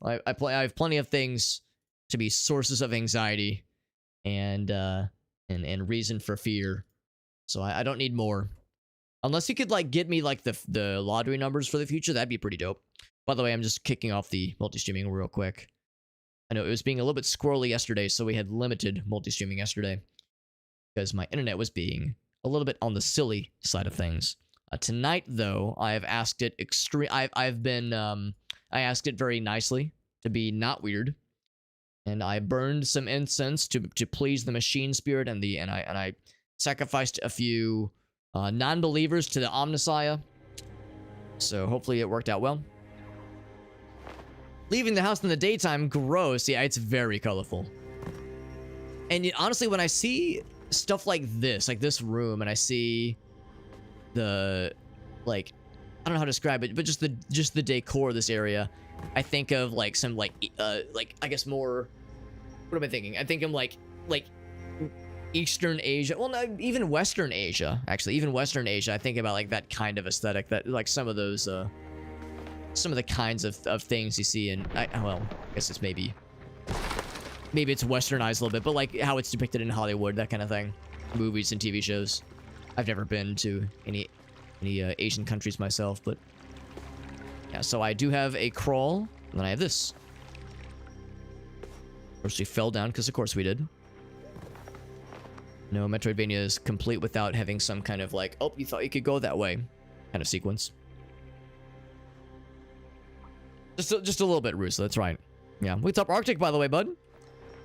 I have plenty of things to be sources of anxiety and reason for fear. So I don't need more. Unless you could like get me like the lottery numbers for the future, that'd be pretty dope. By the way, I'm just kicking off the multi-streaming real quick. I know it was being a little bit squirrely yesterday, so we had limited multi-streaming yesterday because my internet was being a little bit on the silly side of things. Tonight, though, I have asked it I asked it very nicely to be not weird, and I burned some incense to please the machine spirit, and I sacrificed a few non-believers to the Omnissiah. So hopefully it worked out well. Leaving the house in the daytime, gross. Yeah, it's very colorful. And honestly, when I see stuff like this room, and I see the, like, I don't know how to describe it, but just the decor of this area, I think of like some like I guess more. What am I thinking? I think I'm like Eastern Asia. Well, no, even Western Asia. Actually, even Western Asia. I think about like that kind of aesthetic. That like some of those some of the kinds of things you see in, well, I guess it's maybe it's westernized a little bit, but like how it's depicted in Hollywood, that kind of thing, movies and TV shows. I've never been to any Asian countries myself, but yeah. So I do have a crawl, and then I have this. Of course, we fell down because of course we did. No, Metroidvania is complete without having some kind of like, oh, you thought you could go that way kind of sequence. Just a little bit, Rusa, that's right. Yeah, what's up, Arctic, by the way, bud?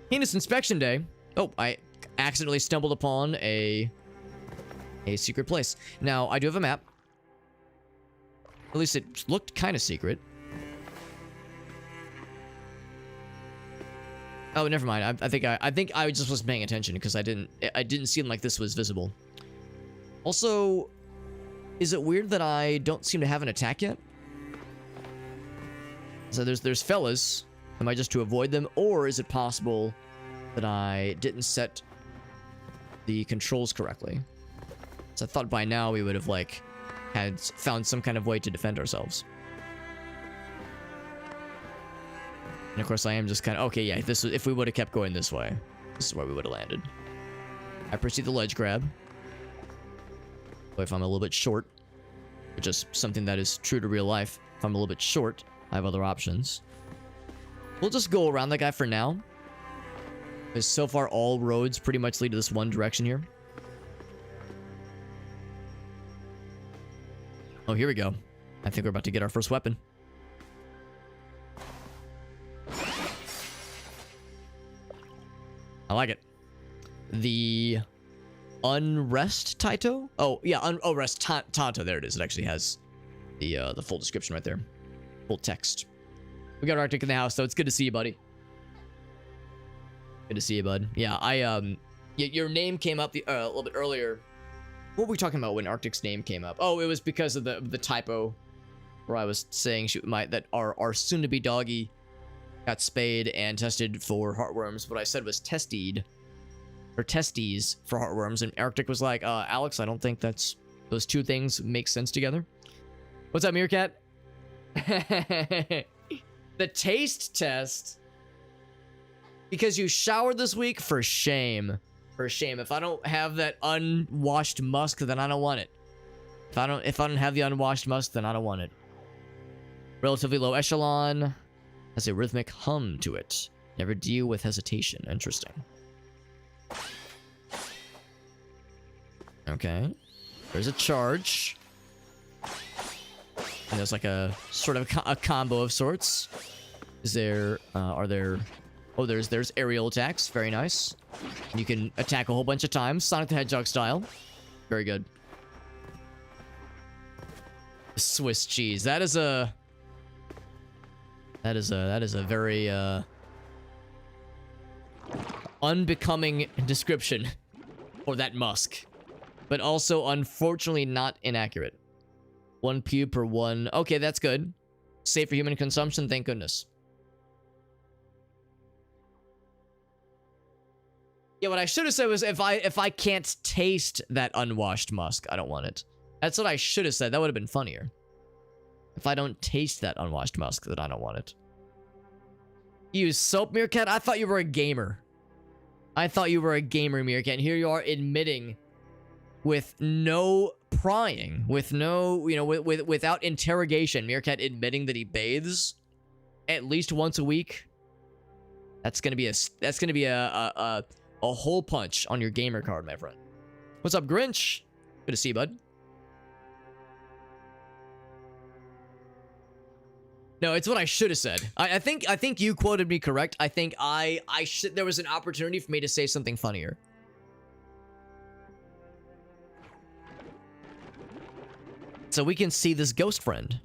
Heinous Inspection Day. Oh, I accidentally stumbled upon a secret place. Now, I do have a map. At least it looked kind of secret. Oh, never mind. I think I just wasn't paying attention because I didn't seem like this was visible. Also, is it weird that I don't seem to have an attack yet? So there's fellas. Am I just to avoid them, or is it possible that I didn't set the controls correctly? So I thought by now we would have like had found some kind of way to defend ourselves. And of course I am just kind of okay. Yeah, if we would have kept going this way, this is where we would have landed. I proceed the ledge grab. But if I'm a little bit short, which is something that is true to real life, if I'm a little bit short, I have other options. We'll just go around that guy for now. Because so far all roads pretty much lead to this one direction here. Oh, here we go. I think we're about to get our first weapon. I like it. The Unrest Taito? Oh, yeah, Unrest Tato. There it is. It actually has the full description right there. Full text. We got Arctic in the house, so it's good to see you, buddy. Good to see you, bud. Yeah, your name came up a little bit earlier. What were we talking about when Arctic's name came up? Oh, it was because of the typo where I was saying that our soon-to-be doggy got spayed and tested for heartworms. What I said was tested or testes for heartworms, and Arctic was like, Alex, I don't think those two things make sense together. What's up, Meerkat? The taste test. Because you showered this week? For shame. For shame. If I don't have that unwashed musk, then I don't want it. If I don't have the unwashed musk, then I don't want it. Relatively low echelon. Has a rhythmic hum to it. Never deal with hesitation. Interesting. Okay. There's a charge. And there's like a sort of a combo of sorts. Is there, are there... Oh, there's aerial attacks. Very nice. And you can attack a whole bunch of times. Sonic the Hedgehog style. Very good. Swiss cheese. That is a very, unbecoming description for that musk. But also, unfortunately, not inaccurate. 1 pube per 1. Okay, that's good. Safe for human consumption, thank goodness. Yeah, what I should have said was if I can't taste that unwashed musk, I don't want it. That's what I should have said. That would have been funnier. If I don't taste that unwashed musk, then I don't want it. You use soap, Meerkat? I thought you were a gamer. I thought you were a gamer, Meerkat. And here you are admitting with no prying, with no, you know, without interrogation, Meerkat admitting that he bathes at least once a week. That's gonna be a hole punch on your gamer card, my friend. What's up, Grinch? Good to see you, bud. No, it's what I should have said. I think you quoted me correct. I think there was an opportunity for me to say something funnier. So we can see this ghost friend.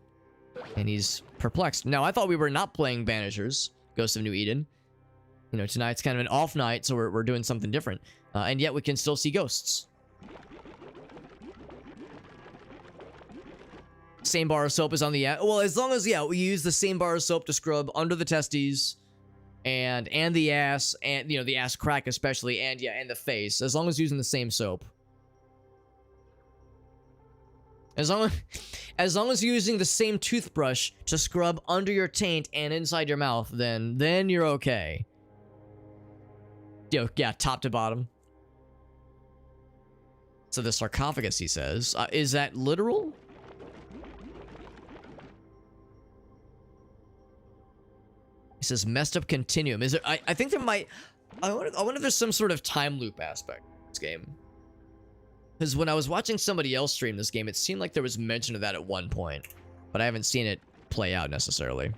And he's perplexed. Now, I thought we were not playing Banishers, Ghost of New Eden. You know, tonight's kind of an off night, so we're doing something different. And yet we can still see ghosts. Same bar of soap is on the ass. Well, as long as, yeah, we use the same bar of soap to scrub under the testes and the ass, and, you know, the ass crack especially, and, yeah, and the face. As long as using the same soap. As long as you're using the same toothbrush to scrub under your taint and inside your mouth, then you're okay. Yo, yeah, top to bottom. So the sarcophagus, he says, is that literal? He says messed up continuum. Is there? I think there might. I wonder if there's some sort of time loop aspect to this game. Because when I was watching somebody else stream this game, it seemed like there was mention of that at one point. But I haven't seen it play out necessarily.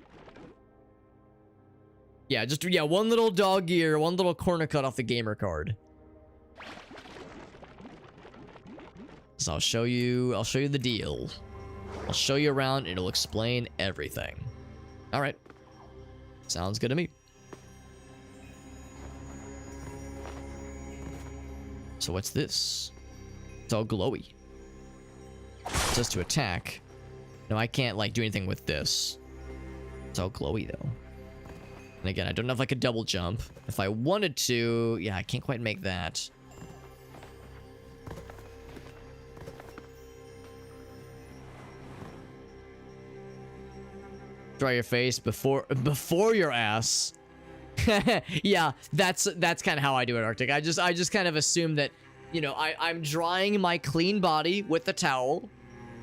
Yeah, yeah, one little dog ear, one little corner cut off the gamer card. So I'll show you the deal. I'll show you around, and it'll explain everything. Alright. Sounds good to me. So what's this? It's all glowy. It says to attack. No, I can't, like, do anything with this. It's all glowy, though. And again, I don't have, like, a double jump. If I wanted to... Yeah, I can't quite make that. Dry your face before your ass. Yeah, that's kind of how I do it, Arctic. I just kind of assume that, you know, I'm drying my clean body with the towel,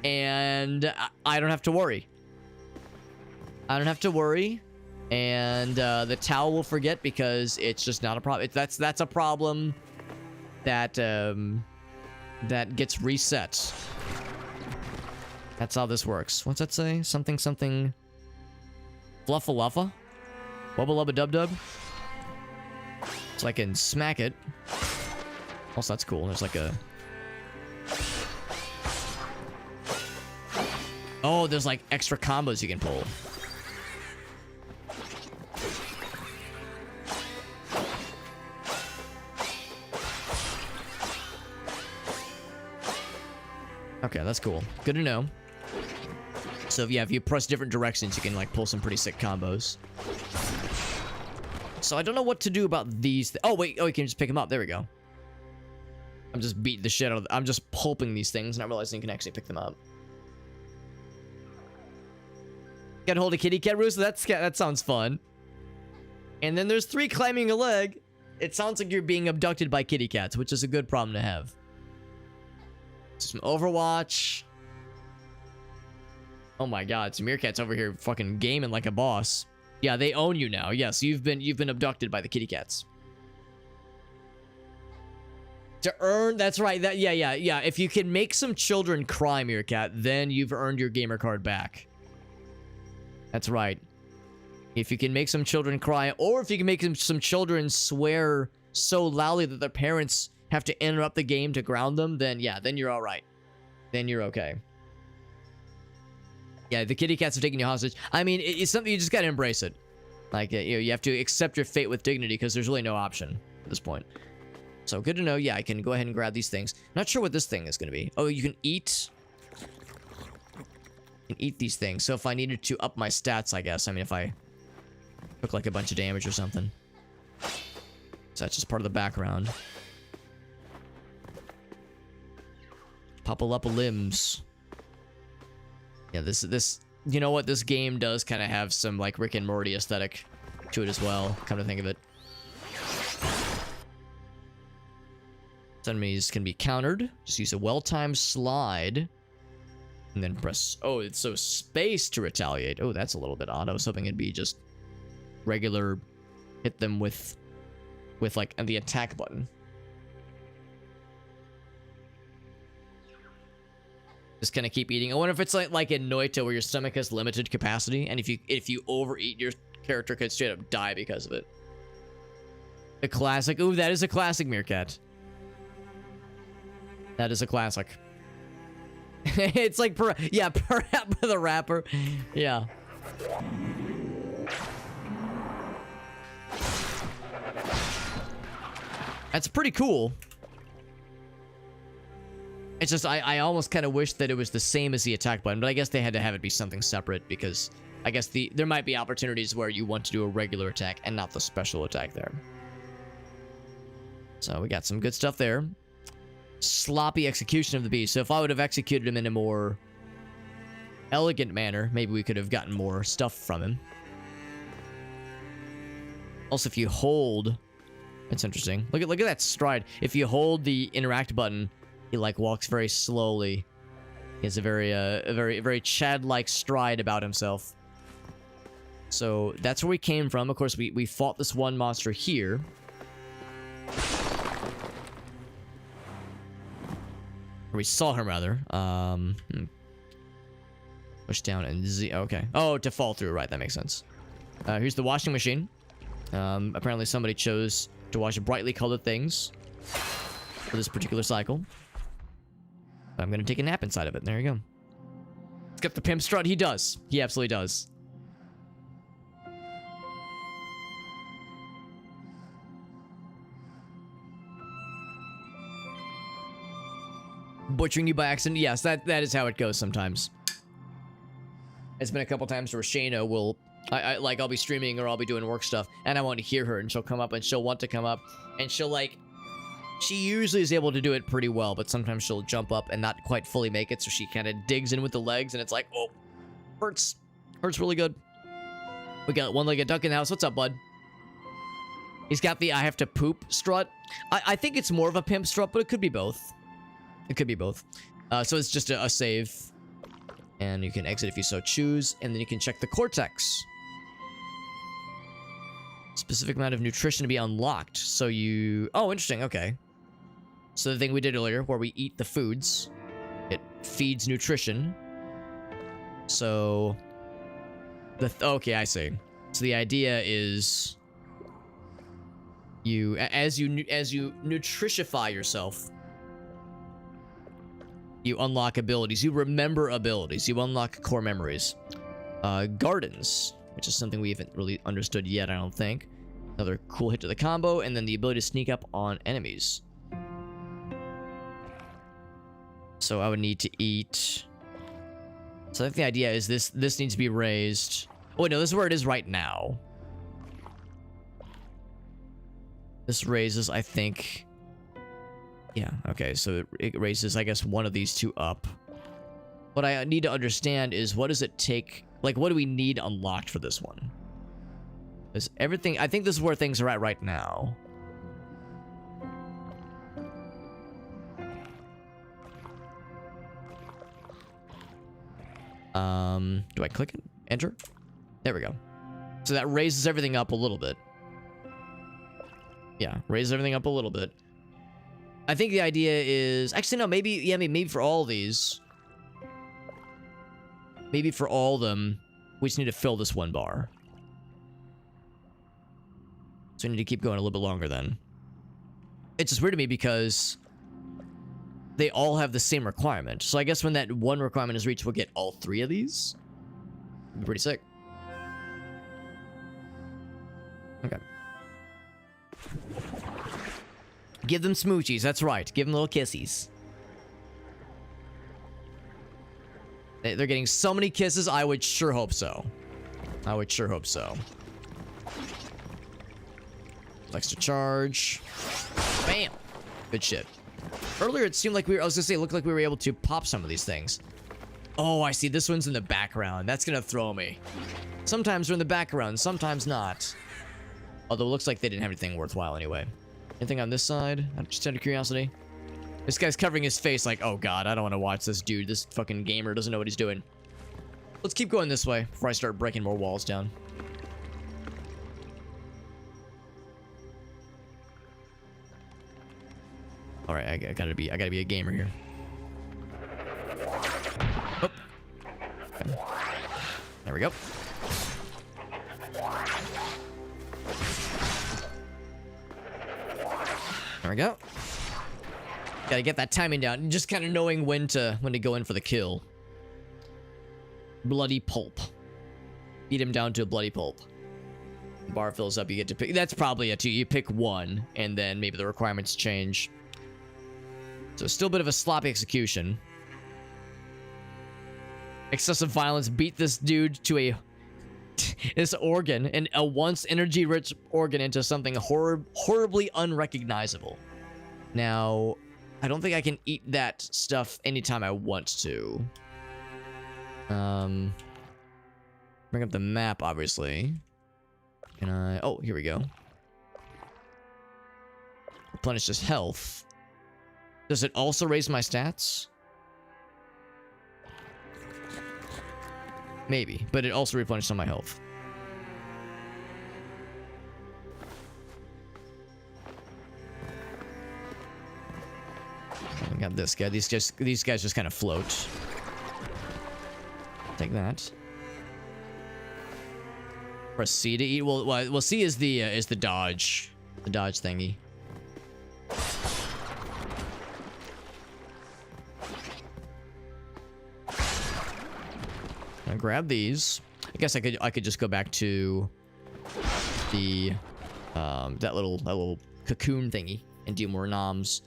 and I don't have to worry. I don't have to worry, and the towel will forget because it's just not a problem. That's a problem that that gets reset. That's how this works. What's that say? Something. Fluffa luffa? Wubba lubba dub dub? So I can smack it. Also, that's cool. There's like a... Oh, there's like extra combos you can pull. Okay, that's cool. Good to know. So yeah, if you press different directions, you can like pull some pretty sick combos. So I don't know what to do about these. Oh wait, oh you can just pick them up. There we go. I'm just beating the shit out of. I'm just pulping these things, not realizing you can actually pick them up. Gotta hold a kitty cat roost. That sounds fun. And then there's 3 climbing a leg. It sounds like you're being abducted by kitty cats, which is a good problem to have. Some Overwatch. Oh my god, some Meerkat's over here fucking gaming like a boss. Yeah, they own you now. Yes, you've been abducted by the kitty cats. To earn, that's right. Yeah. If you can make some children cry, Meerkat, then you've earned your gamer card back. That's right. If you can make some children cry, or if you can make some children swear so loudly that their parents have to interrupt the game to ground them, then yeah, then you're all right. Then you're okay. Yeah, the kitty cats are taking you hostage. I mean, it's something you just gotta embrace it. Like, you know, you have to accept your fate with dignity because there's really no option at this point. So good to know. Yeah, I can go ahead and grab these things. Not sure what this thing is gonna be. Oh, you can eat. You can eat these things. So if I needed to up my stats, I guess. I mean, if I took like a bunch of damage or something. So that's just part of the background. Popple up limbs. Yeah, this, you know what? This game does kind of have some, like, Rick and Morty aesthetic to it as well, come to think of it. Enemies can be countered. Just use a well-timed slide. And then press... Oh, it's so space to retaliate. Oh, that's a little bit odd. I was hoping it'd be just regular... Hit them with like, the attack button. Just kind of keep eating. I wonder if it's like in Noita where your stomach has limited capacity. And if you overeat, your character could straight up die because of it. A classic. Ooh, that is a classic, Meerkat. That is a classic. It's like, yeah, Parappa the Rapper. Yeah. That's pretty cool. It's just, I almost kind of wish that it was the same as the attack button, but I guess they had to have it be something separate because I guess there might be opportunities where you want to do a regular attack and not the special attack there. So we got some good stuff there. Sloppy execution of the beast. So if I would have executed him in a more elegant manner, maybe we could have gotten more stuff from him. Also, if you hold... It's interesting. Look at that stride. If you hold the interact button, he like walks very slowly. He has a very Chad-like stride about himself. So that's where we came from. Of course, we fought this one monster here. Or we saw him rather. Push down and Z. Okay. Oh, to fall through. Right, that makes sense. Here's the washing machine. Apparently somebody chose to wash brightly colored things for this particular cycle. I'm gonna take a nap inside of it. There you go. It's got the pimp strut. He does. He absolutely does. Butchering you by accident. Yes, that is how it goes sometimes. It's been a couple times where Shayna will... I'll be streaming or I'll be doing work stuff and I want to hear her and she'll come up and she'll want to come up and she'll like... She usually is able to do it pretty well, but sometimes she'll jump up and not quite fully make it, so she kind of digs in with the legs and it's like, oh, hurts. Hurts really good. We got one-legged duck in the house. What's up, bud? He's got the I have to poop strut. I think it's more of a pimp strut, but it could be both. It could be both. So it's just a save. And you can exit if you so choose. And then you can check the cortex. Specific amount of nutrition to be unlocked. So you... Oh, interesting. Okay. So the thing we did earlier, where we eat the foods, it feeds nutrition. So... Okay, I see. So the idea is... As you nutrify yourself... You unlock abilities. You remember abilities. You unlock core memories. Gardens, which is something we haven't really understood yet, I don't think. Another cool hit to the combo, and then the ability to sneak up on enemies. So I would need to eat... So I think the idea is this needs to be raised. Oh, wait, no, this is where it is right now. This raises, I think... Yeah, okay, so it raises, I guess, one of these two up. What I need to understand is what does it take... Like, what do we need unlocked for this one? Is everything... I think this is where things are at right now. Do I click it? Enter? There we go. So that raises everything up a little bit. Yeah, raises everything up a little bit. I think the idea is... Actually, no, maybe... Yeah, maybe for all these... Maybe for all of them, we just need to fill this one bar. So we need to keep going a little bit longer then. It's just weird to me because... They all have the same requirement. So I guess when that one requirement is reached, we'll get all three of these. It'd be pretty sick. Okay. Give them smoochies, that's right. Give them little kissies. They're getting so many kisses, I would sure hope so. I would sure hope so. Flex to charge. Bam! Good shit. Earlier, it seemed like we were... I was gonna say, it looked like we were able to pop some of these things. Oh, I see. This one's in the background. That's gonna throw me. Sometimes they're in the background, sometimes not. Although it looks like they didn't have anything worthwhile anyway. Anything on this side? Just out of curiosity. This guy's covering his face like, oh god, I don't want to watch this dude. This fucking gamer doesn't know what he's doing. Let's keep going this way before I start breaking more walls down. All right, I gotta be a gamer here. Oh. Okay. There we go. There we go. Gotta get that timing down, just kind of knowing when to go in for the kill. Bloody pulp. Beat him down to a bloody pulp. Bar fills up, you get to pick. That's probably it too. You pick one, and then maybe the requirements change. So still a bit of a sloppy execution. Excessive violence. Beat this dude to a this organ, and a once energy-rich organ, into something horribly unrecognizable. Now, I don't think I can eat that stuff anytime I want to. Bring up the map, obviously. Can I? Oh, here we go. Replenish this health. Does it also raise my stats? Maybe, but it also replenished some of my health. I got this guy. These guys just kind of float. Take that. Press C to eat. Well, C is the dodge, thingy. I grab these. I guess I could just go back to the that little cocoon thingy and do more noms.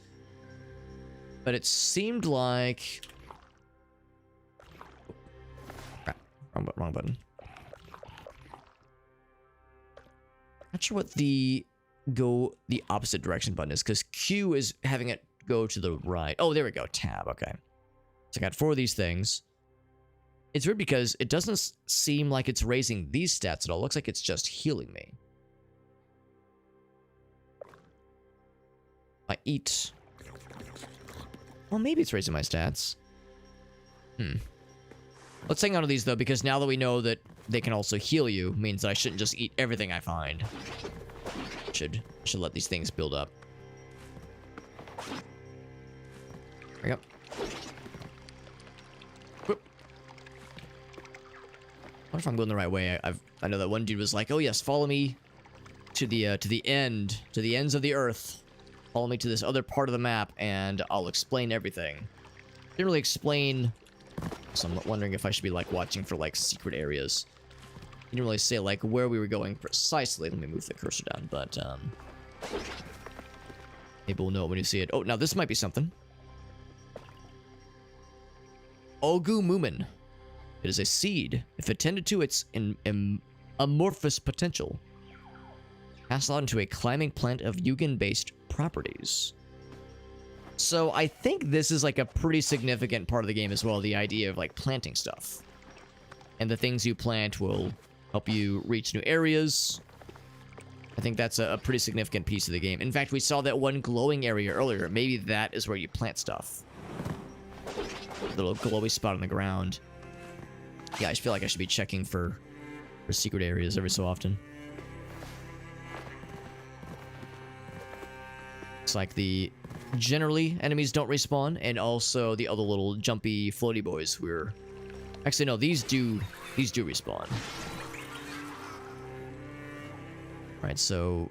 But it seemed like wrong button. Not sure what the opposite direction button is, because Q is having it go to the right. Oh, there we go. Tab. Okay. So I got 4 of these things. It's weird because it doesn't seem like it's raising these stats at all. It looks like it's just healing me. I eat. Well, maybe it's raising my stats. Let's hang on to these, though, because now that we know that they can also heal you, means that I shouldn't just eat everything I find. Should let these things build up. There we go. Whoop. I wonder if I'm going the right way. I know that one dude was like, "Oh yes, follow me to the ends of the earth. Follow me to this other part of the map, and I'll explain everything." Didn't really explain. So I'm wondering if I should be like watching for like secret areas. He didn't really say like where we were going precisely. Let me move the cursor down, but maybe we'll know it when you see it. Oh, now this might be something. Ogu Mumin. It is a seed. If attended to its amorphous potential, pass out into a climbing plant of Yugen-based properties. So I think this is like a pretty significant part of the game as well, the idea of like planting stuff. And the things you plant will help you reach new areas. I think that's a pretty significant piece of the game. In fact, we saw that one glowing area earlier. Maybe that is where you plant stuff. Little glowy spot on the ground. Yeah, I feel like I should be checking for secret areas every so often. It's like generally enemies don't respawn, and also the other little jumpy floaty boys actually no, these do respawn. Right, so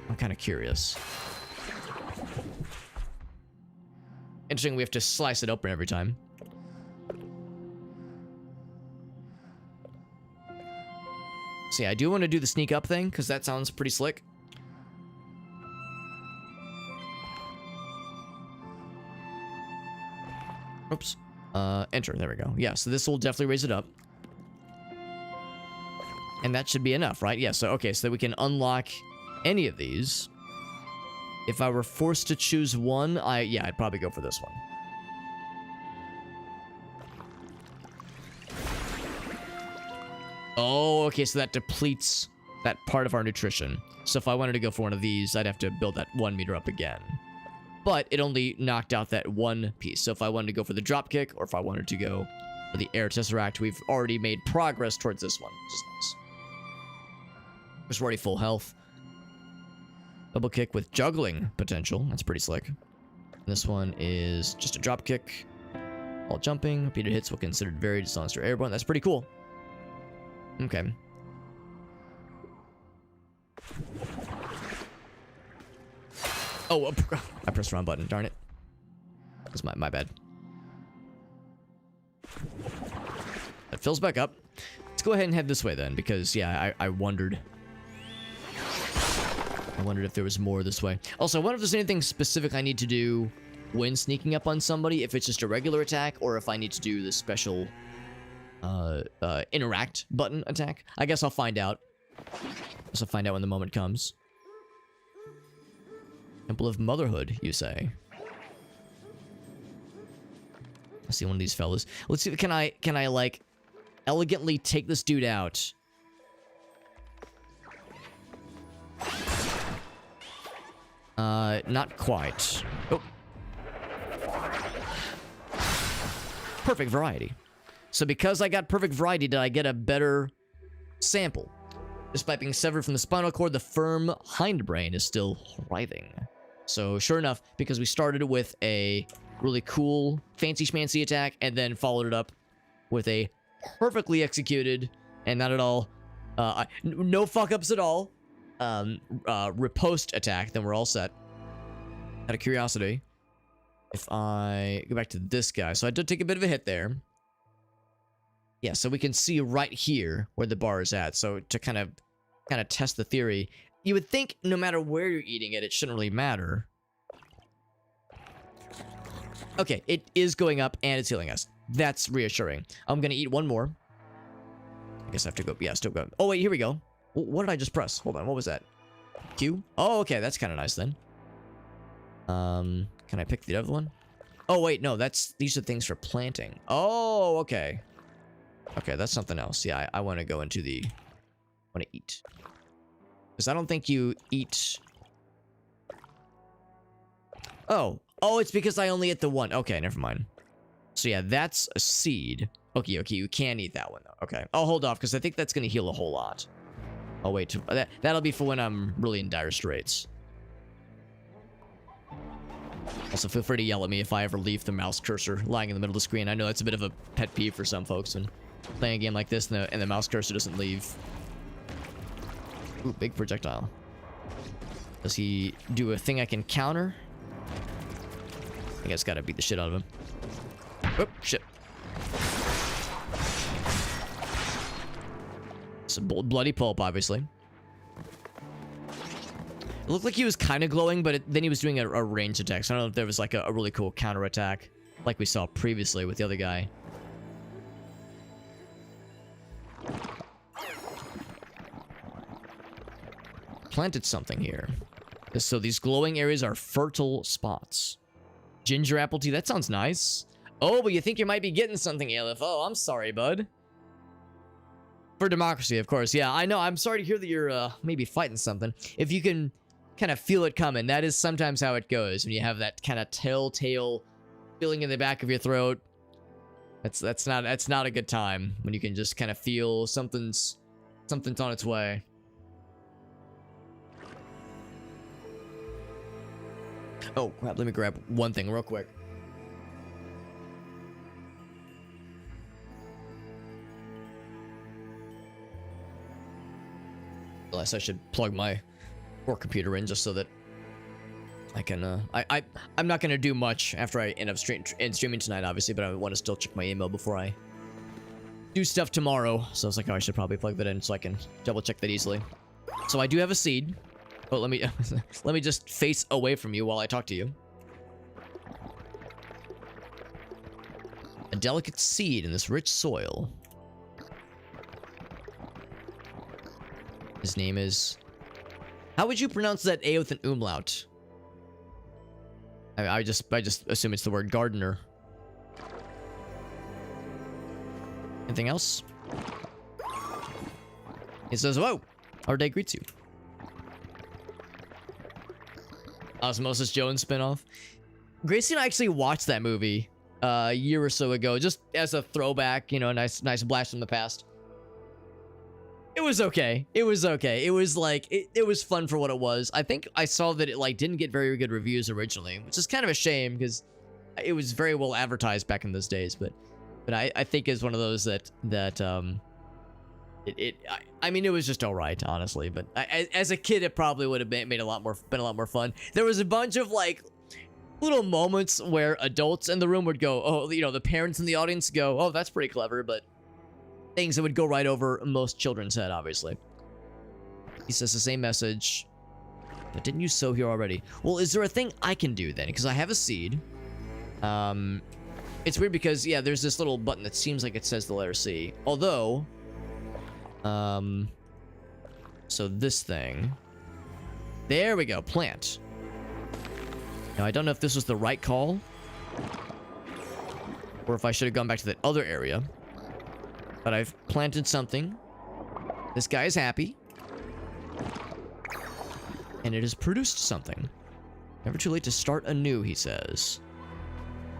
I'm kind of curious. Interesting, we have to slice it open every time. So yeah, I do want to do the sneak up thing, because that sounds pretty slick. Oops. Enter. There we go. Yeah, so this will definitely raise it up. And that should be enough, right? Yeah, so, okay, so that we can unlock any of these. If I were forced to choose one, I'd probably go for this one. Oh, okay, so that depletes that part of our nutrition. So if I wanted to go for one of these, I'd have to build that 1 meter up again. But it only knocked out that one piece. So if I wanted to go for the dropkick, or if I wanted to go for the air tesseract, we've already made progress towards this one, which is nice. We're already full health. Double kick with juggling potential. That's pretty slick. This one is just a drop kick. While jumping, repeated hits will be considered varied as long as you're airborne. That's pretty cool. Okay. Oh, I pressed the wrong button. Darn it. That's my bad. It fills back up. Let's go ahead and head this way then, because yeah, I wondered. I wondered if there was more this way. Also, I wonder if there's anything specific I need to do when sneaking up on somebody, if it's just a regular attack, or if I need to do the special interact button attack. I guess I'll find out. I'll find out when the moment comes. Temple of Motherhood, you say? Let's see one of these fellas. Let's see. Can I like elegantly take this dude out? Not quite. Oh. Perfect variety. So because I got perfect variety, did I get a better sample? Despite being severed from the spinal cord, the firm hindbrain is still writhing. So sure enough, because we started with a really cool, fancy schmancy attack, and then followed it up with a perfectly executed, and not at all, no fuck-ups at all, riposte attack, then we're all set. Out of curiosity, if I go back to this guy, so I did take a bit of a hit there. Yeah, so we can see right here where the bar is at. So to kind of test the theory, you would think no matter where you're eating it, it shouldn't really matter. Okay, it is going up and it's healing us. That's reassuring. I'm gonna eat one more. I guess I have to go. Yeah, still go. Oh wait, here we go. What did I just press? Hold on, what was that? Q? Oh, okay, that's kind of nice then. Can I pick the other one? Oh wait, no, these are things for planting. Oh, okay. Okay, that's something else. Yeah, I want to go into the... I want to eat. Because I don't think you eat... Oh, it's because I only ate the one. Okay, never mind. So yeah, that's a seed. Okay, you can eat that one though. Okay, I'll hold off because I think that's going to heal a whole lot. Oh wait, that'll be for when I'm really in dire straits. Also, feel free to yell at me if I ever leave the mouse cursor lying in the middle of the screen. I know that's a bit of a pet peeve for some folks when playing a game like this and the mouse cursor doesn't leave. Ooh, big projectile. Does he do a thing I can counter? I guess gotta beat the shit out of him. Oh, shit. It's a bloody pulp, obviously. It looked like he was kind of glowing, but then he was doing a ranged attack. So I don't know if there was like a really cool counter attack like we saw previously with the other guy. Planted something here. So these glowing areas are fertile spots. Ginger apple tea, that sounds nice. Oh, but you think you might be getting something, Aleph. Oh, I'm sorry, bud. For democracy, of course. Yeah, I know. I'm sorry to hear that you're maybe fighting something. If you can kind of feel it coming, that is sometimes how it goes when you have that kind of telltale feeling in the back of your throat. That's not a good time when you can just kind of feel something's on its way. Oh, crap, let me grab one thing real quick. Unless I should plug my work computer in just so that I can, I'm not gonna do much after I end up streaming tonight, obviously, but I want to still check my email before I do stuff tomorrow. So I was like, oh, I should probably plug that in so I can double check that easily. So I do have a seed. Oh, let me let me just face away from you while I talk to you. A delicate seed in this rich soil. His name is... How would you pronounce that A with an umlaut? I just assume it's the word gardener. Anything else? He says, whoa! Our day greets you. Osmosis Jones spinoff. Gracie and I actually watched that movie a year or so ago, just as a throwback, you know, a nice blast from the past. It was okay. It was okay. It was like, it was fun for what it was. I think I saw that it like didn't get very good reviews originally, which is kind of a shame because it was very well advertised back in those days. But I think it's one of those that I mean, it was just all right, honestly. But as a kid, it probably would have been a lot more fun. There was a bunch of like little moments where adults in the room would go, oh, you know, the parents in the audience go, oh, that's pretty clever, but things that would go right over most children's head, obviously. He says the same message, but didn't you sow here already? Well, is there a thing I can do then? Because I have a seed. It's weird because, yeah, there's this little button that seems like it says the letter C. Although, so this thing, there we go, plant. Now, I don't know if this was the right call, or if I should have gone back to that other area, but I've planted something. This guy is happy, and it has produced something. Never too late to start anew, he says.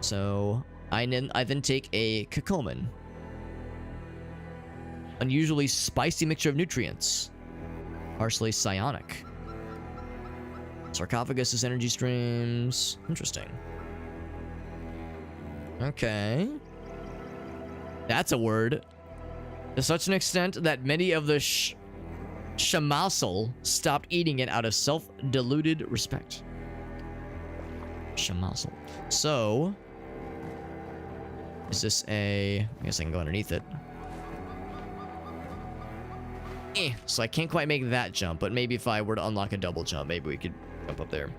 So, I then take a Kakoman. Unusually spicy mixture of nutrients. Partially psionic. Sarcophagus is energy streams. Interesting. Okay. That's a word. To such an extent that many of the Shamasal stopped eating it out of self-deluded respect. Shamasal. So, is this a... I guess I can go underneath it. So I can't quite make that jump, but maybe if I were to unlock a double jump, maybe we could jump up there.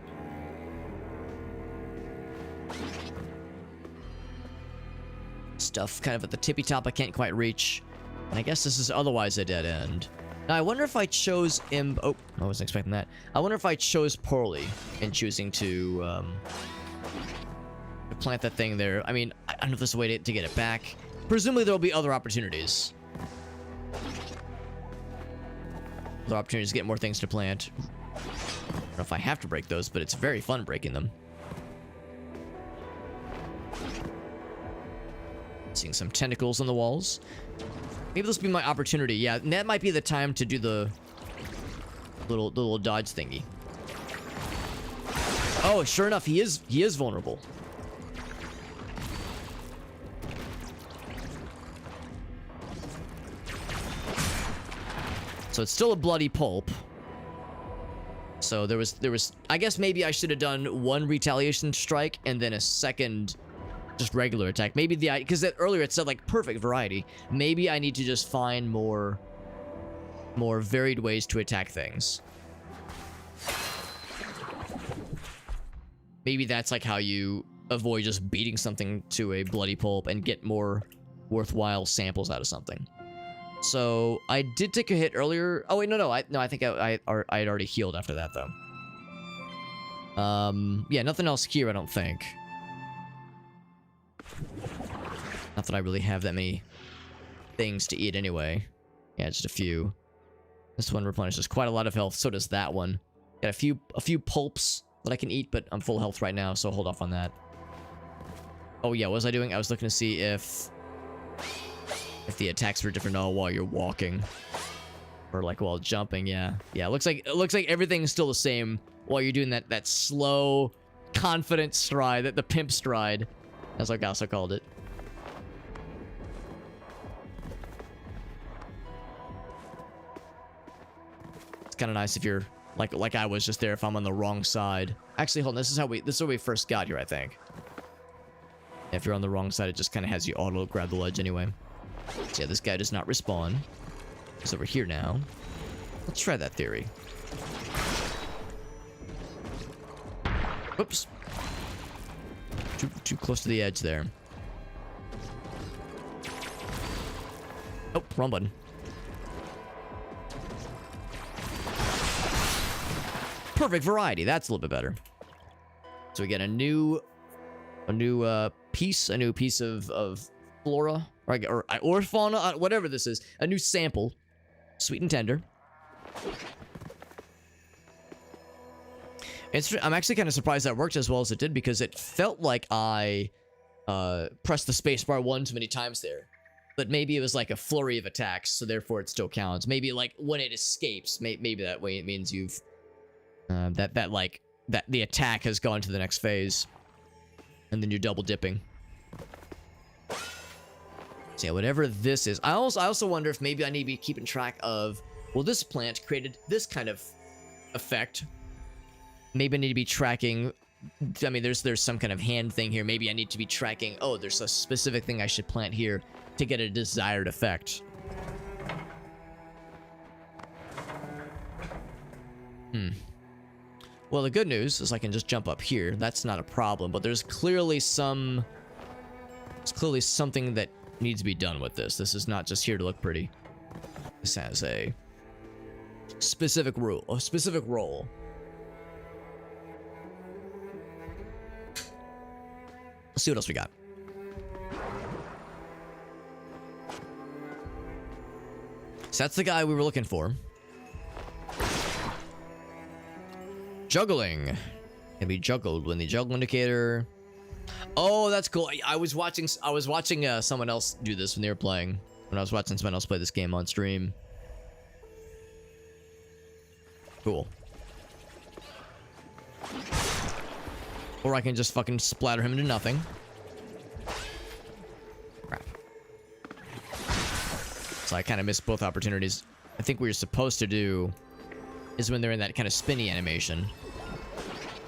Stuff kind of at the tippy top I can't quite reach. And I guess this is otherwise a dead end. Now, I wonder if I chose oh, I wasn't expecting that. I wonder if I chose poorly in choosing to plant that thing there. I mean, I don't know if there's a way to get it back. Presumably, there'll be other opportunities. Other opportunities to get more things to plant. I don't know if I have to break those, but it's very fun breaking them. Seeing some tentacles on the walls. Maybe this will be my opportunity. Yeah, that might be the time to do the little dodge thingy. Oh, sure enough, he is vulnerable. So it's still a bloody pulp. So there was I guess maybe I should have done one retaliation strike and then a second just regular attack. Maybe because earlier it said like perfect variety. Maybe I need to just find more varied ways to attack things. Maybe that's like how you avoid just beating something to a bloody pulp and get more worthwhile samples out of something. So I did take a hit earlier. Oh wait, no, I think I had already healed after that though. Yeah, nothing else here, I don't think. Not that I really have that many things to eat anyway. Yeah, just a few. This one replenishes quite a lot of health. So does that one. Got a few pulps that I can eat, but I'm full health right now, so hold off on that. Oh yeah, what was I doing? I was looking to see if the attacks were different while you're walking, or like while jumping. Yeah, it looks like everything's still the same while you're doing that slow, confident stride, the pimp stride, as like I also called it. It's kind of nice if you're like I was just there. If I'm on the wrong side, actually, hold on. This is where we first got here, I think. If you're on the wrong side, it just kind of has you auto grab the ledge anyway. So yeah, this guy does not respawn. He's over here now. Let's try that theory. Whoops. Too close to the edge there. Oh, wrong button. Perfect variety. That's a little bit better. So we get a new piece of flora or fauna, whatever this is. A new sample, sweet and tender. I'm actually kind of surprised that worked as well as it did, because it felt like I pressed the spacebar one too many times there. But maybe it was like a flurry of attacks, so therefore it still counts. Maybe like when it escapes, maybe that way it means you've that the attack has gone to the next phase, and then you're double dipping. So yeah, whatever this is, I also wonder if maybe I need to be keeping track of, well, this plant created this kind of effect. Maybe I need to be tracking. I mean, there's some kind of hand thing here. Maybe I need to be tracking. Oh, there's a specific thing I should plant here to get a desired effect. Well, the good news is I can just jump up here. That's not a problem. But there's clearly something that needs to be done with this. This is not just here to look pretty. This has a specific rule, a specific role. Let's see what else we got. So that's the guy we were looking for. Juggling. Can be juggled when the juggle indicator. Oh, that's cool. I was watching someone else do this when they were playing. When I was watching someone else play this game on stream. Cool. Or I can just fucking splatter him into nothing. Crap. So I kind of missed both opportunities. I think what you're supposed to do is when they're in that kind of spinny animation.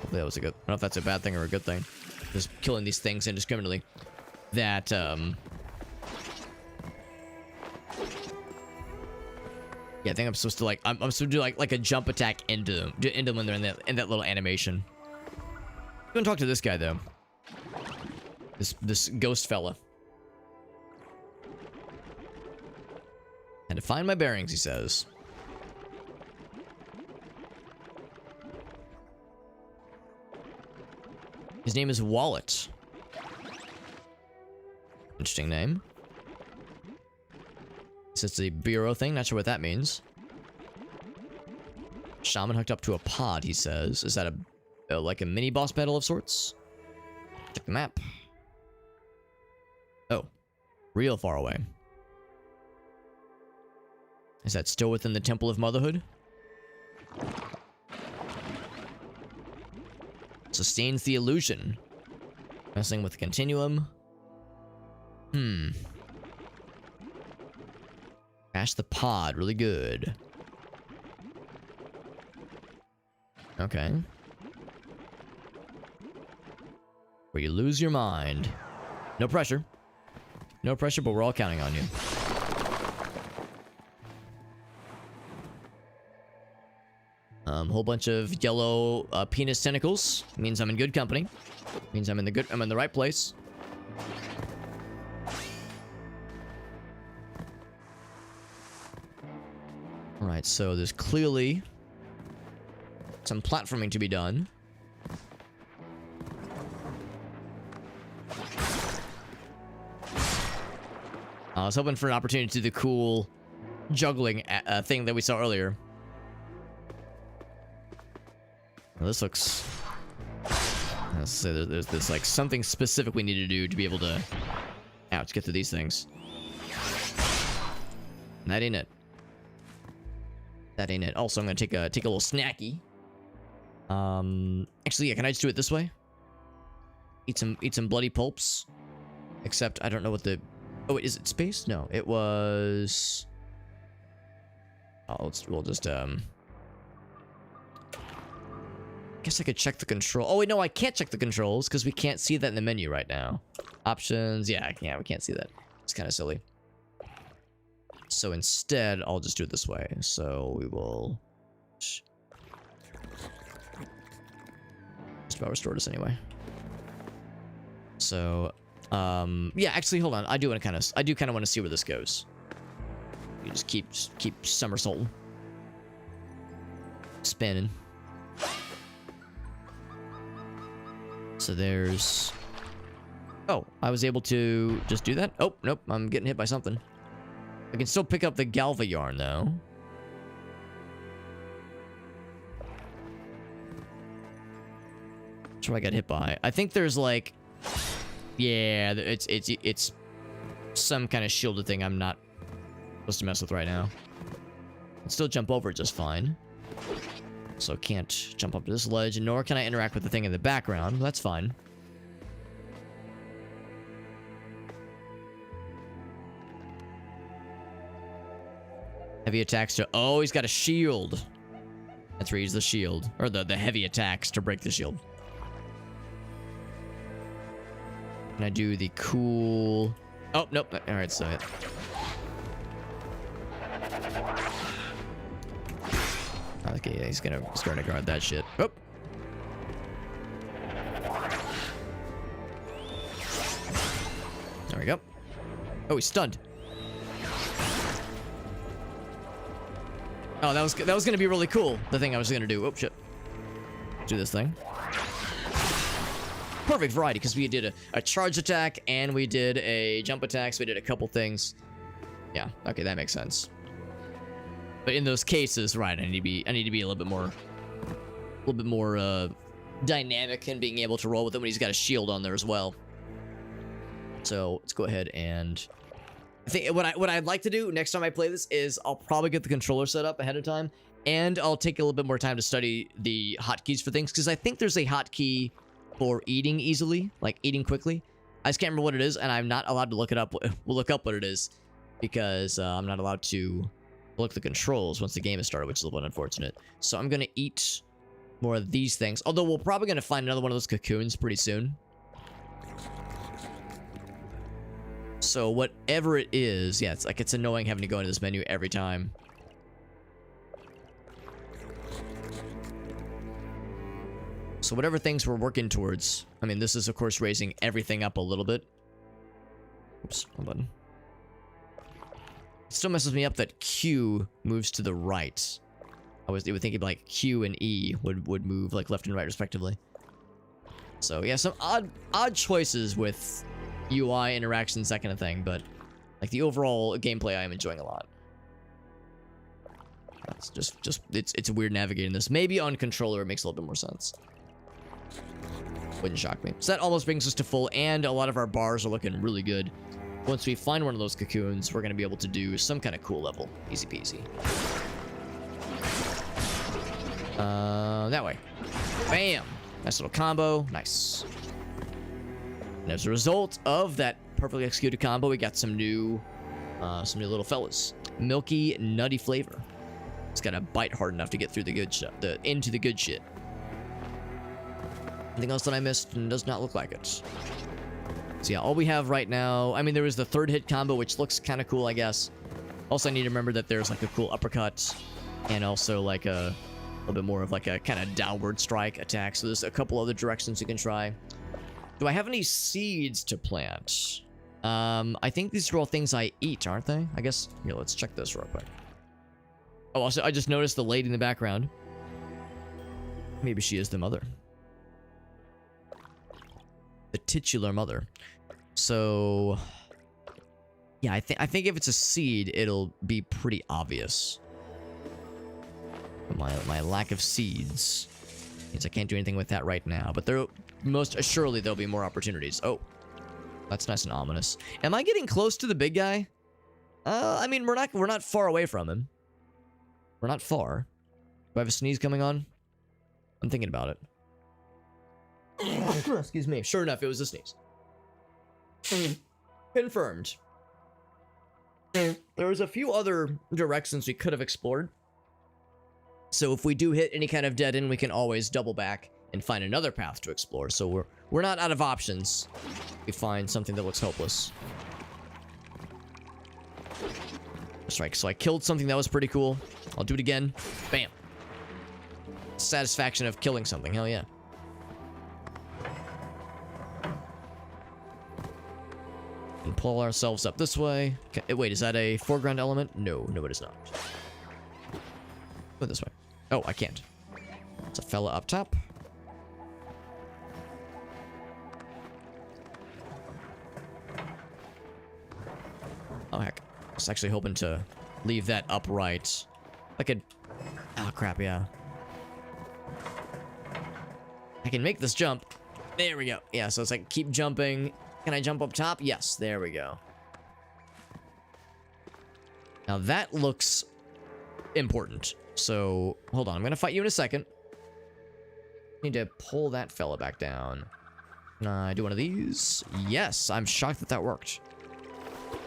Hopefully that was a good... I don't know if that's a bad thing or a good thing. Just killing these things indiscriminately. That, yeah, I think I'm supposed to, like... I'm supposed to do, like a jump attack into them. Into them when they're in that little animation. I'm gonna talk to this guy, though. This ghost fella. And to find my bearings, he says. His name is Wallet. Interesting name. So it's a bureau thing. Not sure what that means. Shaman hooked up to a pod, he says. Is that like a mini boss battle of sorts? Check the map. Oh. Real far away. Is that still within the Temple of Motherhood? Sustains the illusion. Messing with the continuum. Crash the pod. Really good. Okay. Where you lose your mind. No pressure. No pressure, but we're all counting on you. Whole bunch of yellow penis tentacles. Means I'm in good company. Means I'm in the right place. Alright, so there's clearly some platforming to be done. I was hoping for an opportunity to do the cool juggling thing that we saw earlier. Well, this looks... Let's say there's like something specific we need to do to be able to... Ouch, get to these things. That ain't it. That ain't it. Also, I'm gonna take a little snacky. Actually, yeah, can I just do it this way? Eat some bloody pulps. Except I don't know what the... Oh, wait, is it space? No, it was... Oh, we'll just guess I could check the control. Oh wait, no, I can't check the controls because we can't see that in the menu right now. Options, yeah, we can't see that. It's kind of silly. So instead, I'll just do it this way. So we will just about restored us anyway. So, yeah, actually, hold on. I do kind of want to see where this goes. You just keep somersaulting, spinning. So there's... Oh, I was able to just do that? Oh, nope, I'm getting hit by something. I can still pick up the Galva yarn, though. That's what I got hit by. I think there's like, yeah, it's some kind of shielded thing I'm not supposed to mess with right now. Can still jump over it just fine. So can't jump up to this ledge, nor can I interact with the thing in the background. That's fine. Heavy attacks to... Oh, he's got a shield. That's where he uses the shield. Or the heavy attacks to break the shield. Can I do the cool... Oh, nope. Alright, so... Okay, yeah, he's gonna start to guard that shit. Oh! There we go. Oh, he's stunned. Oh, that was gonna be really cool. The thing I was gonna do. Oh shit. Do this thing. Perfect variety, because we did a charge attack and we did a jump attack, so we did a couple things. Yeah, okay, that makes sense. But in those cases, right, I need to be a little bit more dynamic in being able to roll with him when he's got a shield on there as well. So let's go ahead and I think what I'd like to do next time I play this is I'll probably get the controller set up ahead of time, and I'll take a little bit more time to study the hotkeys for things, because I think there's a hotkey for eating easily, like eating quickly. I just can't remember what it is, and I'm not allowed to look it up. We'll look up what it is, because I'm not allowed to look at the controls once the game is started, which is a little bit unfortunate. So I'm gonna eat more of these things, although we're probably gonna find another one of those cocoons pretty soon. So whatever it is, yeah, it's annoying having to go into this menu every time. So whatever things we're working towards, I mean, this is of course raising everything up a little bit. Oops, wrong button. It still messes me up that Q moves to the right. It would think like Q and E would move like left and right respectively. So yeah, some odd choices with UI interactions, that kind of thing, but like the overall gameplay I am enjoying a lot. It's just it's weird navigating this. Maybe on controller it makes a little bit more sense. Wouldn't shock me. So that almost brings us to full, and a lot of our bars are looking really good. Once we find one of those cocoons, we're going to be able to do some kind of cool level. Easy peasy. That way. Bam! Nice little combo. Nice. And as a result of that perfectly executed combo, we got some new little fellas. Milky, nutty flavor. It's got to bite hard enough to get through the good shit, into the good shit. Anything else that I missed? And does not look like it. So yeah, all we have right now, I mean, there was the third hit combo, which looks kind of cool, I guess. Also, I need to remember that there's like a cool uppercut and also like a little bit more of like a kind of downward strike attack. So there's a couple other directions you can try. Do I have any seeds to plant? I think these are all things I eat, aren't they? I guess, here, let's check this real quick. Oh, also, I just noticed the lady in the background. Maybe she is the mother. The titular mother. So yeah, I think if it's a seed, it'll be pretty obvious. But my lack of seeds means I can't do anything with that right now. But there, most assuredly, there'll be more opportunities. Oh, that's nice and ominous. Am I getting close to the big guy? I mean, we're not far away from him. We're not far. Do I have a sneeze coming on? I'm thinking about it. Excuse me. Sure enough, it was a sneeze. Confirmed. There was a few other directions we could have explored. So if we do hit any kind of dead end, we can always double back and find another path to explore. So we're not out of options. We find something that looks hopeless. That's right. So I killed something that was pretty cool. I'll do it again. Bam. Satisfaction of killing something. Hell yeah. And pull ourselves up this way. Okay, wait, is that a foreground element? No, it is not. Go this way. Oh, I can't. It's a fella up top. Oh, heck. I was actually hoping to leave that upright. I could... Oh, crap, yeah. I can make this jump. There we go. Yeah, so it's like keep jumping. Can I jump up top? Yes, there we go. Now that looks important. So, hold on. I'm going to fight you in a second. Need to pull that fella back down. Can I do one of these? Yes, I'm shocked that that worked.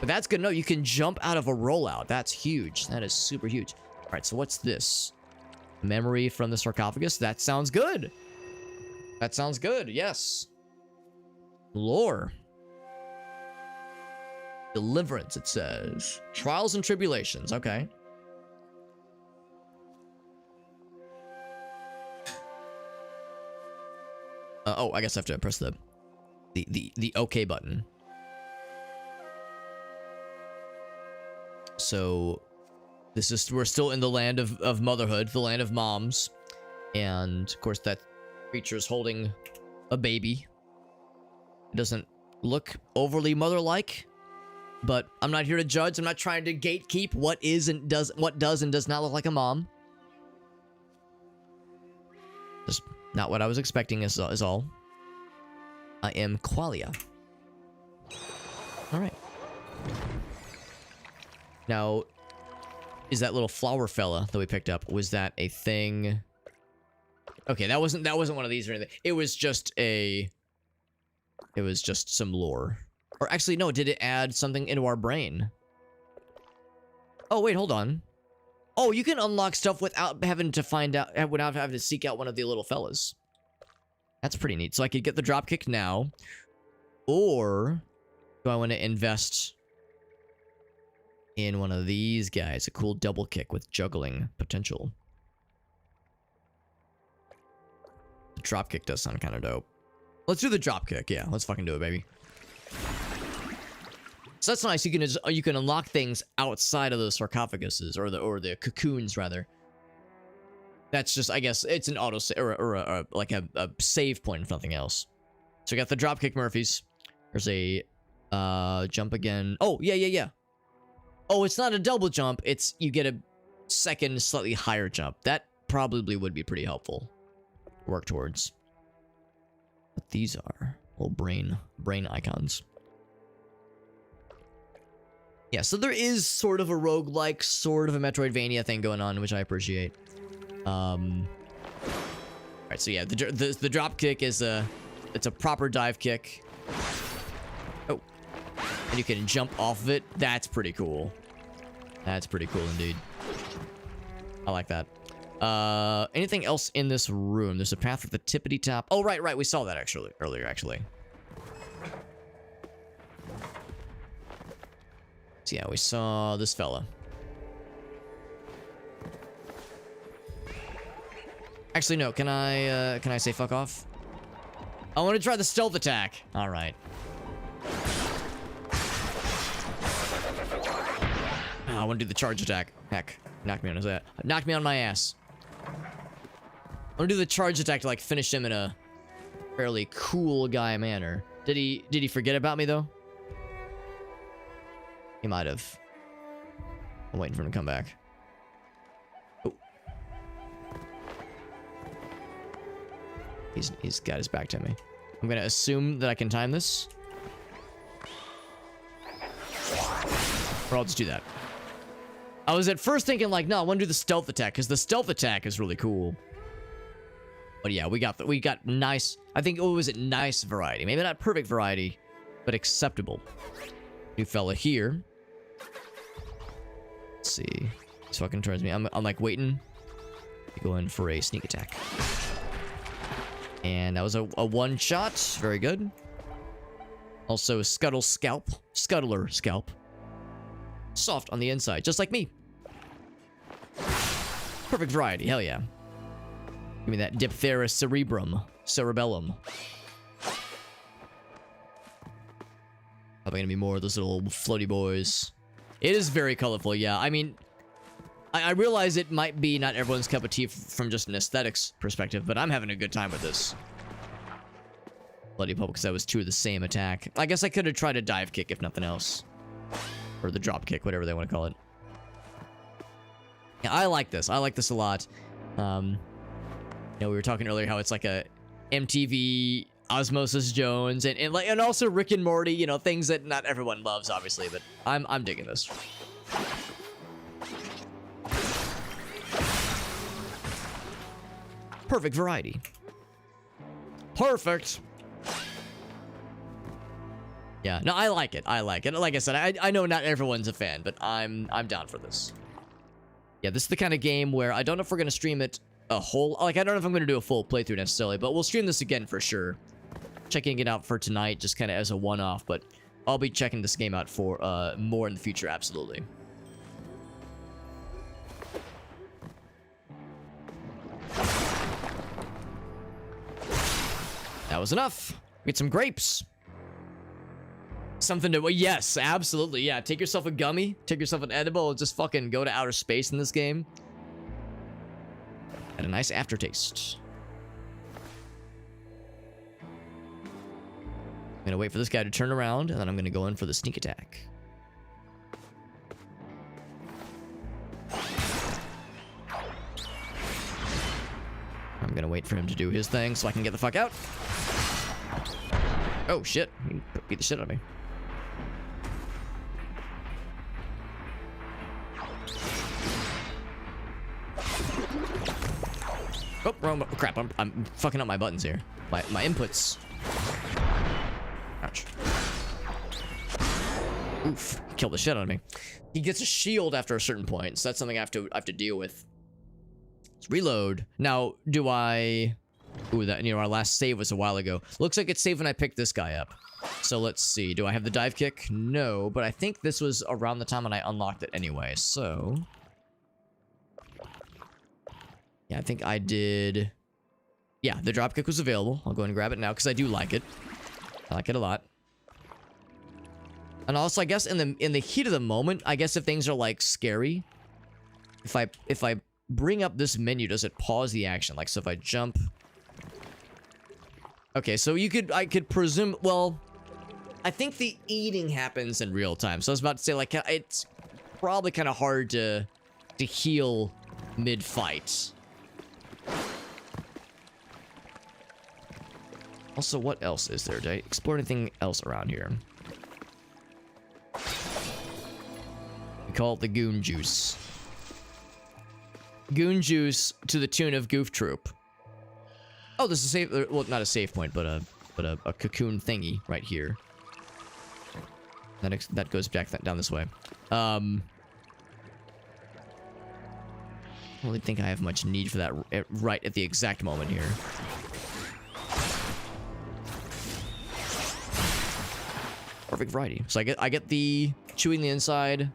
But that's good to know. You can jump out of a rollout. That's huge. That is super huge. All right, so what's this? Memory from the sarcophagus? That sounds good. That sounds good, yes. Lore. Deliverance, it says. Trials and tribulations, okay. Oh, I guess I have to press the OK button. So, we're still in the land of motherhood, the land of moms. And, of course, that creature's holding a baby. It doesn't look overly mother-like, but I'm not here to judge. I'm not trying to gatekeep what does and does not look like a mom. Just not what I was expecting is all. I am Qualia. All right. Now, is that little flower fella that we picked up, was that a thing? Okay, that wasn't one of these or anything. It was just some lore. Or actually, no, did it add something into our brain? Oh, wait, hold on. Oh, you can unlock stuff without having to without having to seek out one of the little fellas. That's pretty neat. So I could get the dropkick now. Or do I want to invest in one of these guys? A cool double kick with juggling potential. The dropkick does sound kind of dope. Let's do the dropkick. Yeah, let's fucking do it, baby. So that's nice. You can unlock things outside of the sarcophaguses or the cocoons rather. That's just, I guess it's an auto or like a save point if nothing else. So we got the dropkick Murphys. There's a jump again. Oh yeah. Oh, it's not a double jump. It's you get a second slightly higher jump. That probably would be pretty helpful. Work towards. What these are little brain icons. Yeah, so there is sort of a roguelike, sort of a Metroidvania thing going on, which I appreciate. Alright, so yeah, the drop kick is it's a proper dive kick. Oh. And you can jump off of it. That's pretty cool. That's pretty cool indeed. I like that. Anything else in this room? There's a path at the tippity top. Oh, right. We saw that earlier, actually. So yeah, we saw this fella. Actually, no. Can I say fuck off? I want to try the stealth attack. All right. I want to do the charge attack. Heck, knock me on his ass. Knock me on my ass. I want to do the charge attack to like finish him in a fairly cool guy manner. Did he forget about me though? He might have. I'm waiting for him to come back. Oh. He's got his back to me. I'm gonna assume that I can time this. Or I'll just do that. I was at first thinking like, no, I want to do the stealth attack because the stealth attack is really cool. But yeah, we got nice. I think nice variety. Maybe not perfect variety, but acceptable. New fella here. Let's see. He's fucking towards me. I'm like waiting to go in for a sneak attack. And that was a one shot. Very good. Also, Scuttler Scalp. Soft on the inside, just like me. Perfect variety, hell yeah. Give me that Diphthera Cerebellum. Probably gonna be more of those little floaty boys. It is very colorful, yeah. I mean, I realize it might be not everyone's cup of tea from just an aesthetics perspective, but I'm having a good time with this. Bloody Pulp, because that was two of the same attack. I guess I could have tried a dive kick if nothing else. Or the drop kick, whatever they want to call it. Yeah, I like this. I like this a lot. You know, we were talking earlier how it's like MTV, Osmosis Jones, and also Rick and Morty, you know, things that not everyone loves, obviously, but I'm digging this. Perfect variety. Perfect. Yeah, no, I like it. I like it. Like I said, I know not everyone's a fan, but I'm down for this. Yeah, this is the kind of game where I don't know if we're gonna stream it a whole, like, I don't know if I'm gonna do a full playthrough necessarily, but we'll stream this again for sure. Checking it out for tonight, just kind of as a one-off, but I'll be checking this game out for more in the future, absolutely. That was enough. Get some grapes. Something to, well, yes, absolutely, yeah. Take yourself a gummy, take yourself an edible, and just fucking go to outer space in this game. And a nice aftertaste. I'm gonna wait for this guy to turn around, and then I'm gonna go in for the sneak attack. I'm gonna wait for him to do his thing so I can get the fuck out. Oh, shit. He beat the shit out of me. Oh, wrong. Crap, I'm fucking up my buttons here. My inputs. Ouch. Oof. Killed the shit out of me. He gets a shield after a certain point, so that's something I have to deal with. Let's reload. Now, do I... Ooh, that, you know, our last save was a while ago. Looks like it's saved when I picked this guy up. So let's see. Do I have the dive kick? No, but I think this was around the time when I unlocked it anyway, so... Yeah, I think I did... Yeah, the dropkick was available. I'll go ahead and grab it now, because I do like it. I like it a lot. And also, I guess in the heat of the moment, I guess if things are, like, scary, if I bring up this menu, does it pause the action? Like, so if I jump... Okay, so I could presume... Well, I think the eating happens in real time. So I was about to say, like, it's probably kind of hard to heal mid-fight. Also, what else is there? Did I explore anything else around here? We call it the goon juice. Goon juice to the tune of Goof Troop. Oh, this is a save. Well, not a save point, but a cocoon thingy right here. That goes back down this way. I don't really think I have much need for that right at the exact moment here. Perfect variety. So I get the chewing the inside,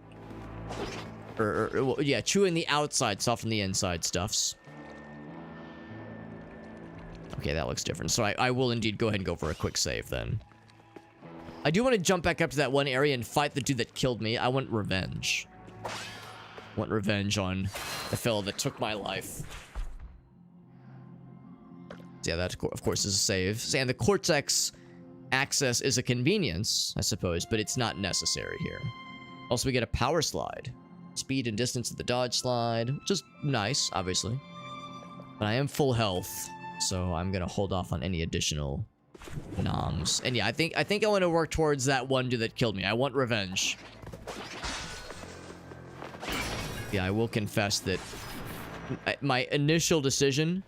well, yeah, chewing the outside, soften the inside stuffs. Okay, that looks different. So I will indeed go ahead and go for a quick save then. I do want to jump back up to that one area and fight the dude that killed me. I want revenge. I want revenge on the fellow that took my life. So yeah, that of course is a save. And the Cortex access is a convenience, I suppose, but it's not necessary here. Also, we get a power slide. Speed and distance of the dodge slide, which is nice, obviously. But I am full health, so I'm gonna hold off on any additional noms. And yeah, I think I want to work towards that one dude that killed me. I want revenge. Yeah, I will confess that my initial decision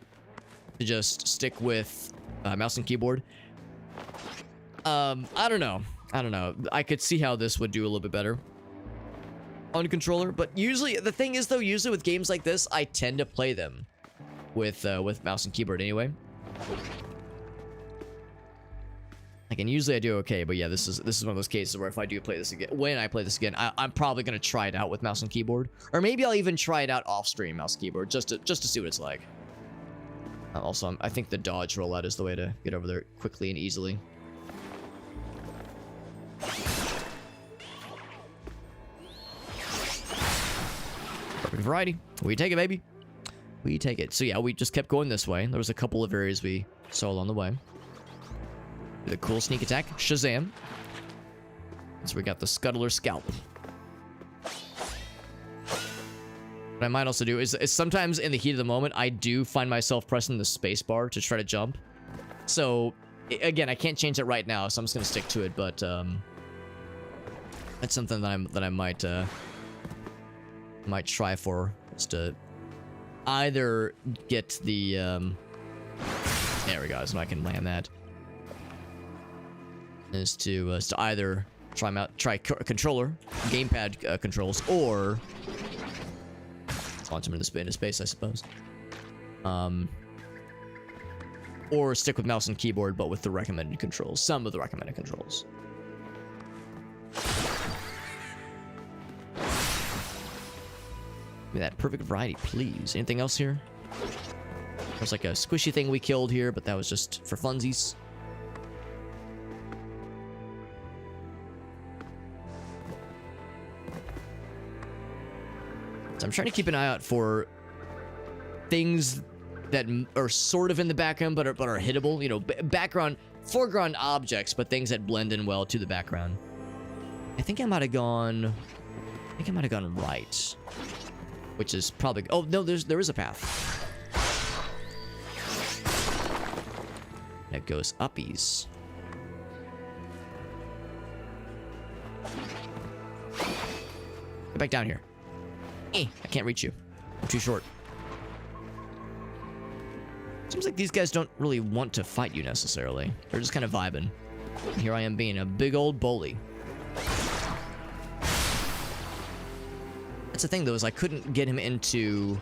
to just stick with mouse and keyboard, I don't know. I could see how this would do a little bit better on controller, but usually, the thing is though, usually with games like this, I tend to play them with mouse and keyboard anyway. Like, and usually I do okay, but yeah, this is one of those cases where if I do play this again, when I play this again, I'm probably gonna try it out with mouse and keyboard, or maybe I'll even try it out off stream mouse and keyboard just to see what it's like. Also, I think the dodge rollout is the way to get over there quickly and easily. Perfect variety. We take it, baby. We take it. So yeah, we just kept going this way. There was a couple of areas we saw along the way. The cool sneak attack, Shazam. So we got the Scuttler Scalp. What I might also do is sometimes in the heat of the moment, I do find myself pressing the space bar to try to jump. So, again, I can't change it right now, so I'm just gonna stick to it. But that's something that I might try for, is to either get the there we go, so I can land that. Is to either try controller, gamepad controls, or launch them into space, I suppose. Or stick with mouse and keyboard, but with the recommended controls. Some of the recommended controls. Give me that perfect variety, please. Anything else here? There's like a squishy thing we killed here, but that was just for funsies. So I'm trying to keep an eye out for things that are sort of in the background, but are hittable. You know, foreground objects, but things that blend in well to the background. I think I might have gone right, which is probably. Oh no, there is a path that goes uppies. Get back down here. I can't reach you. I'm too short. Seems like these guys don't really want to fight you necessarily. They're just kind of vibing. And here I am being a big old bully. That's the thing though, is I couldn't get him into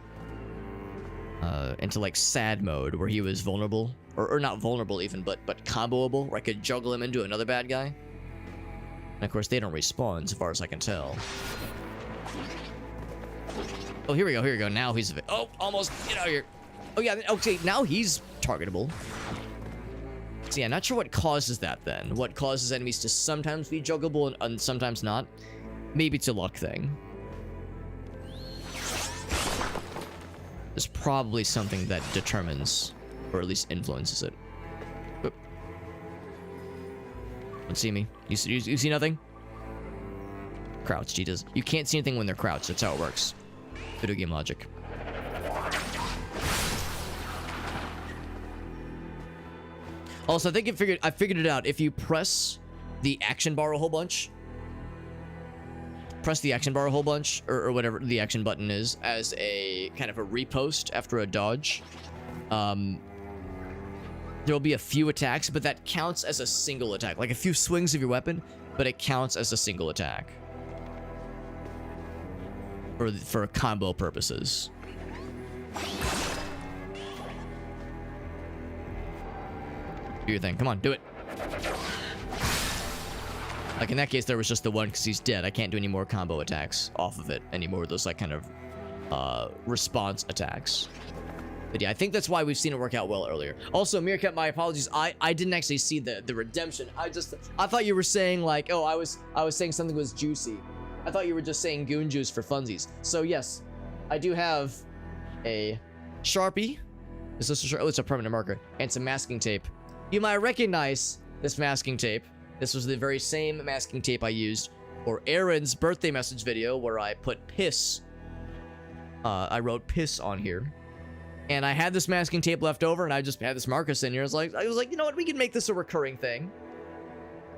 like sad mode where he was vulnerable, or not vulnerable even, but comboable, where I could juggle him into another bad guy. And of course they don't respawn, as far as I can tell. Oh, here we go. Now he's... Oh, almost. Get out of here. Oh, yeah. Okay, now he's targetable. So, yeah, not sure what causes that, then. What causes enemies to sometimes be juggable and sometimes not. Maybe it's a luck thing. There's probably something that determines, or at least influences it. Oop. Don't see me. You see nothing? Crouched, he does. You can't see anything when they're crouched. That's how it works. Video game logic. Also, I think I figured it out. If you press the action bar a whole bunch, or whatever the action button is, as a kind of a repost after a dodge, there will be a few attacks, but that counts as a single attack. Like a few swings of your weapon, but it counts as a single attack. For combo purposes. Do your thing. Come on, do it. Like in that case, there was just the one because he's dead. I can't do any more combo attacks off of it anymore. Those like kind of response attacks. But yeah, I think that's why we've seen it work out well earlier. Also, Meerkat, my apologies. I didn't actually see the redemption. I thought you were saying like, oh, I was saying something was juicy. I thought you were just saying goon juice for funsies. So yes, I do have a Sharpie. Is this oh, it's a permanent marker. And some masking tape. You might recognize this masking tape. This was the very same masking tape I used for Aaron's birthday message video where I put piss. I wrote piss on here. And I had this masking tape left over and I just had this Marcus in here. I was like, you know what? We can make this a recurring thing.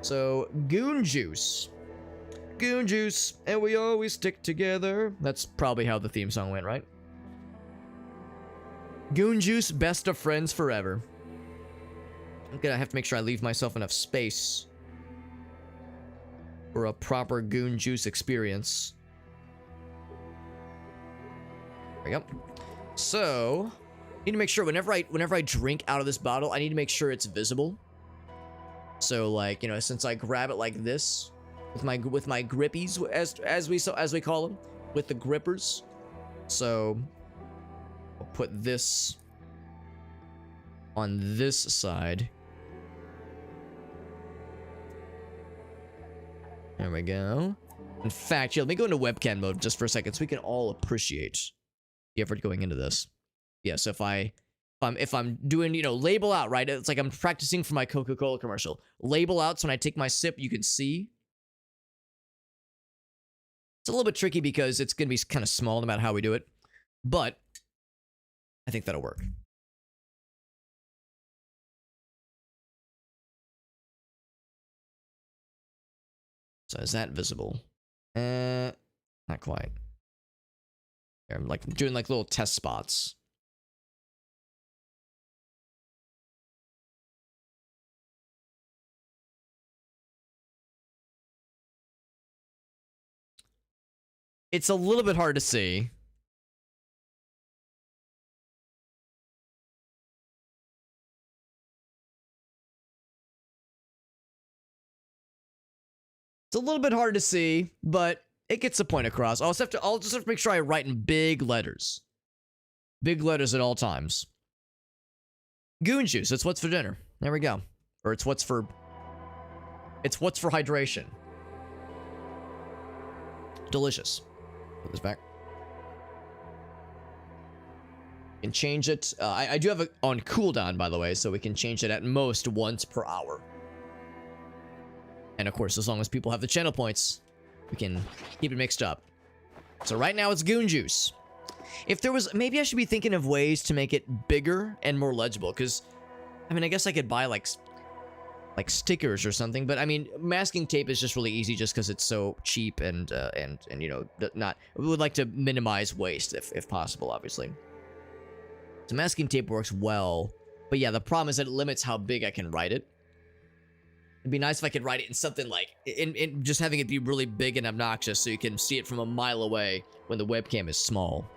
So, goon juice. Goon juice, and we always stick together. That's probably how the theme song went, right? Goon juice, best of friends forever. I'm gonna have to make sure I leave myself enough space for a proper goon juice experience. There we go. So, I need to make sure whenever I drink out of this bottle, I need to make sure it's visible. So, like, you know, since I grab it like this. With my grippies, as we call them, with the grippers. So I'll put this on this side. There we go. In fact, yeah, let me go into webcam mode just for a second so we can all appreciate the effort going into this. Yeah, so if I'm doing, you know, label out, right? It's like I'm practicing for my Coca-Cola commercial. Label out, so when I take my sip, you can see. It's a little bit tricky because it's going to be kind of small no matter how we do it. But I think that'll work. So is that visible? Not quite. Here, I'm like doing like little test spots. It's a little bit hard to see. It's a little bit hard to see, but it gets the point across. I'll just have to make sure I write in big letters. Big letters at all times. Goon juice, it's what's for dinner. There we go. Or it's what's for hydration. Delicious. Put this back. Can change it. I do have it on cooldown, by the way, so we can change it at most once per hour. And of course, as long as people have the channel points, we can keep it mixed up. So right now it's goon juice. If there was, maybe I should be thinking of ways to make it bigger and more legible, because, I mean, I guess I could buy like stickers or something, but I mean, masking tape is just really easy just because it's so cheap and you know, we would like to minimize waste if possible, obviously. So masking tape works well, but yeah, the problem is that it limits how big I can write it. It'd be nice if I could write it in something like, in just having it be really big and obnoxious so you can see it from a mile away when the webcam is small.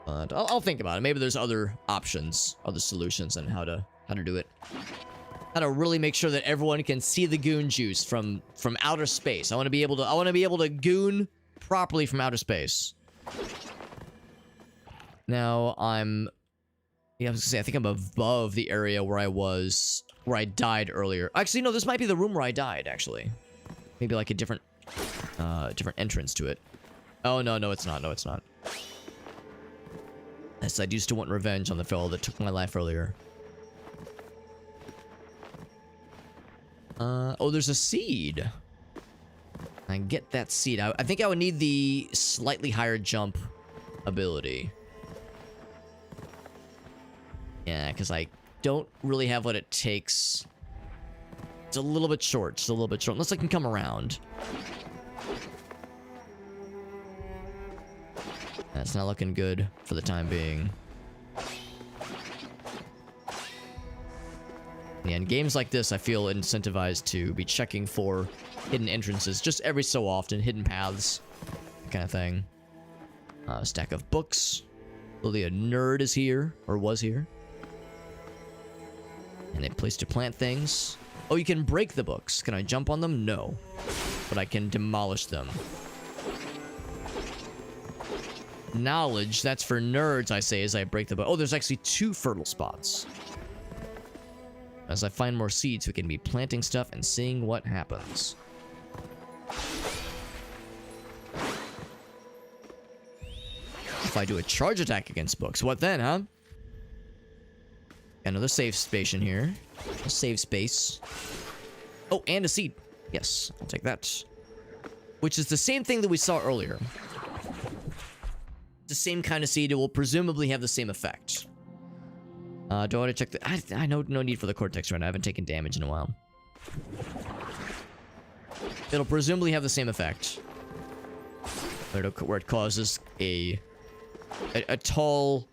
But I'll think about it. Maybe there's other options, other solutions on how to do it. How to really make sure that everyone can see the goon juice from outer space. I want to be able to goon properly from outer space. Now yeah, I was gonna say, I think I'm above the area where I died earlier. Actually, no, this might be the room where I died, actually. Maybe like a different entrance to it. Oh, no, it's not. No, it's not. Yes, I used to want revenge on the fellow that took my life earlier. Oh, there's a seed. I get that seed. I think I would need the slightly higher jump ability. Yeah, because I don't really have what it takes. It's a little bit short. Just a little bit short. Unless I can come around. That's not looking good for the time being. Yeah, in games like this, I feel incentivized to be checking for hidden entrances just every so often, hidden paths, kind of thing. Stack of books. Lily, a nerd is here, or was here. And a place to plant things. Oh, you can break the books. Can I jump on them? No. But I can demolish them. Knowledge, that's for nerds, I say, as I break the book. Oh, there's actually 2 fertile spots. As I find more seeds, we can be planting stuff and seeing what happens. If I do a charge attack against books, what then, huh? Another save station here. A save space. Oh, and a seed. Yes, I'll take that. Which is the same thing that we saw earlier. The same kind of seed. It will presumably have the same effect. Do I want to check the... I know no need for the cortex right now. I haven't taken damage in a while. It'll presumably have the same effect. Where it causes a tall...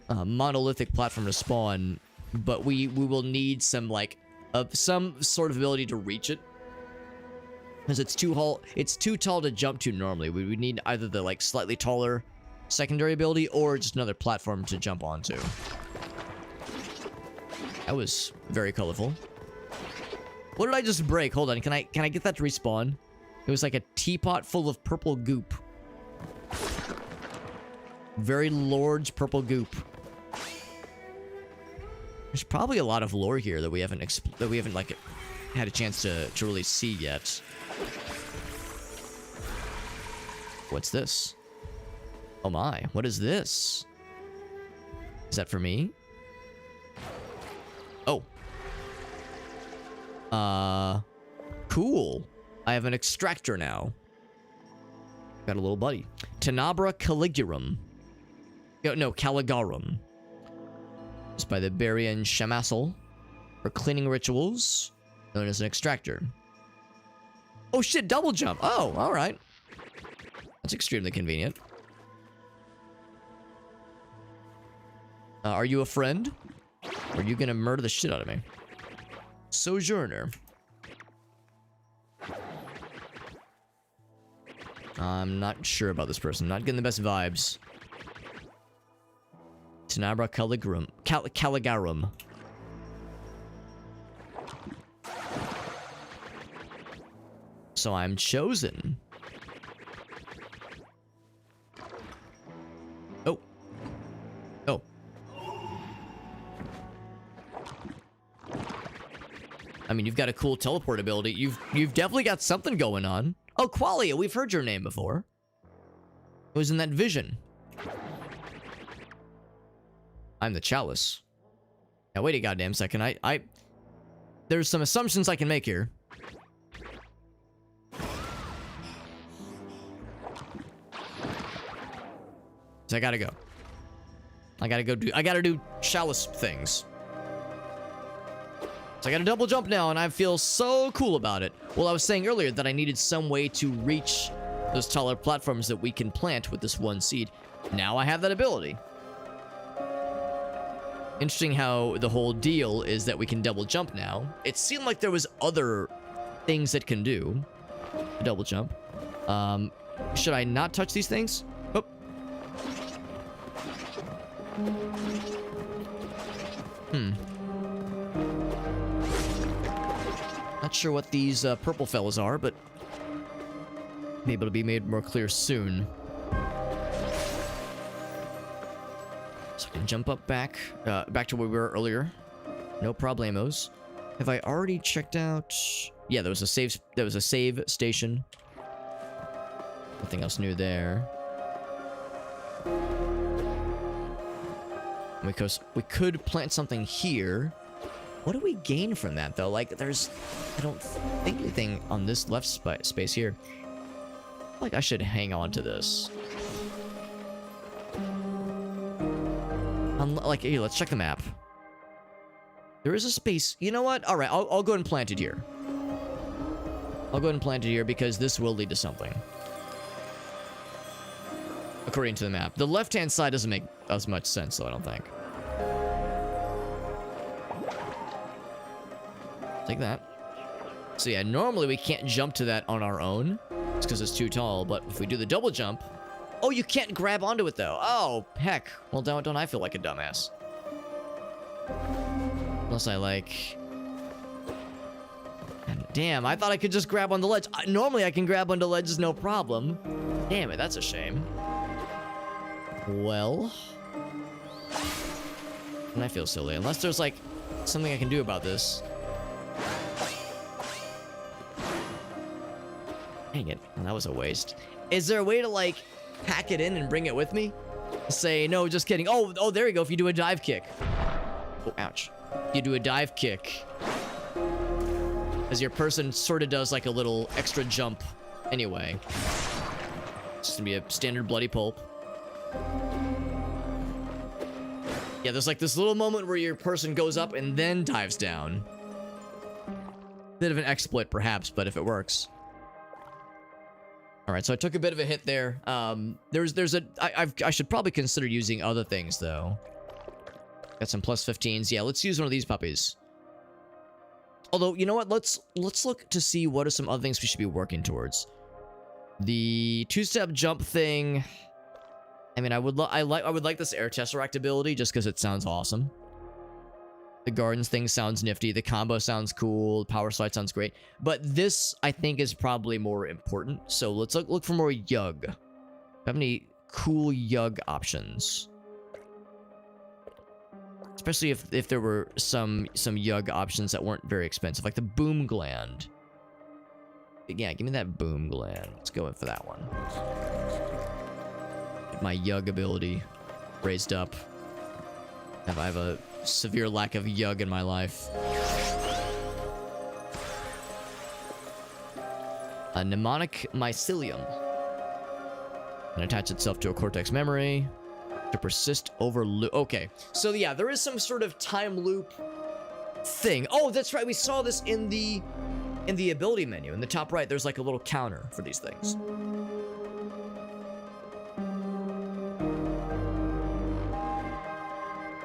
monolithic platform to spawn, but we will need some some sort of ability to reach it, because it's too tall to jump to normally. We would need either the slightly taller secondary ability or just another platform to jump onto. That was very colorful. What did I just break? Hold on, can I get that to respawn? It was like a teapot full of purple goop. Very large purple goop. There's probably a lot of lore here that we haven't had a chance to really see yet. What's this? Oh my, what is this? Is that for me? Oh. Cool. I have an extractor now. Got a little buddy. Tenabra Caligularum. No, Caligarum. It's by the Barian Shamassal for cleaning rituals, known as an extractor. Oh shit, double jump. Oh, all right. That's extremely convenient. Are you a friend? Or are you gonna murder the shit out of me? Sojourner. I'm not sure about this person. Not getting the best vibes. Tenabra Caligarum. So I'm chosen. Oh. Oh. I mean, you've got a cool teleport ability. You've definitely got something going on. Oh, Qualia, we've heard your name before. It was in that vision. I'm the Chalice. Now wait a goddamn second. There's some assumptions I can make here. So I gotta go. I gotta do Chalice things. So I got a double jump now, and I feel so cool about it. Well, I was saying earlier that I needed some way to reach those taller platforms that we can plant with this one seed. Now I have that ability. Interesting how the whole deal is that we can double jump now. It seemed like there was other things that can do a double jump. Should I not touch these things? Oh. Not sure what these purple fellas are, but maybe it'll be made more clear soon. So I can jump up back to where we were earlier. No problemos. Have I already checked out? Yeah, there was a save station. Nothing else new there. Because we could plant something here. What do we gain from that, though? Like, I don't think anything on this left space here. Like, I should hang on to this. Like, here, let's check the map. There is a space. You know what? All right, I'll go ahead and plant it here. I'll go ahead and plant it here because this will lead to something. According to the map. The left-hand side doesn't make as much sense, though, I don't think. Take that. So yeah, normally we can't jump to that on our own. It's because it's too tall, but if we do the double jump... Oh, you can't grab onto it, though. Oh, heck. Well, don't I feel like a dumbass. Unless I, like... Damn, I thought I could just grab on the ledge. Normally I can grab onto ledges, no problem. Damn it, that's a shame. Well... And I feel silly. Unless there's, like, something I can do about this. Dang it, that was a waste. Is there a way to, like, pack it in and bring it with me? Say, no, just kidding. Oh, there you go, if you do a dive kick. Oh, ouch. You do a dive kick. As your person sort of does, like, a little extra jump anyway. It's just gonna be a standard bloody pulp. Yeah, there's, like, this little moment where your person goes up and then dives down. Bit of an exploit, perhaps, but if it works. All right, so I took a bit of a hit there. I should probably consider using other things, though. Got some plus 15s. Yeah, let's use one of these puppies. Although, you know what? Let's look to see what are some other things we should be working towards. The two-step jump thing. I mean, I would like this air tesseract ability just because it sounds awesome. The gardens thing sounds nifty. The combo sounds cool. The power slide sounds great. But this, I think, is probably more important. So let's look for more Yug. Do you have any cool Yug options? Especially if there were some Yug options that weren't very expensive. Like the Boom Gland. Yeah, give me that Boom Gland. Let's go in for that one. Get my Yug ability raised up. I have a severe lack of Yug in my life. A mnemonic mycelium. And attach itself to a cortex memory to persist over loop. Okay, so yeah, there is some sort of time loop thing. Oh, that's right, we saw this in the in the ability menu, in the top right, there's like a little counter for these things.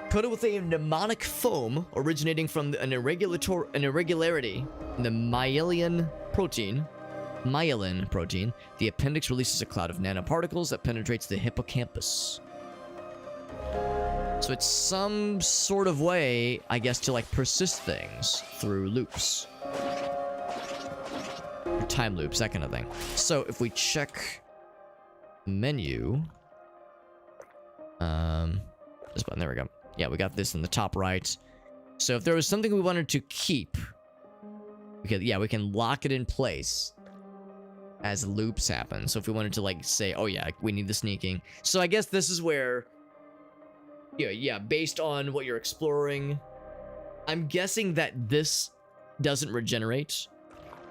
Coated with a mnemonic foam originating from an irregularity in the myelin protein, the appendix releases a cloud of nanoparticles that penetrates the hippocampus. So it's some sort of way, I guess, to like persist things through loops. Or time loops, that kind of thing. So if we check menu, this button, there we go. Yeah, we got this in the top right. So if there was something we wanted to keep, we can lock it in place as loops happen. So if we wanted to like say, oh yeah, we need the sneaking. So I guess this is where, yeah, based on what you're exploring, I'm guessing that this doesn't regenerate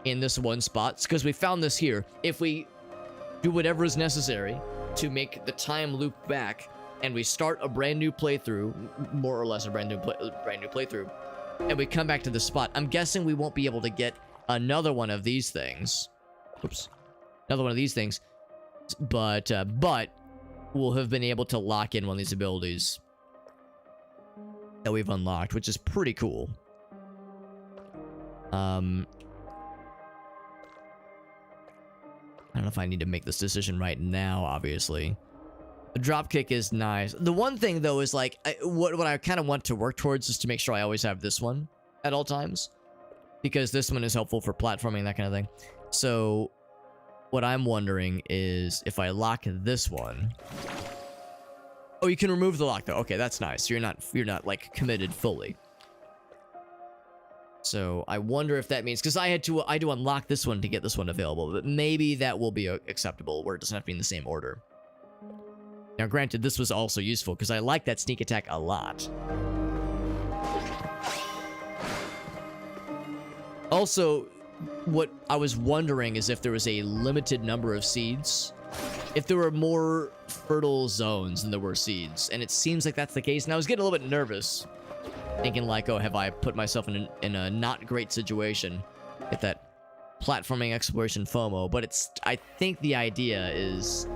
in this one spot, because we found this here. If we do whatever is necessary to make the time loop back, and we start a brand new playthrough, more or less a brand new playthrough, and we come back to the spot, I'm guessing we won't be able to get another one of these things. Oops. Another one of these things. But we'll have been able to lock in one of these abilities that we've unlocked, which is pretty cool. I don't know if I need to make this decision right now, obviously. The dropkick is nice. The one thing, though, is like, what I kind of want to work towards is to make sure I always have this one at all times. Because this one is helpful for platforming, that kind of thing. So, what I'm wondering is if I lock this one... Oh, you can remove the lock, though. Okay, that's nice. You're not like, committed fully. So, I wonder if that means... Because I had to unlock this one to get this one available. But maybe that will be acceptable, where it doesn't have to be in the same order. Now, granted, this was also useful, because I like that sneak attack a lot. Also, what I was wondering is if there was a limited number of seeds. If there were more fertile zones than there were seeds. And it seems like that's the case. And I was getting a little bit nervous. Thinking like, oh, have I put myself in a not great situation? Get that platforming exploration FOMO. But I think the idea is...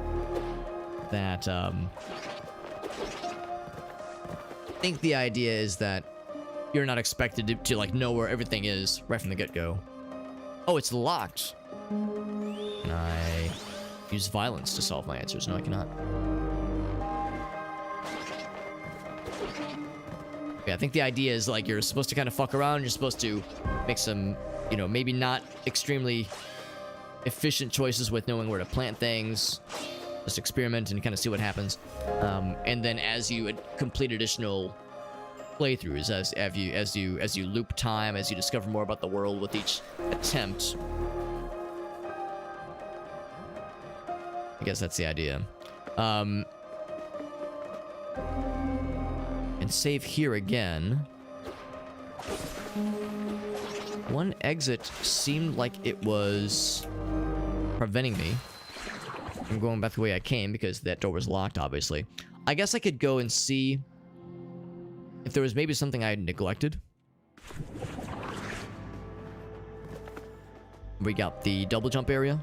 that, I think the idea is that you're not expected to like, know where everything is right from the get-go. Oh, it's locked. Can I use violence to solve my answers? No, I cannot. Okay, I think the idea is, like, you're supposed to kind of fuck around. You're supposed to make some, maybe not extremely efficient choices with knowing where to plant things. Just experiment and kind of see what happens. And then as you complete additional playthroughs, as you loop time, as you discover more about the world with each attempt. I guess that's the idea. And save here again. One exit seemed like it was preventing me from going back the way I came, because that door was locked, obviously. I guess I could go and see if there was maybe something I had neglected. We got the double jump area.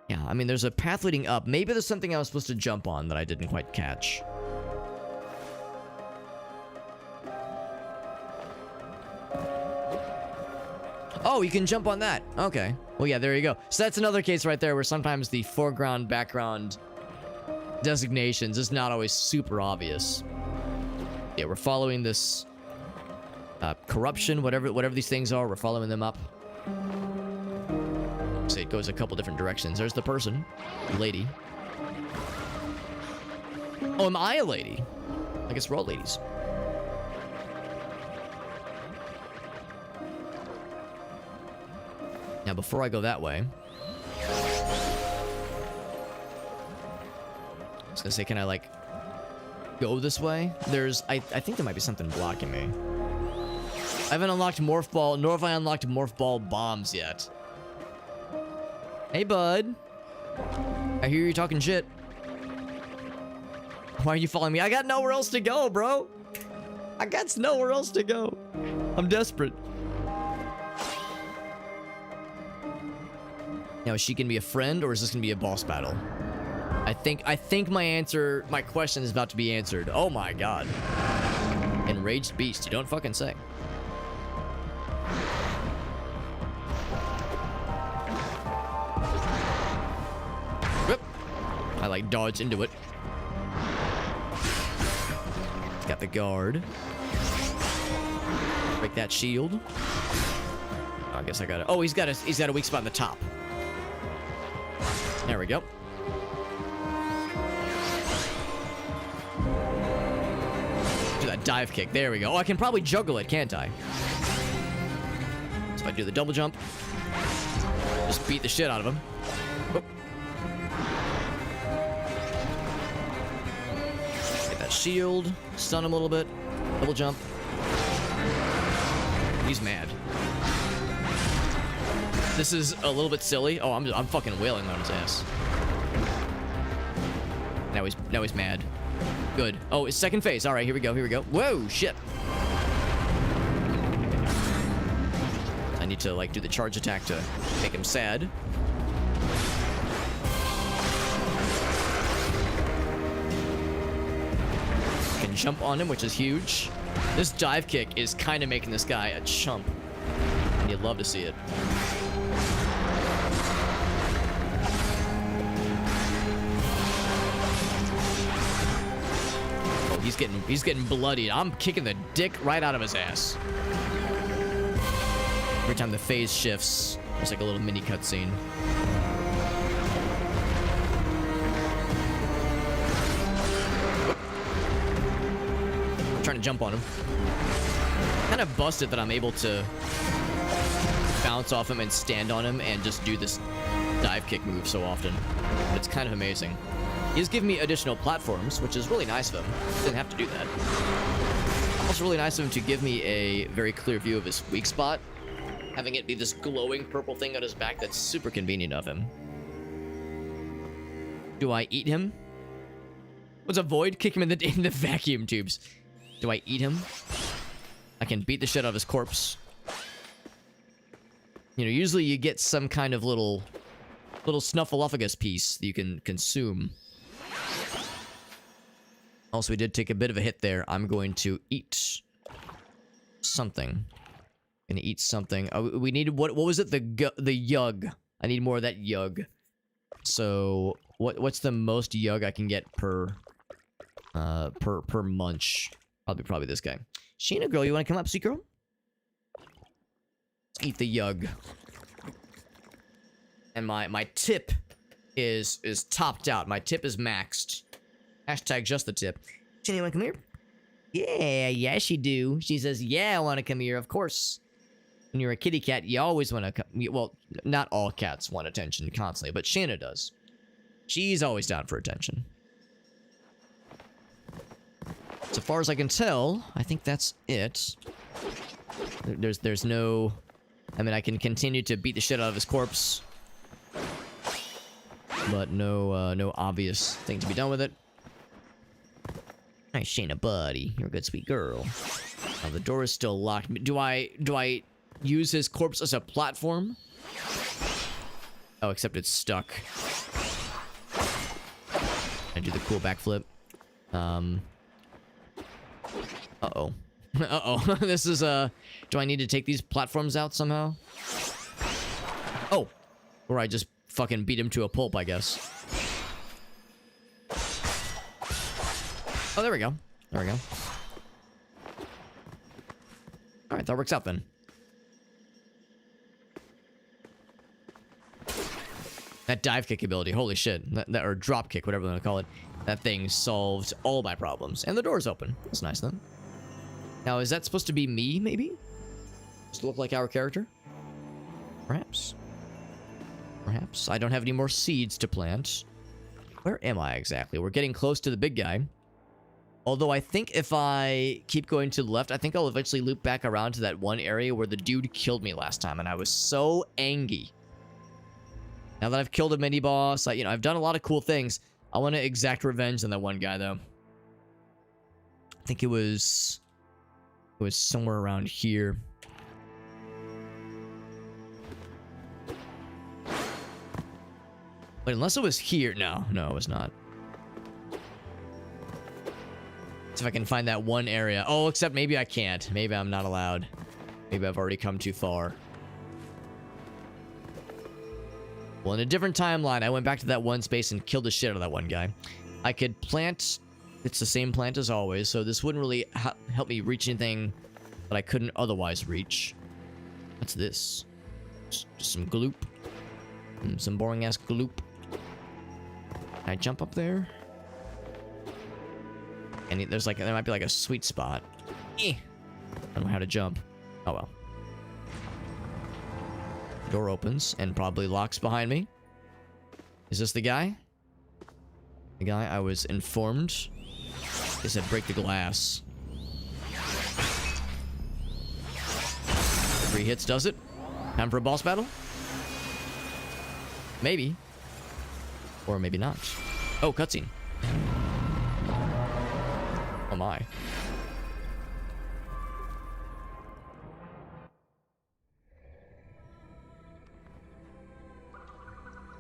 Yeah, I mean, there's a path leading up. Maybe there's something I was supposed to jump on that I didn't quite catch. Oh, you can jump on that. Okay. Well, yeah, there you go. So that's another case right there where sometimes the foreground, background designations is not always super obvious. Yeah, we're following this corruption, whatever these things are, we're following them up. So it goes a couple different directions. There's the person, lady. Oh, am I a lady? I guess we're all ladies. Now, before I go that way, I was gonna say, can I, like, go this way? I think there might be something blocking me. I haven't unlocked Morph Ball, nor have I unlocked Morph Ball bombs yet. Hey, bud. I hear you talking shit. Why are you following me? I got nowhere else to go, bro. I got nowhere else to go. I'm desperate. Now, is she gonna be a friend or is this gonna be a boss battle? I think my question is about to be answered. Oh my god. Enraged beast, you don't fucking say. Whoop. I like dodge into it. Got the guard. Break that shield. Oh, I guess I got it. Oh, he's got a weak spot in the top. There we go. Do that dive kick. There we go. Oh, I can probably juggle it, can't I? So if I do the double jump, just beat the shit out of him. Oh. Get that shield. Stun him a little bit. Double jump. He's mad. This is a little bit silly. Oh, I'm fucking wailing on his ass. Now he's mad. Good. Oh, it's second phase. All right, here we go. Here we go. Whoa, shit. I need to like do the charge attack to make him sad. Can jump on him, which is huge. This dive kick is kind of making this guy a chump. And you'd love to see it. Oh, he's getting bloodied. I'm kicking the dick right out of his ass. Every time the phase shifts, there's like a little mini cutscene. Trying to jump on him. Kind of busted that I'm able to bounce off him and stand on him and just do this dive kick move so often. It's kind of amazing. He's given me additional platforms, which is really nice of him. Didn't have to do that. Also really nice of him to give me a very clear view of his weak spot. Having it be this glowing purple thing on his back, that's super convenient of him. Do I eat him? What's a void? Kick him in the vacuum tubes. Do I eat him? I can beat the shit out of his corpse. You know, usually you get some kind of little snuffleupagus piece that you can consume. Also, we did take a bit of a hit there. I'm going to eat something. Gonna eat something. Oh, we needed what was it? The yug. I need more of that yug. So what's the most yug I can get per munch? Probably this guy. Sheena girl, you want to come up, sweet girl? Let's eat the yug. And my tip is topped out. My tip is maxed. Hashtag just the tip. Sheena, you want to come here? Yeah, she do. She says, yeah, I want to come here, of course. When you're a kitty cat, you always want to come. Well, not all cats want attention constantly, but Shanna does. She's always down for attention. So far as I can tell, I think that's it. There's no... I mean, I can continue to beat the shit out of his corpse. But no obvious thing to be done with it. Nice, Shayna, buddy. You're a good, sweet girl. Now, the door is still locked. Do I use his corpse as a platform? Oh, except it's stuck. I do the cool backflip. Uh-oh. Uh-oh. This is, do I need to take these platforms out somehow? Oh. Or I just fucking beat him to a pulp, I guess. Oh, there we go. There we go. Alright, that works out then. That dive kick ability, holy shit. Or drop kick, whatever you want to call it. That thing solved all my problems. And the door's open. That's nice then. Now, is that supposed to be me, maybe? Does it look like our character? Perhaps. Perhaps. I don't have any more seeds to plant. Where am I exactly? We're getting close to the big guy. Although I think if I keep going to the left, I think I'll eventually loop back around to that one area where the dude killed me last time, and I was so angry. Now that I've killed a mini-boss, I've done a lot of cool things. I want to exact revenge on that one guy, though. I think it was... It was somewhere around here. But unless it was here. No, it was not. See if I can find that one area. Oh, except maybe I can't. Maybe I'm not allowed. Maybe I've already come too far. Well, in a different timeline, I went back to that one space and killed the shit out of that one guy. I could plant... It's the same plant as always, so this wouldn't really help me reach anything that I couldn't otherwise reach. What's this? Just some gloop. Some boring-ass gloop. Can I jump up there? And there's like... There might be like a sweet spot. I don't know how to jump. Oh well. Door opens and probably locks behind me. Is this the guy? The guy I was informed is to break the glass. 3 hits does it. Time for a boss battle? Maybe. Or maybe not. Oh, cutscene. Oh my.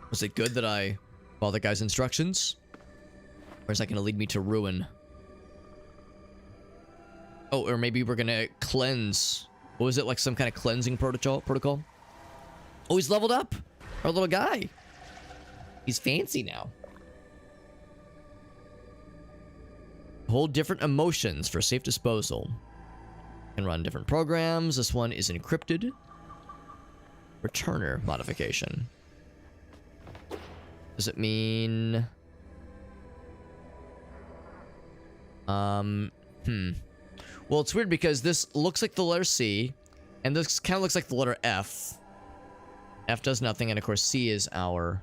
Was it good that I followed the guy's instructions? Or is that going to lead me to ruin? Oh, or maybe we're going to cleanse. What was it? Like some kind of cleansing protocol? Oh, he's leveled up. Our little guy. He's fancy now. Hold different emotions for safe disposal. Can run different programs. This one is encrypted. Returner modification. Does it mean... Well, it's weird because this looks like the letter C, and this kind of looks like the letter F. F does nothing, and of course C is our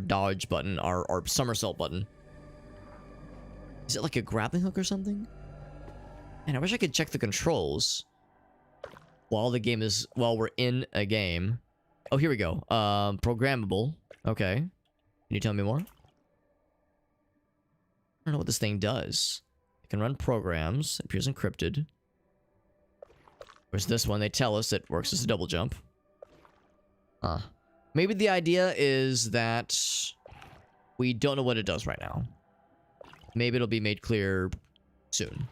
dodge button, our somersault button. Is it like a grappling hook or something? Man, I wish I could check the controls while we're in a game. Oh, here we go. Programmable. Okay. Can you tell me more? I don't know what this thing does. It can run programs. It appears encrypted. Whereas this one, they tell us it works as a double jump. Maybe the idea is that we don't know what it does right now. Maybe it'll be made clear soon.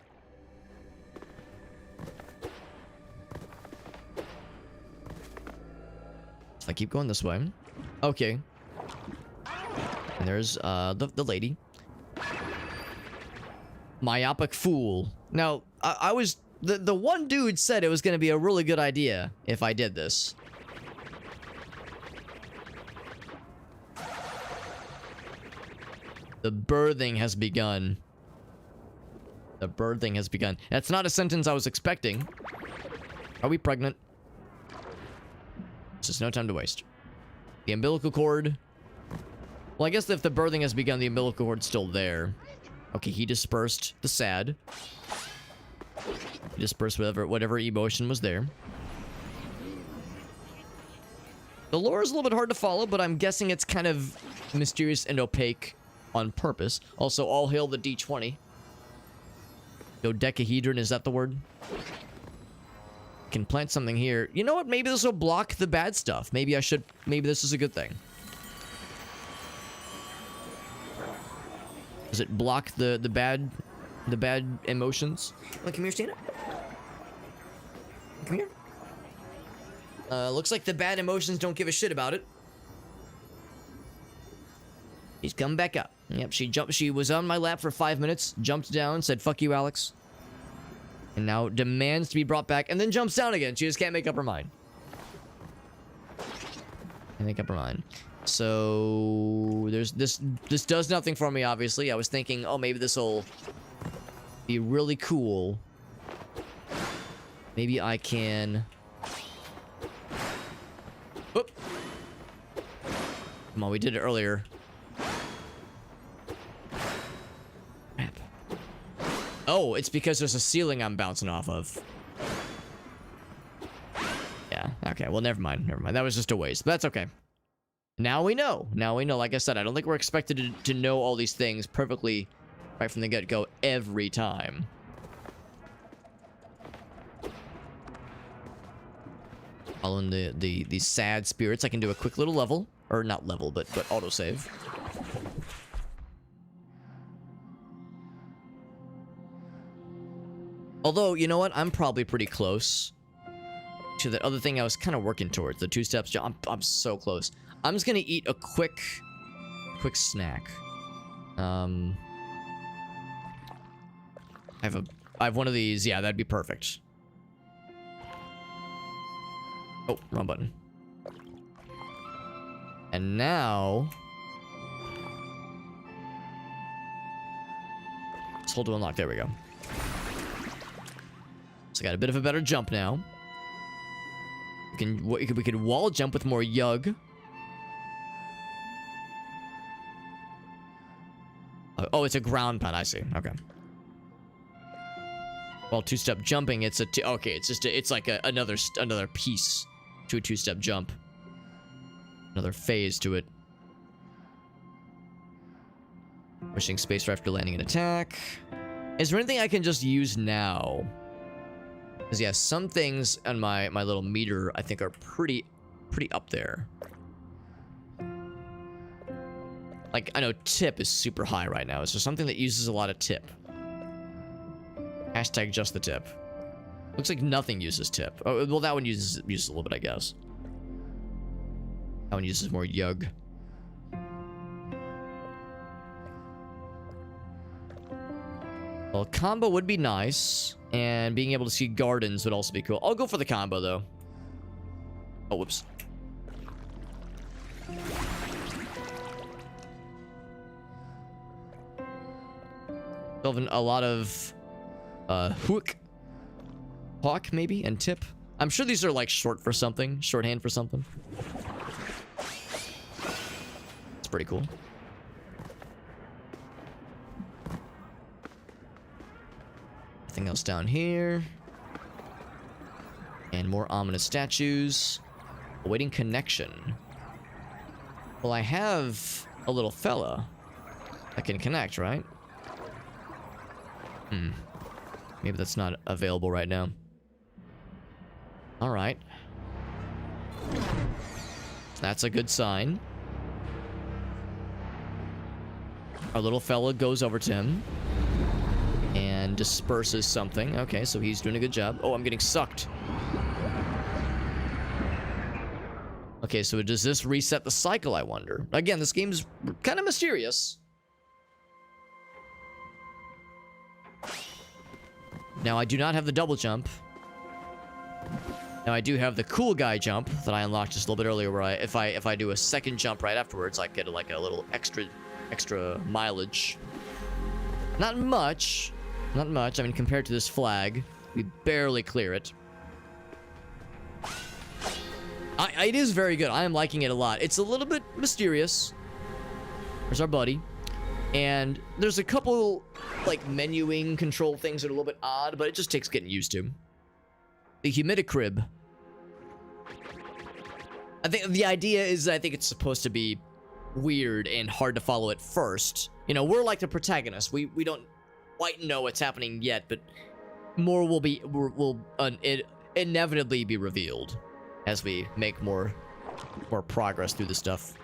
If I keep going this way. Okay. And there's the lady. Myopic fool. Now, I was... The one dude said it was going to be a really good idea if I did this. The birthing has begun. The birthing has begun. That's not a sentence I was expecting. Are we pregnant? It's just no time to waste. The umbilical cord. Well, I guess if the birthing has begun, the umbilical cord's still there. Okay, he dispersed the sad. He dispersed whatever emotion was there. The lore is a little bit hard to follow, but I'm guessing it's kind of mysterious and opaque on purpose. Also, all hail the D20. Dodecahedron, is that the word? Can plant something here. You know what? Maybe this will block the bad stuff. Maybe this is a good thing. Does it block the bad emotions? Come here, stand up. Come here. Looks like the bad emotions don't give a shit about it. He's come back up. Yep, she was on my lap for 5 minutes, jumped down, said, "Fuck you, Alex." And now demands to be brought back, and then jumps down again. She just can't make up her mind. Can't make up her mind. So there's this does nothing for me, obviously. I was thinking, oh, maybe this will be really cool. Maybe I can... Oop. Come on, we did it earlier. Crap. Oh, it's because there's a ceiling I'm bouncing off of. Yeah, okay, well, never mind. That was just a waste, but that's okay. Now we know. Like I said, I don't think we're expected to know all these things perfectly right from the get-go every time. Following the sad spirits, I can do a quick little level. Or not level, but autosave. Although, you know what? I'm probably pretty close to that other thing I was kind of working towards. The 2-step jump. I'm so close. I'm just going to eat a quick snack. I have one of these. Yeah, that'd be perfect. Oh, wrong button. And now... let's hold to unlock. There we go. So I got a bit of a better jump now. We can wall jump with more yug. Oh, it's a ground pound. I see. Okay. While 2-step jumping, it's a okay. It's just it's like another piece to a 2-step jump. Another phase to it. Pushing space after landing an attack. Is there anything I can just use now? Because yeah, some things on my little meter I think are pretty up there. Like, I know tip is super high right now. Is there something that uses a lot of tip? Hashtag just the tip. Looks like nothing uses tip. Oh, well, that one uses a little bit, I guess. That one uses more yug. Well, combo would be nice. And being able to see gardens would also be cool. I'll go for the combo, though. Oh, whoops. Still a lot of hook, hawk maybe, and tip. I'm sure these are like shorthand for something. It's pretty cool. Nothing else down here. And more ominous statues. Awaiting connection. Well, I have a little fella that can connect, right? Maybe that's not available right now. Alright. That's a good sign. Our little fella goes over to him. And disperses something. Okay, so he's doing a good job. Oh, I'm getting sucked. Okay, so does this reset the cycle, I wonder? Again, this game's kind of mysterious. Now, I do not have the double jump. Now, I do have the cool guy jump that I unlocked just a little bit earlier, where if I do a second jump right afterwards, I get like a little extra mileage. Not much. Not much. I mean, compared to this flag, we barely clear it. It is very good. I am liking it a lot. It's a little bit mysterious. There's our buddy. And there's a couple, like, menuing control things that are a little bit odd, but it just takes getting used to. The humidicrib. I think the idea is I think it's supposed to be weird and hard to follow at first. You know, we're like the protagonist. We don't quite know what's happening yet, but more will inevitably be revealed as we make more progress through the stuff.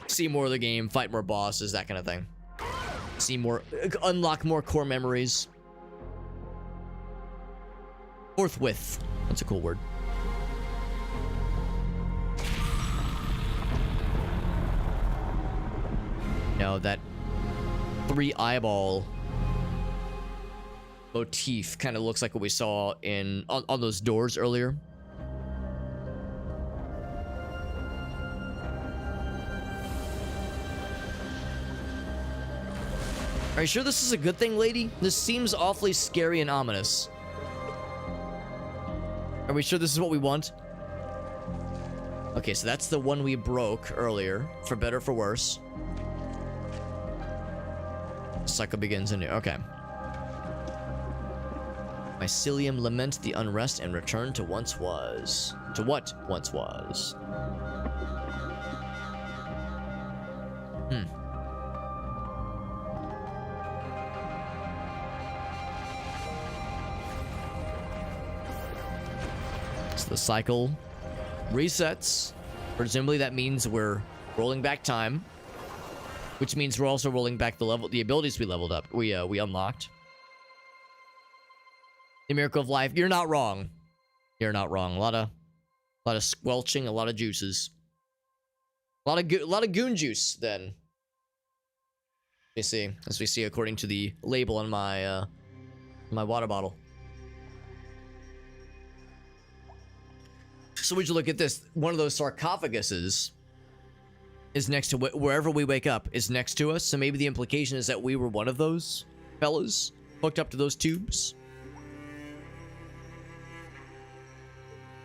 See more of the game, fight more bosses, that kind of thing. Unlock more core memories. Forthwith. That's a cool word. No, that 3 eyeball motif kind of looks like what we saw on those doors earlier. Are you sure this is a good thing, lady? This seems awfully scary and ominous. Are we sure this is what we want? Okay, so that's the one we broke earlier, for better or for worse. Cycle begins anew. Okay. Mycelium lament the unrest and return to once was. To what once was. So the cycle resets. Presumably that means we're rolling back time, which means we're also rolling back the abilities we leveled up. We unlocked. The miracle of life. You're not wrong. You're not wrong. A lot of squelching, a lot of juices. A lot of goon juice then. Let me see. As we see according to the label on my my water bottle. So would you look at this? One of those sarcophaguses is next to wherever we wake up is next to us. So maybe the implication is that we were one of those fellas hooked up to those tubes.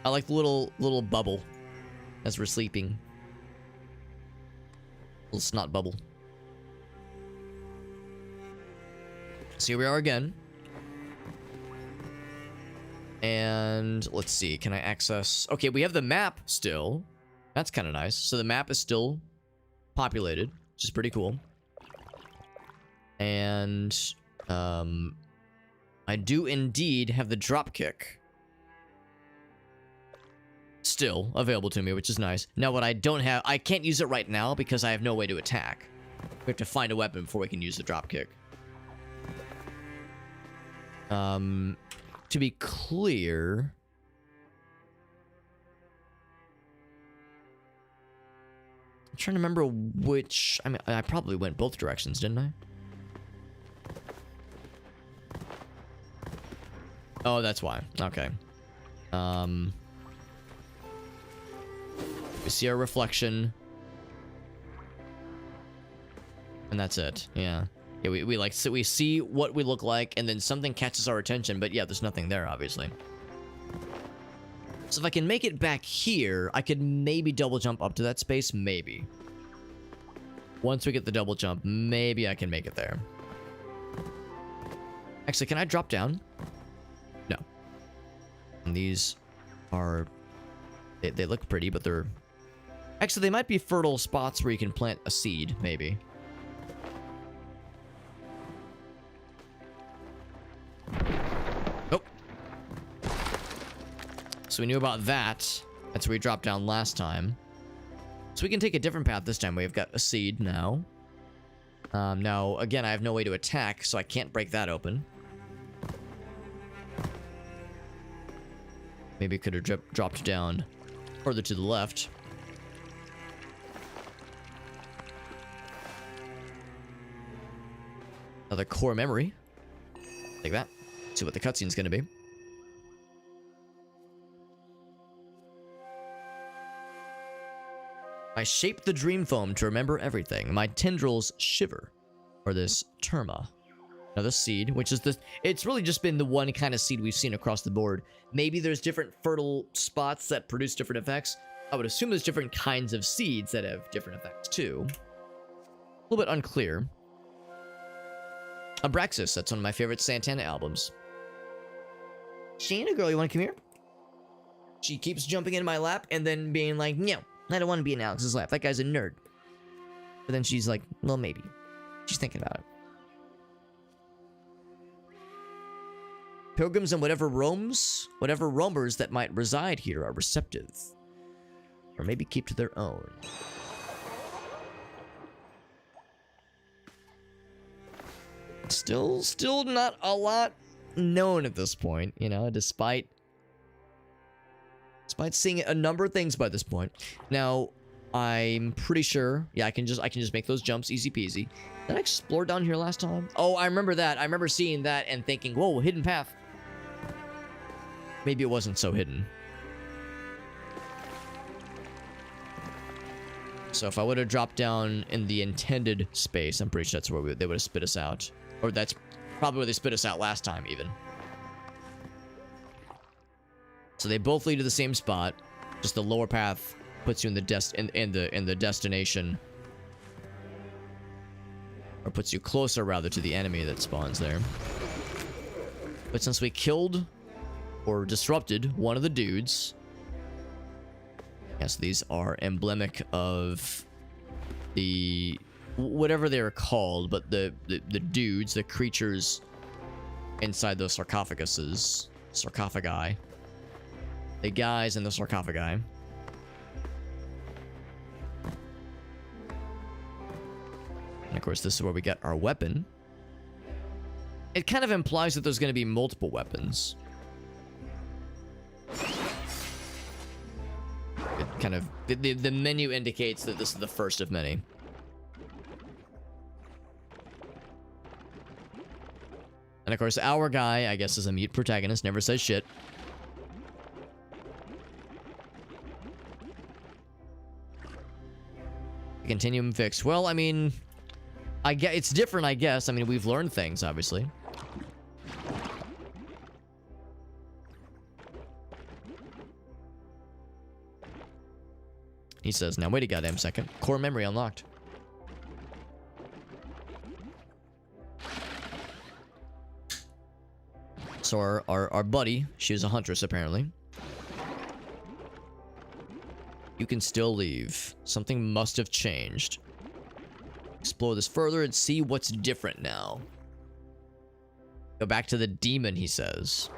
I like the little bubble as we're sleeping. Little snot bubble. So here we are again. And let's see, can I access... Okay, we have the map still. That's kind of nice. So the map is still populated, which is pretty cool. And I do indeed have the dropkick still available to me, which is nice. Now what I don't have... I can't use it right now because I have no way to attack. We have to find a weapon before we can use the dropkick. To be clear... I'm trying to remember which... I mean, I probably went both directions, didn't I? Oh, that's why. Okay. We see our reflection. And that's it. Yeah. Yeah, we see what we look like, and then something catches our attention, but yeah, there's nothing there, obviously. So if I can make it back here, I could maybe double jump up to that space, maybe. Once we get the double jump, maybe I can make it there. Actually, can I drop down? No. And these are... They look pretty, but they're... Actually, they might be fertile spots where you can plant a seed, maybe. Oh. So we knew about that. That's where we dropped down last time. So we can take a different path this time. We've got a seed now. Now, again, I have no way to attack, so I can't break that open. Maybe it could have dropped down further to the left. Another core memory. Like that. See what the cutscene's gonna be. I shape the dream foam to remember everything. My tendrils shiver for this terma. Another seed, which is it's really just been the one kind of seed we've seen across the board. Maybe there's different fertile spots that produce different effects. I would assume there's different kinds of seeds that have different effects too. A little bit unclear. Abraxas, that's one of my favorite Santana albums. Shana, girl, you want to come here? She keeps jumping in my lap and then being like, no, I don't want to be in Alex's lap. That guy's a nerd. But then she's like, well, maybe. She's thinking about it. Pilgrims and whatever roamers that might reside here are receptive. Or maybe keep to their own. Still not a lot known at this point, you know, despite seeing a number of things by this point. Now, I'm pretty sure, yeah, I can just make those jumps easy peasy. Did I explore down here last time? Oh, I remember that. I remember seeing that and thinking, whoa, hidden path. Maybe it wasn't so hidden. So if I would have dropped down in the intended space, I'm pretty sure that's where they would have spit us out. Or that's probably where they spit us out last time, even. So they both lead to the same spot. Just the lower path puts you in the destination, or puts you closer rather to the enemy that spawns there. But since we killed or disrupted one of the dudes, yes, these are emblematic of the whatever they are called, but the dudes, the creatures inside those sarcophagi. the guys in the sarcophagi. And of course, this is where we get our weapon. It kind of implies that there's going to be multiple weapons. It kind of... The menu indicates that this is the first of many. And of course, our guy, I guess, is a mute protagonist, never says shit. Continuum fixed. Well, I mean, I get it's different, I guess. I mean, we've learned things, obviously. He says, now wait a goddamn second. Core memory unlocked. So our buddy, she was a huntress apparently. You can still leave. Something must have changed. Explore this further and see what's different now. Go back to the demon, he says.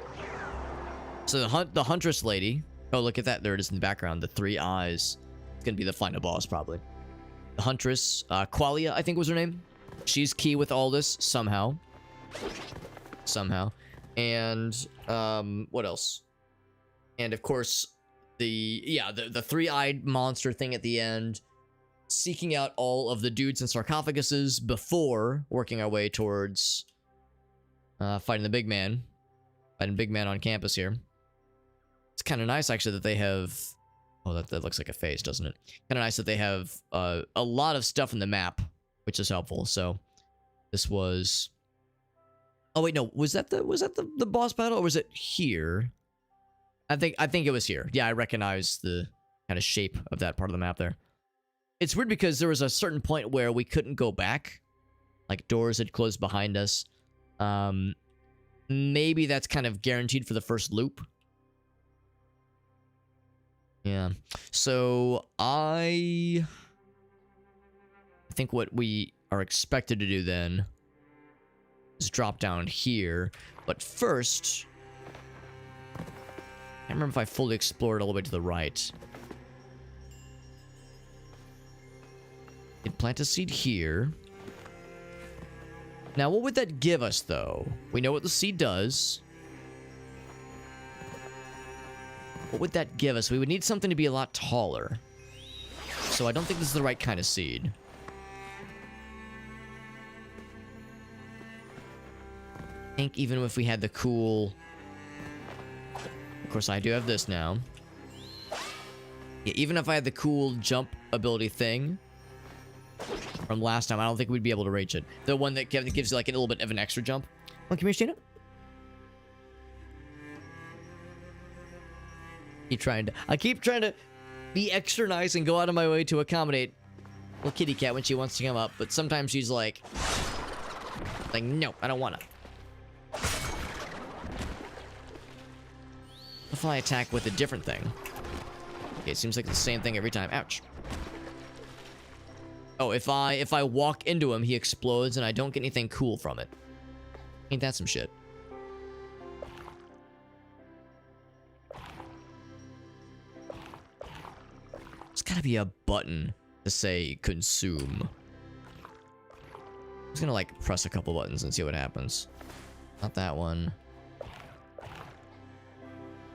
So the huntress lady. Oh, look at that. There it is in the background. The 3 eyes. It's going to be the final boss, probably. The huntress, Qualia, I think was her name. She's key with all this, somehow. Somehow. And, what else? And, of course, the 3-eyed monster thing at the end. Seeking out all of the dudes in sarcophaguses before working our way towards fighting the big man. Fighting big man on campus here. It's kind of nice, actually, that they have... Oh, that looks like a face, doesn't it? Kind of nice that they have a lot of stuff in the map, which is helpful. So, this was... Oh, wait, no. Was that the boss battle, or was it here? I think it was here. Yeah, I recognize the kind of shape of that part of the map there. It's weird because there was a certain point where we couldn't go back. Like, doors had closed behind us. Maybe that's kind of guaranteed for the first loop. Yeah. So, I think what we are expected to do then is drop down here. But first... I can't remember if I fully explored all the way to the right. You'd plant a seed here. Now, what would that give us, though? We know what the seed does. What would that give us? We would need something to be a lot taller. So I don't think this is the right kind of seed. I think even if we had the cool... Of course, I do have this now. Yeah, even if I had the cool jump ability thing from last time, I don't think we'd be able to reach it. The one that gives you like a little bit of an extra jump. Oh, come here, Shana. I keep trying to be extra nice and go out of my way to accommodate little kitty cat when she wants to come up, but sometimes she's like, no, I don't wanna. If I attack with a different thing. Okay, it seems like the same thing every time. Ouch. Oh, if I walk into him, he explodes and I don't get anything cool from it. Ain't that some shit? There's gotta be a button to say consume. I'm just gonna like press a couple buttons and see what happens. Not that one.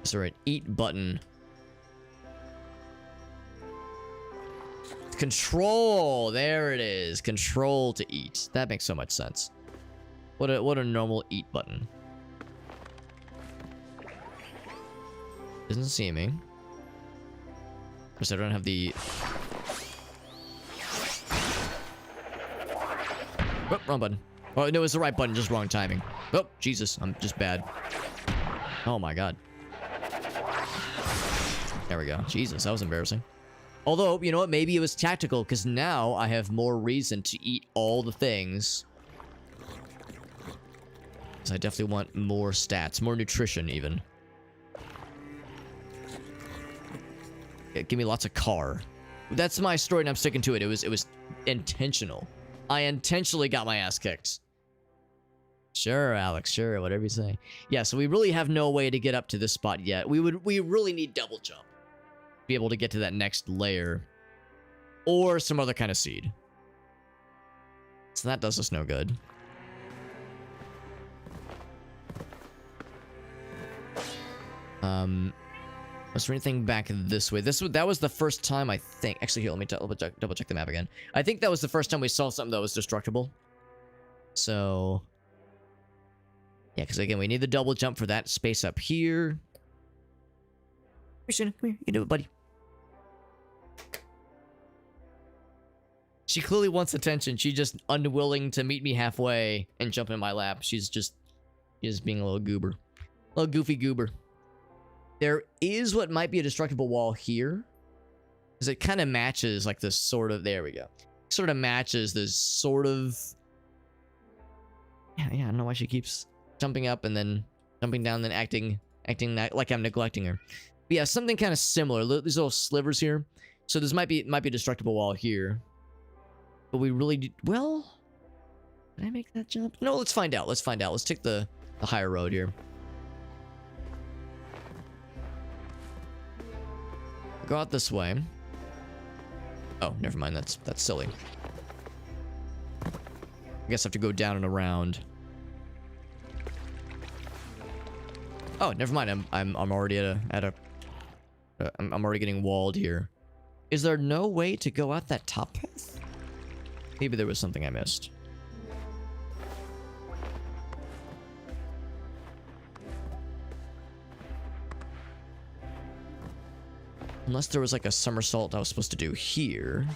Is there an eat button? Control! There it is. Control to eat. That makes so much sense. What a normal eat button. Doesn't see me. Because I don't have the... Oh, wrong button. Oh, no, it's the right button, just wrong timing. Oh, Jesus, I'm just bad. Oh my god. There we go. Jesus, that was embarrassing. Although, you know what, maybe it was tactical, because now I have more reason to eat all the things. Because I definitely want more stats, more nutrition, even. Yeah, give me lots of car. That's my story, and I'm sticking to it. It was intentional. I intentionally got my ass kicked. Sure, Alex, sure, whatever you say. Yeah, so we really have no way to get up to this spot yet. We really need double jump to be able to get to that next layer. Or some other kind of seed. So that does us no good. Was there anything back this way? That was the first time, I think. Actually, here, let me double check the map again. I think that was the first time we saw something that was destructible. So yeah, because again, we need the double jump for that space up here. Christian, come here. You can do it, buddy. She clearly wants attention. She's just unwilling to meet me halfway and jump in my lap. She's just being a little goober. A little goofy goober. There is what might be a destructible wall here. Because it kind of matches like this sort of... There we go. Sort of matches this sort of... Yeah, I don't know why she keeps jumping up and then jumping down, then acting like I'm neglecting her. But yeah, something kind of similar. These little slivers here. So this might be a destructible wall here. But we really do... Well... Did I make that jump? No, let's find out. Let's find out. Let's take the higher road here. Go out this way. Oh, never mind. That's silly. I guess I have to go down and around. Oh, never mind. I'm already I'm already getting walled here. Is there no way to go out that top path? Maybe there was something I missed. Unless there was like a somersault I was supposed to do here.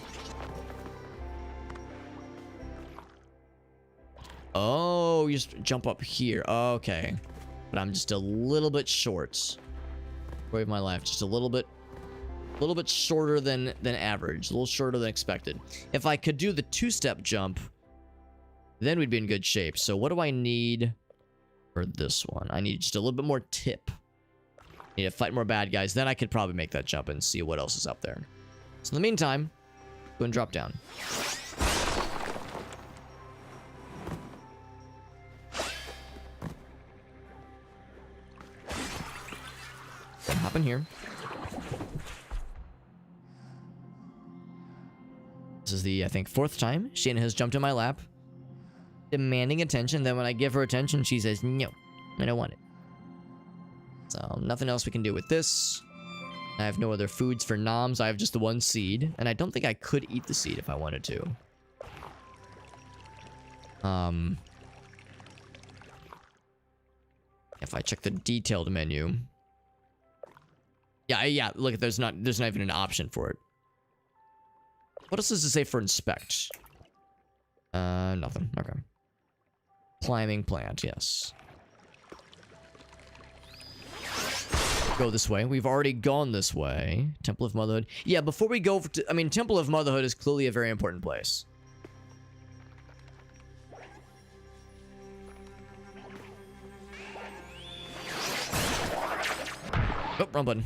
Oh, you just jump up here. Okay. But I'm just a little bit short. Wave my life. Just a little bit shorter than average. A little shorter than expected. If I could do the two-step jump, then we'd be in good shape. So what do I need for this one? I need just a little bit more tip. Need to fight more bad guys. Then I could probably make that jump and see what else is up there. So in the meantime, go and drop down. Then hop in here. This is the, I think, 4th time Shayna has jumped in my lap, demanding attention. Then when I give her attention, she says, no, I don't want it. So, nothing else we can do with this. I have no other foods for noms. I have just the one seed. And I don't think I could eat the seed if I wanted to. If I check the detailed menu. Yeah, look, there's not even an option for it. What else does it say for inspect? Nothing. Okay. Climbing plant, yes. Go this way. We've already gone this way. Temple of Motherhood. Yeah, before we go to... I mean, Temple of Motherhood is clearly a very important place. Oh, wrong button.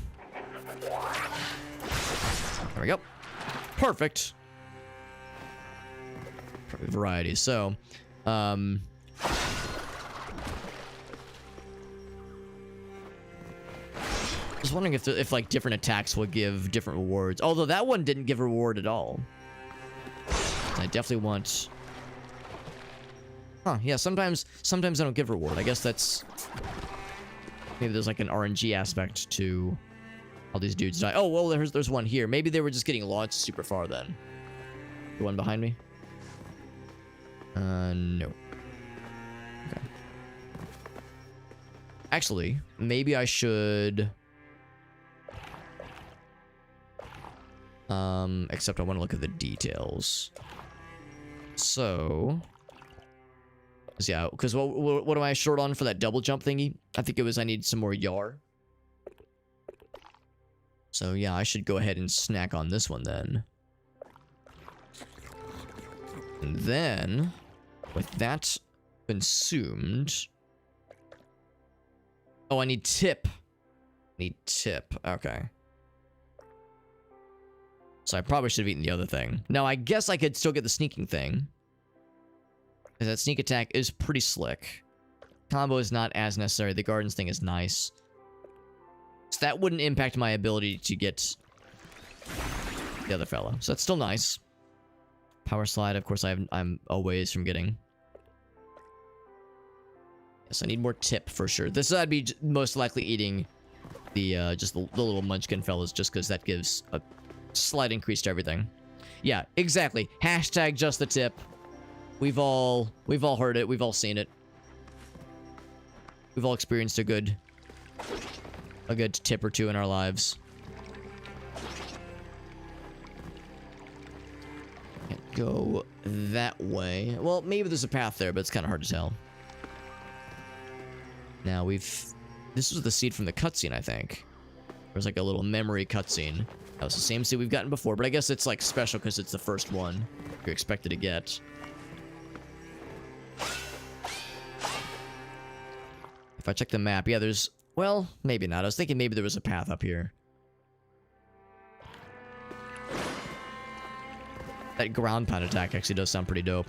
There we go. Perfect. Perfect variety. So, I was wondering if like different attacks would give different rewards. Although that one didn't give a reward at all. I definitely want... Huh, yeah, sometimes I don't give reward. I guess that's... Maybe there's like an RNG aspect to all these dudes die. Oh, well, there's one here. Maybe they were just getting launched super far then. The one behind me? No. Okay. Actually, maybe I should... except I want to look at the details. So... Yeah, because what am I short on for that double jump thingy? I think it was I need some more yar. So yeah, I should go ahead and snack on this one then. And then, with that consumed... Oh, I need tip. Need tip. Okay. So I probably should have eaten the other thing. Now, I guess I could still get the sneaking thing. Because that sneak attack is pretty slick. Combo is not as necessary. The gardens thing is nice. So that wouldn't impact my ability to get the other fella. So that's still nice. Power slide, of course, I'm a ways from getting. Yes, I need more tip for sure. This I'd be most likely eating the just the little munchkin fellas, just because that gives a slight increase to everything. Yeah, exactly. Hashtag just the tip. We've all heard it. We've all seen it. We've all experienced a good tip or two in our lives. Can't go that way. Well, maybe there's a path there, but it's kind of hard to tell. Now this was the seed from the cutscene, I think. There's like a little memory cutscene. That was the same seed we've gotten before, but I guess it's like special because it's the first one you're expected to get. If I check the map, yeah, there's... Well, maybe not. I was thinking maybe there was a path up here. That ground pound attack actually does sound pretty dope.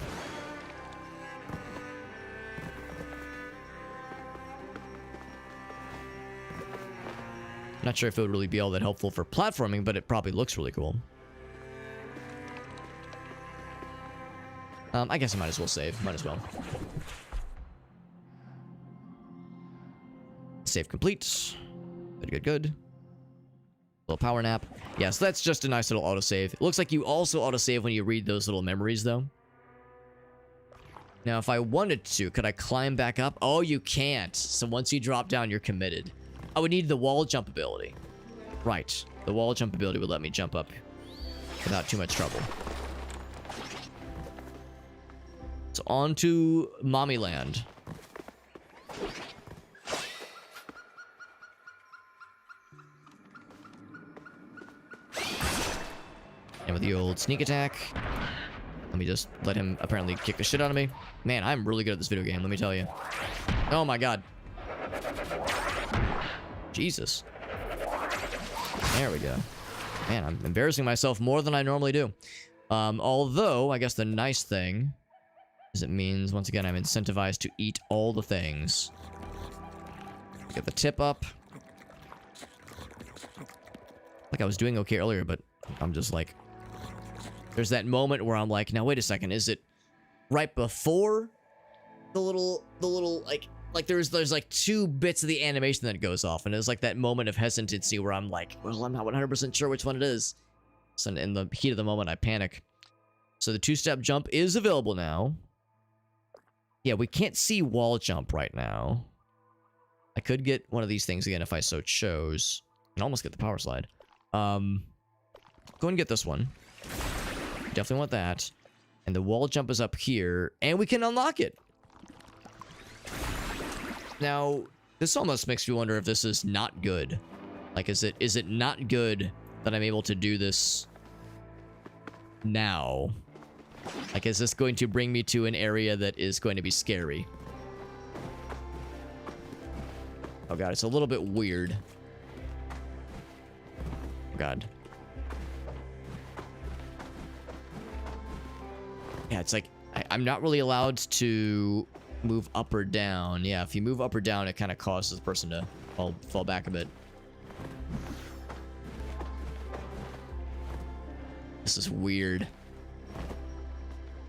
Not sure if it would really be all that helpful for platforming, but it probably looks really cool. I guess I might as well save. Might as well. Save complete. Good. Little power nap. Yeah, so that's just a nice little autosave. It looks like you also autosave when you read those little memories, though. Now, if I wanted to, could I climb back up? Oh, you can't. So once you drop down, you're committed. I would need the wall jump ability. Right. The wall jump ability would let me jump up without too much trouble. So on to Mommy Land. And with the old sneak attack. Let me just let him apparently kick the shit out of me. Man, I'm really good at this video game, let me tell you. Oh my god. Jesus. There we go. Man, I'm embarrassing myself more than I normally do. Although, I guess the nice thing is it means, once again, I'm incentivized to eat all the things. Get the tip up. Like I was doing okay earlier, but I'm just like... There's that moment where I'm like, now wait a second, is it right before the little like there's like two bits of the animation that goes off, and it's like that moment of hesitancy where I'm like, well, I'm not 100% sure which one it is. So in the heat of the moment, I panic. So the two-step jump is available now. Yeah, we can't see wall jump right now. I could get one of these things again if I so chose. And almost get the power slide. Go and get this one. Definitely want that. And the wall jump is up here, and we can unlock it. Now, this almost makes me wonder if this is not good. Like, is it not good that I'm able to do this now? Like, is this going to bring me to an area that is going to be scary? Oh god, it's a little bit weird. Oh god. Yeah, it's like, I'm not really allowed to move up or down. Yeah, if you move up or down, it kind of causes the person to fall back a bit. This is weird.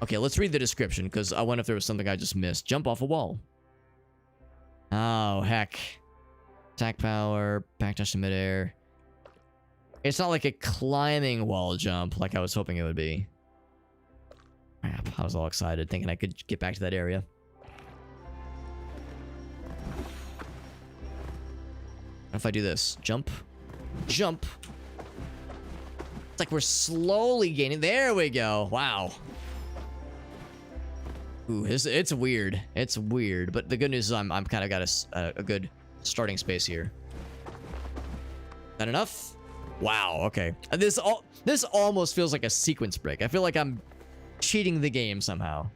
Okay, let's read the description, because I wonder if there was something I just missed. Jump off a wall. Oh, heck. Attack power, backdash in midair. It's not like a climbing wall jump like I was hoping it would be. Crap, I was all excited, thinking I could get back to that area. What if I do this? Jump. Jump. It's like we're slowly gaining. There we go. Wow. Ooh, it's weird. It's weird. But the good news is I'm kind of got a good starting space here. That enough? Wow, okay. This almost feels like a sequence break. I feel like I'm cheating the game somehow.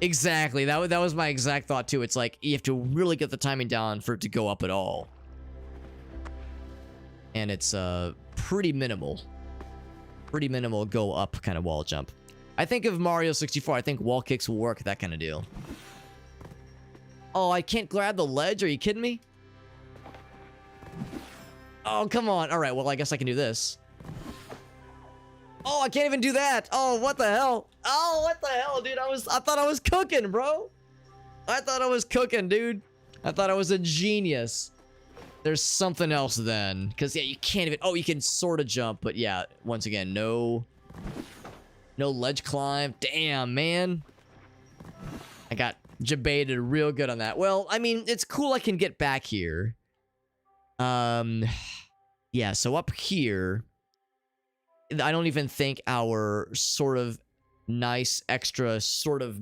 Exactly. That was my exact thought too. It's like you have to really get the timing down for it to go up at all. And it's pretty minimal. Pretty minimal go up kind of wall jump. I think of Mario 64, I think wall kicks will work, that kind of deal. Oh, I can't grab the ledge? Are you kidding me? Oh, come on. All right, well, I guess I can do this. Oh, I can't even do that. Oh, what the hell? Oh, what the hell, dude? I thought I was cooking, bro. I thought I was cooking, dude. I thought I was a genius. There's something else then. Because, yeah, you can't even... Oh, you can sort of jump. But, yeah, once again, no ledge climb. Damn, man. I got jebaited real good on that. Well, I mean, it's cool I can get back here. Yeah, so up here... I don't even think our sort of nice, extra, sort of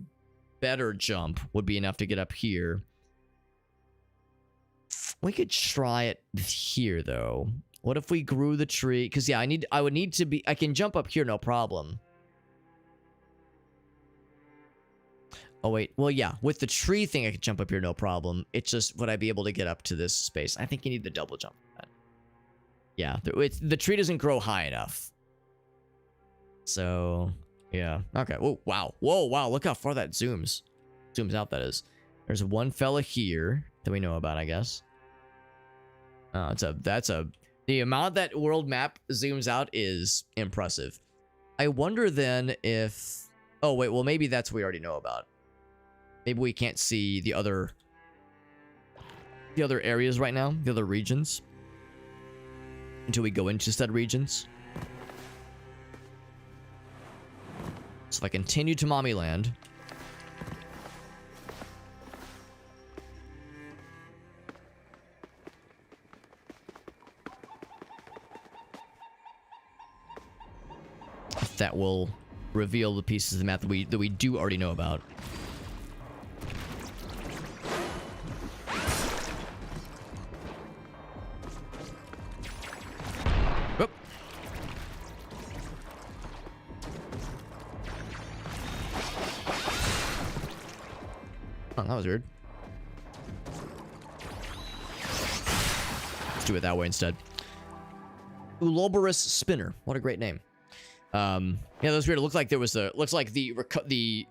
better jump would be enough to get up here. We could try it here, though. What if we grew the tree? Because, yeah, I would need to be... I can jump up here, no problem. Oh, wait. Well, yeah. With the tree thing, I could jump up here, no problem. It's just, would I be able to get up to this space? I think you need the double jump for that. Yeah, the tree doesn't grow high enough. So, yeah. Okay. Oh, wow. Whoa, wow. Look how far that zooms. Zooms out, that is. There's one fella here that we know about, I guess. The amount that world map zooms out is impressive. I wonder then if... Oh, wait. Well, maybe that's what we already know about. Maybe we can't see the other areas right now, the other regions, until we go into said regions. So if I continue to Mommy Land, that will reveal the pieces of the map that we do already know about. Oop. Oh, that was weird. Let's do it that way instead. Uloborus Spinner. What a great name. Yeah, that was weird. It looked like there was looks like the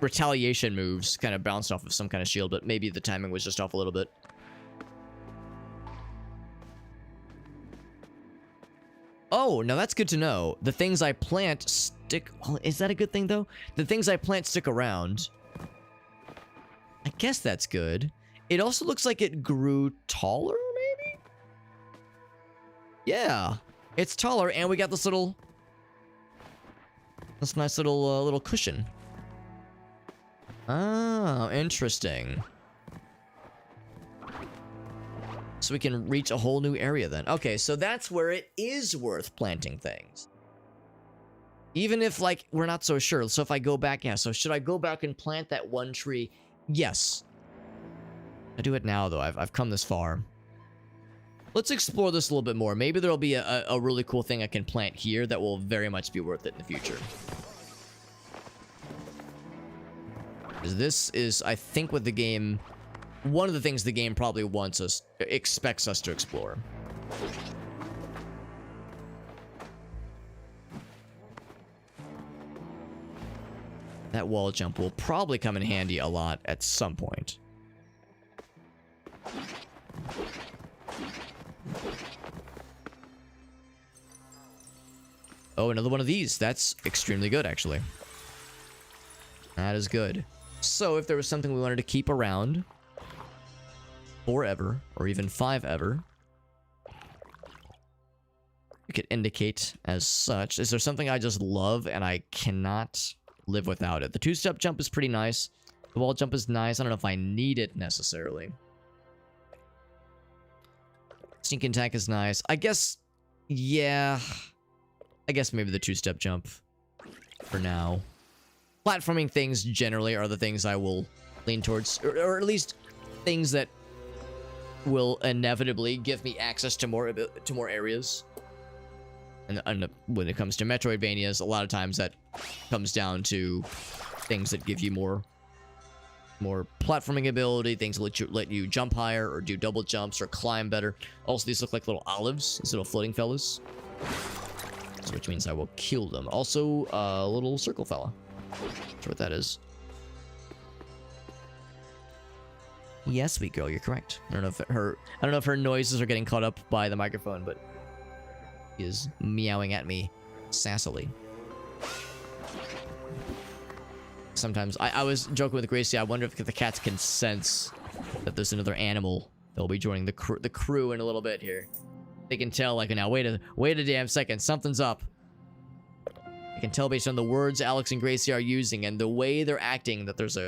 retaliation moves kind of bounced off of some kind of shield, but maybe the timing was just off a little bit. Oh, now that's good to know. The things I plant stick... Oh, is that a good thing, though? The things I plant stick around. I guess that's good. It also looks like it grew taller, maybe? Yeah. It's taller, and we got this little... This nice little cushion. Oh, interesting. So we can reach a whole new area then. Okay, so that's where it is worth planting things. Even if, like, we're not so sure. So if I go back, yeah, so should I go back and plant that one tree? Yes. I do it now, though. I've come this far. Let's explore this a little bit more. Maybe there'll be a really cool thing I can plant here that will very much be worth it in the future. This is, I think, what the game... One of the things the game probably expects us to explore. That wall jump will probably come in handy a lot at some point. Oh, another one of these. That's extremely good, actually. That is good. So, if there was something we wanted to keep around forever, or even 5 ever, we could indicate as such. Is there something I just love and I cannot live without it? The 2-step jump is pretty nice. The wall jump is nice. I don't know if I need it necessarily. Sneak attack is nice. I guess, yeah. I guess maybe the 2-step jump for now. Platforming things generally are the things I will lean towards, or at least things that will inevitably give me access to more areas. And when it comes to Metroidvanias, a lot of times that comes down to things that give you more platforming ability, things that let you jump higher or do double jumps or climb better. Also, these look like little olives, these little floating fellas, so which means I will kill them. Also, a little circle fella. Not sure what that is. Yes, sweet girl, you're correct. I don't know if her noises are getting caught up by the microphone, but she is meowing at me sassily. Sometimes I was joking with Gracie. I wonder if the cats can sense that there's another animal that will be joining the crew in a little bit here. They can tell, like, now wait a damn second, something's up. I can tell based on the words Alex and Gracie are using and the way they're acting that there's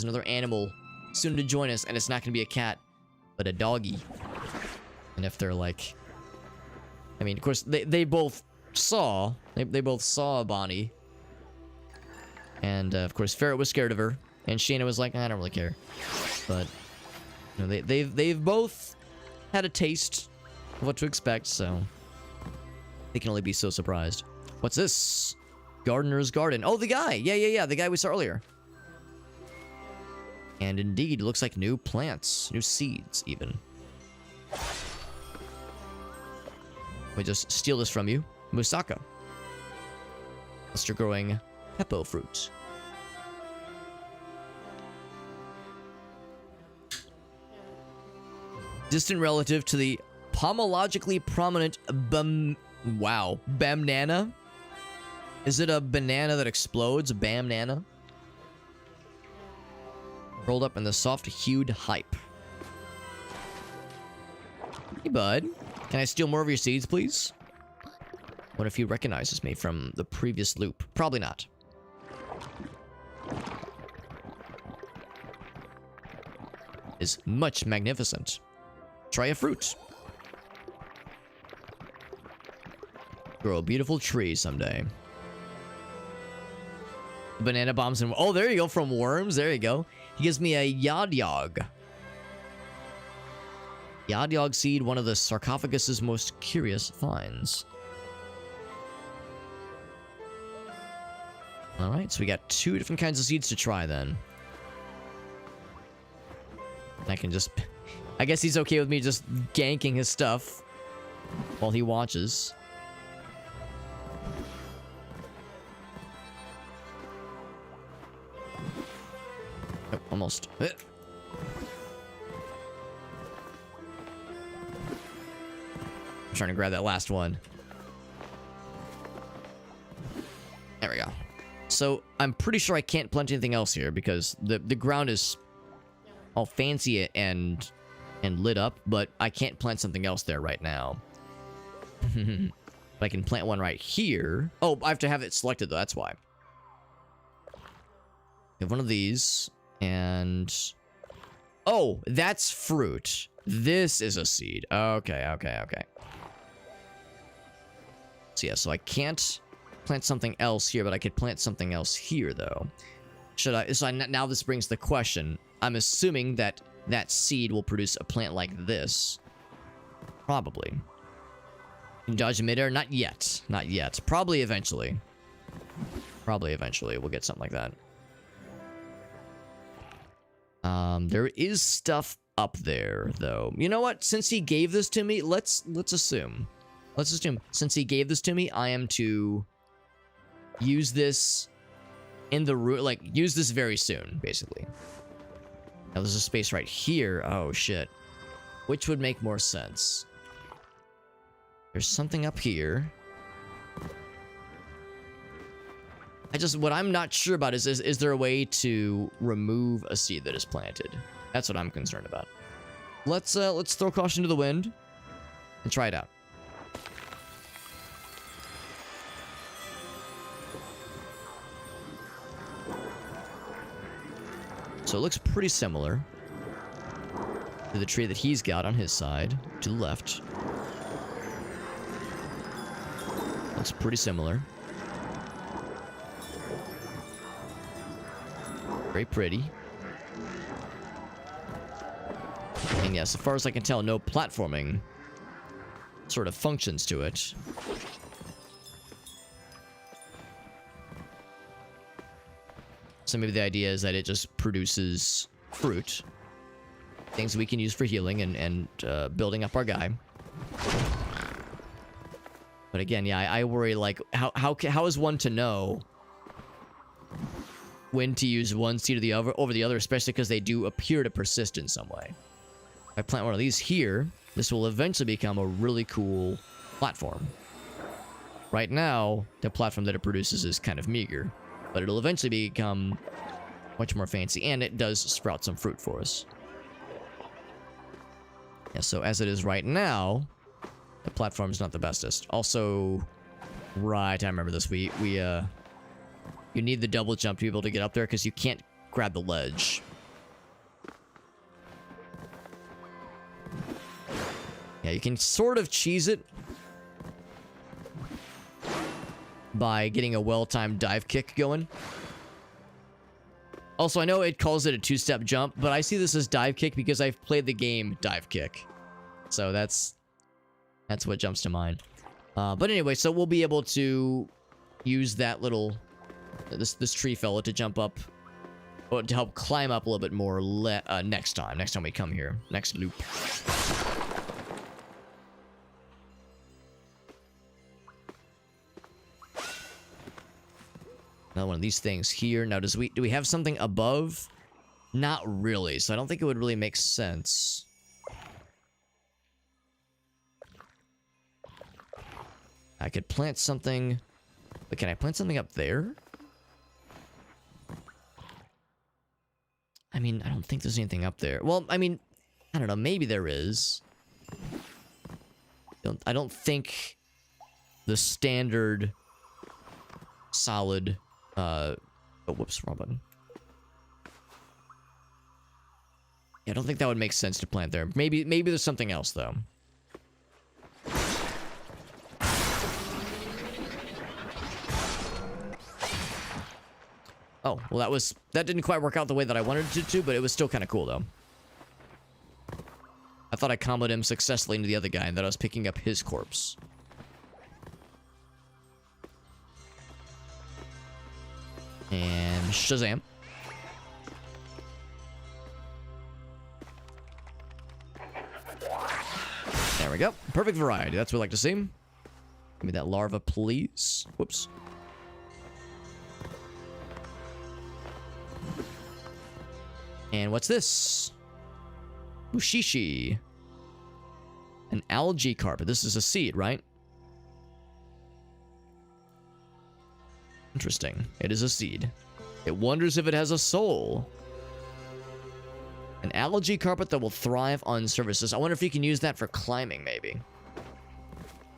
another animal soon to join us, and it's not gonna be a cat, but a doggy. And if they're like, I mean, of course they both saw Bonnie. And, of course, Ferret was scared of her. And Shayna was like, I don't really care. But, you know, they've both had a taste of what to expect, so they can only be so surprised. What's this? Gardener's Garden. Oh, the guy! Yeah, the guy we saw earlier. And indeed, looks like new plants. New seeds, even. We just steal this from you. Musaka. Unless you're growing Hippo fruit. Distant relative to the pomologically prominent Bamnana? Is it a banana that explodes? Bamnana? Rolled up in the soft-hued hype. Hey, bud. Can I steal more of your seeds, please? What if he recognizes me from the previous loop? Probably not. Is much magnificent. Try a fruit. Grow a beautiful tree someday. Banana bombs and... Oh, there you go, from worms. There you go. He gives me a Yod-Yog. Yod-Yog seed, one of the sarcophagus's most curious finds. Alright, so we got 2 different kinds of seeds to try then. I can just... I guess he's okay with me just ganking his stuff while he watches. Oh, almost. I'm trying to grab that last one. There we go. So, I'm pretty sure I can't plant anything else here because the ground is all fancy and lit up, but I can't plant something else there right now. But I can plant one right here. Oh, I have to have it selected though, that's why. We have one of these, and... Oh, that's fruit. This is a seed. Okay. So yeah, so I can't plant something else here, but I could plant something else here, though. Should I? So now this brings the question. I'm assuming that that seed will produce a plant like this. Probably. Can dodge midair? Not yet. Not yet. Probably eventually. Probably eventually we'll get something like that. There is stuff up there, though. You know what? Since he gave this to me, let's assume. Let's assume since he gave this to me, I am to use this in the room, like use this very soon, basically. Now there's a space right here. Oh shit. Which would make more sense? There's something up here. What I'm not sure about is there a way to remove a seed that is planted? That's what I'm concerned about. Let's throw caution to the wind and try it out. So it looks pretty similar to the tree that he's got on his side, to the left. Looks pretty similar. Very pretty. And yeah, so far as I can tell, no platforming sort of functions to it. So maybe the idea is that it just produces fruit. Things we can use for healing and building up our guy. But again, yeah, I worry, like, how is one to know when to use one seed over the other, especially because they do appear to persist in some way. If I plant one of these here, this will eventually become a really cool platform. Right now, the platform that it produces is kind of meager, but it'll eventually become much more fancy, and it does sprout some fruit for us. Yeah, so as it is right now, the platform's not the bestest. Also, right, I remember this. You need the double jump to be able to get up there because you can't grab the ledge. Yeah, you can sort of cheese it by getting a well-timed dive kick going. Also, I know it calls it a two-step jump, but I see this as dive kick because I've played the game dive kick. So that's what jumps to mind. But anyway, so we'll be able to use that little this tree fella to jump up, or to help climb up a little bit more next time we come here, next loop. Another one of these things here. Now, do we have something above? Not really, so I don't think it would really make sense. I could plant something, but can I plant something up there? I mean, I don't think there's anything up there. Well, I mean, I don't know, maybe there is. I don't think the standard solid oh, whoops, wrong button. Yeah, I don't think that would make sense to plant there. Maybe there's something else though. Oh, well that didn't quite work out the way that I wanted it to, but it was still kind of cool though. I thought I comboed him successfully into the other guy and that I was picking up his corpse. And Shazam. There we go. Perfect variety. That's what we like to see. Give me that larva, please. Whoops. And what's this? Bushishi. An algae carpet. This is a seed, right? Interesting. It is a seed. It wonders if it has a soul. An algae carpet that will thrive on surfaces. I wonder if you can use that for climbing, maybe.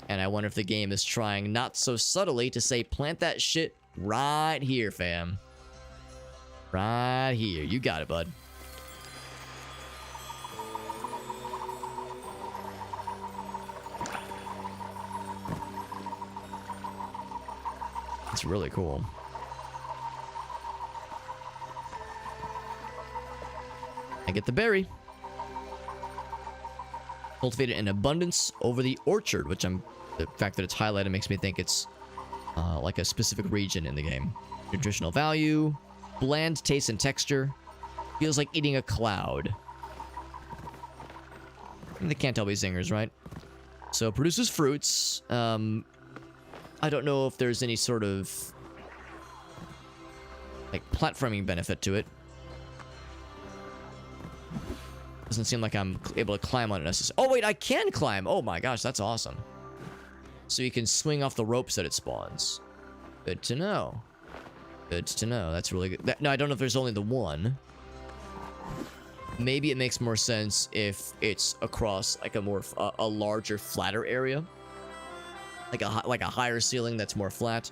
And I wonder if the game is trying not so subtly to say, plant that shit right here, fam. Right here. You got it, bud. It's really cool. I get the berry. Cultivated in abundance over the orchard, which the fact that it's highlighted makes me think it's like a specific region in the game. Nutritional value, bland taste and texture, feels like eating a cloud. And they can't tell me zingers, right? So produces fruits. I don't know if there's any sort of like platforming benefit to it. Doesn't seem like I'm able to climb on it necessarily. Oh wait, I can climb. Oh my gosh, that's awesome. So you can swing off the ropes that it spawns. Good to know. Good to know. That's really good. No, I don't know if there's only the one. Maybe it makes more sense if it's across like a larger, flatter area. Like a higher ceiling that's more flat.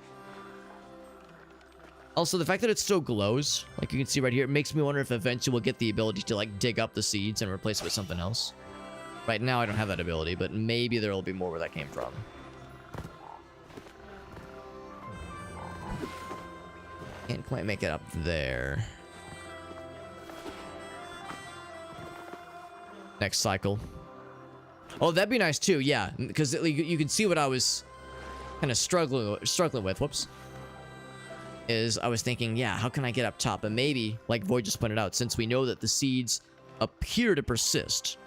Also, the fact that it still glows, like you can see right here, it makes me wonder if eventually we'll get the ability to like dig up the seeds and replace it with something else. Right now, I don't have that ability, but maybe there will be more where that came from. Can't quite make it up there. Next cycle. Oh, that'd be nice too, yeah. Because you can see what I was kind of struggling with. Whoops. Is I was thinking, yeah, how can I get up top? And maybe, like Void just pointed out, since we know that the seeds appear to persist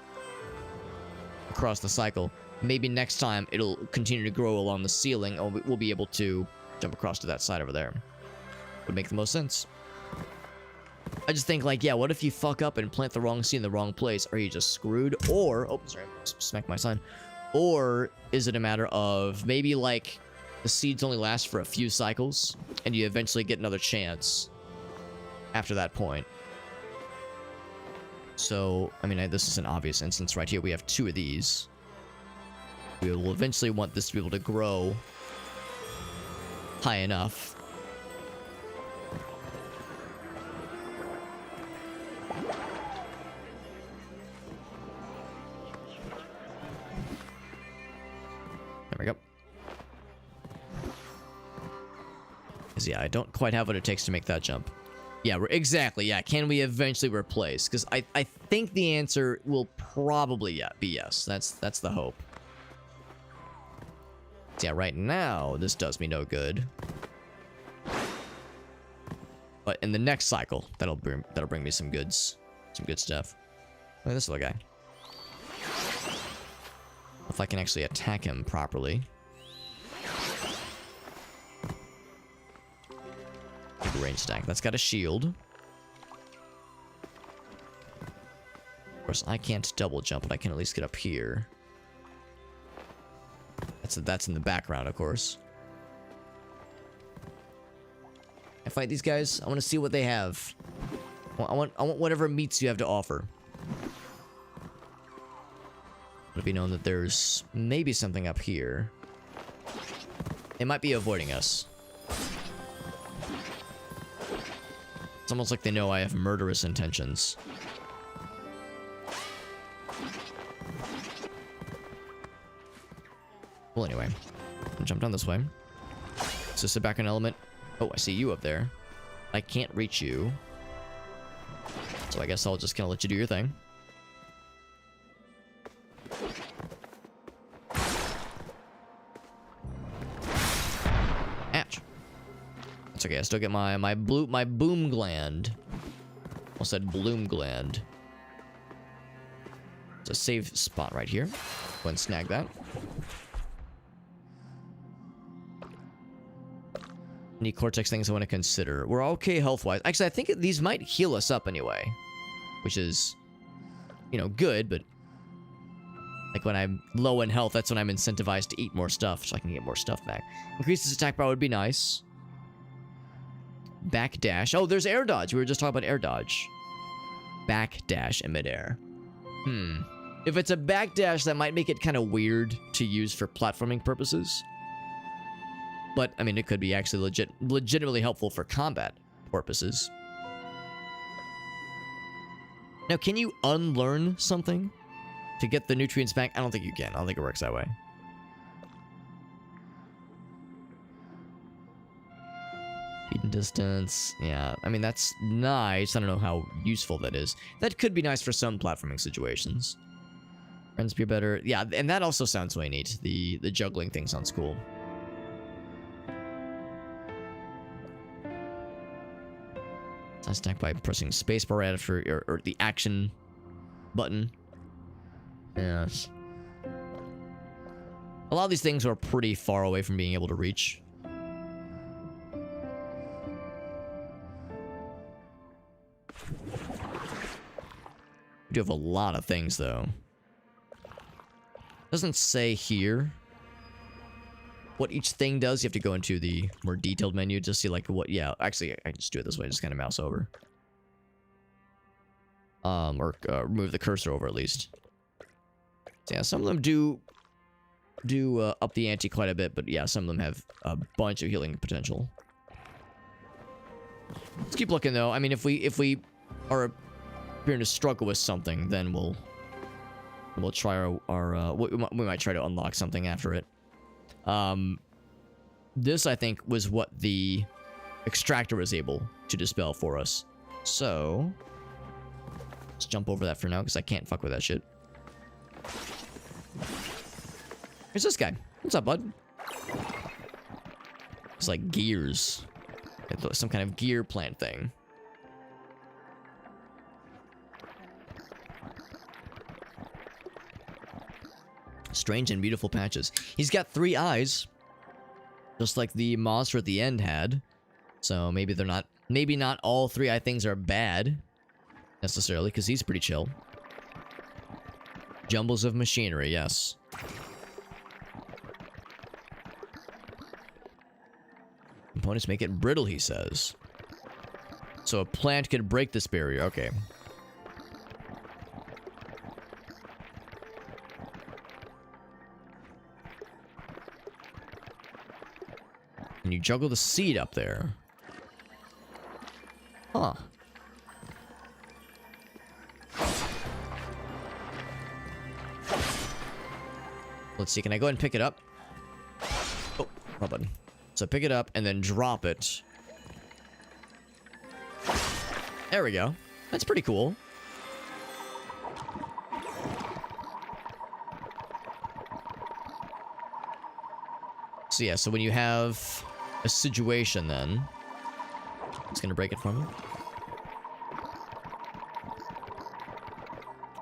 across the cycle, maybe next time it'll continue to grow along the ceiling, and we'll be able to jump across to that side over there. Would make the most sense. I just think, like, yeah, what if you fuck up and plant the wrong seed in the wrong place? Are you just screwed? Or, oh, sorry, I smacked my son. Or is it a matter of maybe, like, the seeds only last for a few cycles, and you eventually get another chance after that point? So, I mean, this is an obvious instance right here. We have 2 of these. We will eventually want this to be able to grow high enough. There we go. Because, yeah, I don't quite have what it takes to make that jump. Yeah, exactly. Yeah, can we eventually replace? Because I think the answer will probably be yes. That's the hope. So yeah, right now, this does me no good. But in the next cycle, that'll bring me some goods. Some good stuff. Look at this little guy. If I can actually attack him properly. Big range attack. That's got a shield. Of course, I can't double jump, but I can at least get up here. That's in the background, of course. I fight these guys. I want to see what they have. I want whatever meats you have to offer. Let it be known that there's maybe something up here. It might be avoiding us. It's almost like they know I have murderous intentions. Well, anyway. I'll jump down this way. Is this a background element? Oh, I see you up there. I can't reach you. So I guess I'll just kind of let you do your thing. Ouch. That's okay. I still get my boom gland. Almost said bloom gland. It's a safe spot right here. Go ahead and snag that. Any cortex things I want to consider. We're okay health-wise. Actually, I think these might heal us up anyway. Which is, you know, good, but... like, when I'm low in health, that's when I'm incentivized to eat more stuff, so I can get more stuff back. Increases attack power would be nice. Backdash. Oh, there's air dodge. We were just talking about air dodge. Backdash in midair. If it's a backdash, that might make it kind of weird to use for platforming purposes. But, I mean, it could be actually legitimately helpful for combat purposes. Now, can you unlearn something to get the nutrients back? I don't think you can. I don't think it works that way. Speed and distance. Yeah, I mean, that's nice. I don't know how useful that is. That could be nice for some platforming situations. Friends be better. Yeah, and that also sounds way neat. The juggling thing sounds cool. Attack by pressing spacebar after or the action button. Yes. A lot of these things are pretty far away from being able to reach. We do have a lot of things though. Doesn't say here what each thing does. You have to go into the more detailed menu to see like what. Yeah, actually, I can just do it this way. Just kind of mouse over, or move the cursor over at least. So yeah, some of them do up the ante quite a bit, but yeah, some of them have a bunch of healing potential. Let's keep looking though. I mean, if we are appearing to struggle with something, then we'll try our we might try to unlock something after it. This, I think, was what the extractor was able to dispel for us. So, let's jump over that for now, because I can't fuck with that shit. Here's this guy. What's up, bud? It's like gears. It's some kind of gear plant thing. Strange and beautiful patches. He's got 3 eyes. Just like the monster at the end had. So maybe they're not Maybe not all three I things are bad, necessarily, because he's pretty chill. Jumbles of machinery, yes. Components make it brittle, he says. So a plant could break this barrier, okay. And you juggle the seed up there. Huh. Let's see, can I go ahead and pick it up? Oh, wrong button. So pick it up and then drop it. There we go. That's pretty cool. So yeah, so when you have a situation then, it's gonna break it from you.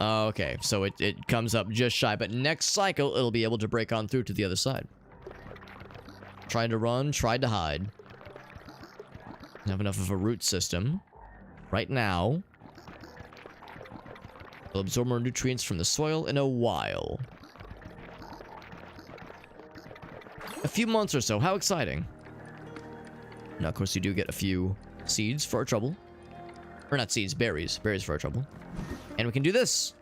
Okay, so it comes up just shy, but next cycle it'll be able to break on through to the other side. Tried to run, tried to hide. Don't have enough of a root system. Right now. Will absorb more nutrients from the soil in a while. A few months or so, how exciting. Now, of course, you do get a few seeds for our trouble. Or not seeds, berries. Berries for our trouble. And we can do this.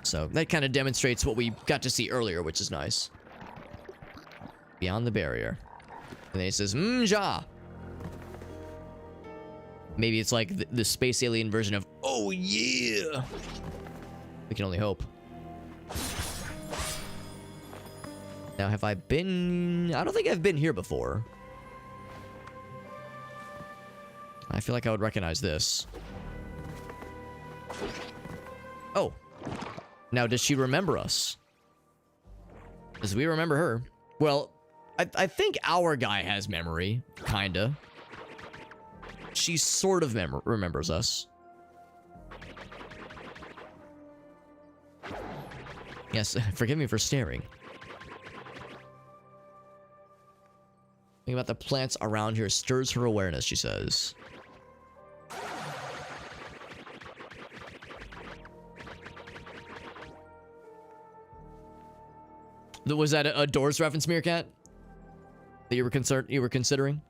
So that kind of demonstrates what we got to see earlier, which is nice. Beyond the barrier. And then he says, ja. Maybe it's like the space alien version of, oh yeah. We can only hope. Now, have I been... I don't think I've been here before. I feel like I would recognize this. Oh. Now, does she remember us? Does we remember her? Well, I think our guy has memory. Kinda. She sort of remembers us. Yes, forgive me for staring. Thinking about the plants around here stirs her awareness, she says. Was that a Doors reference, Meerkat? That you were considering?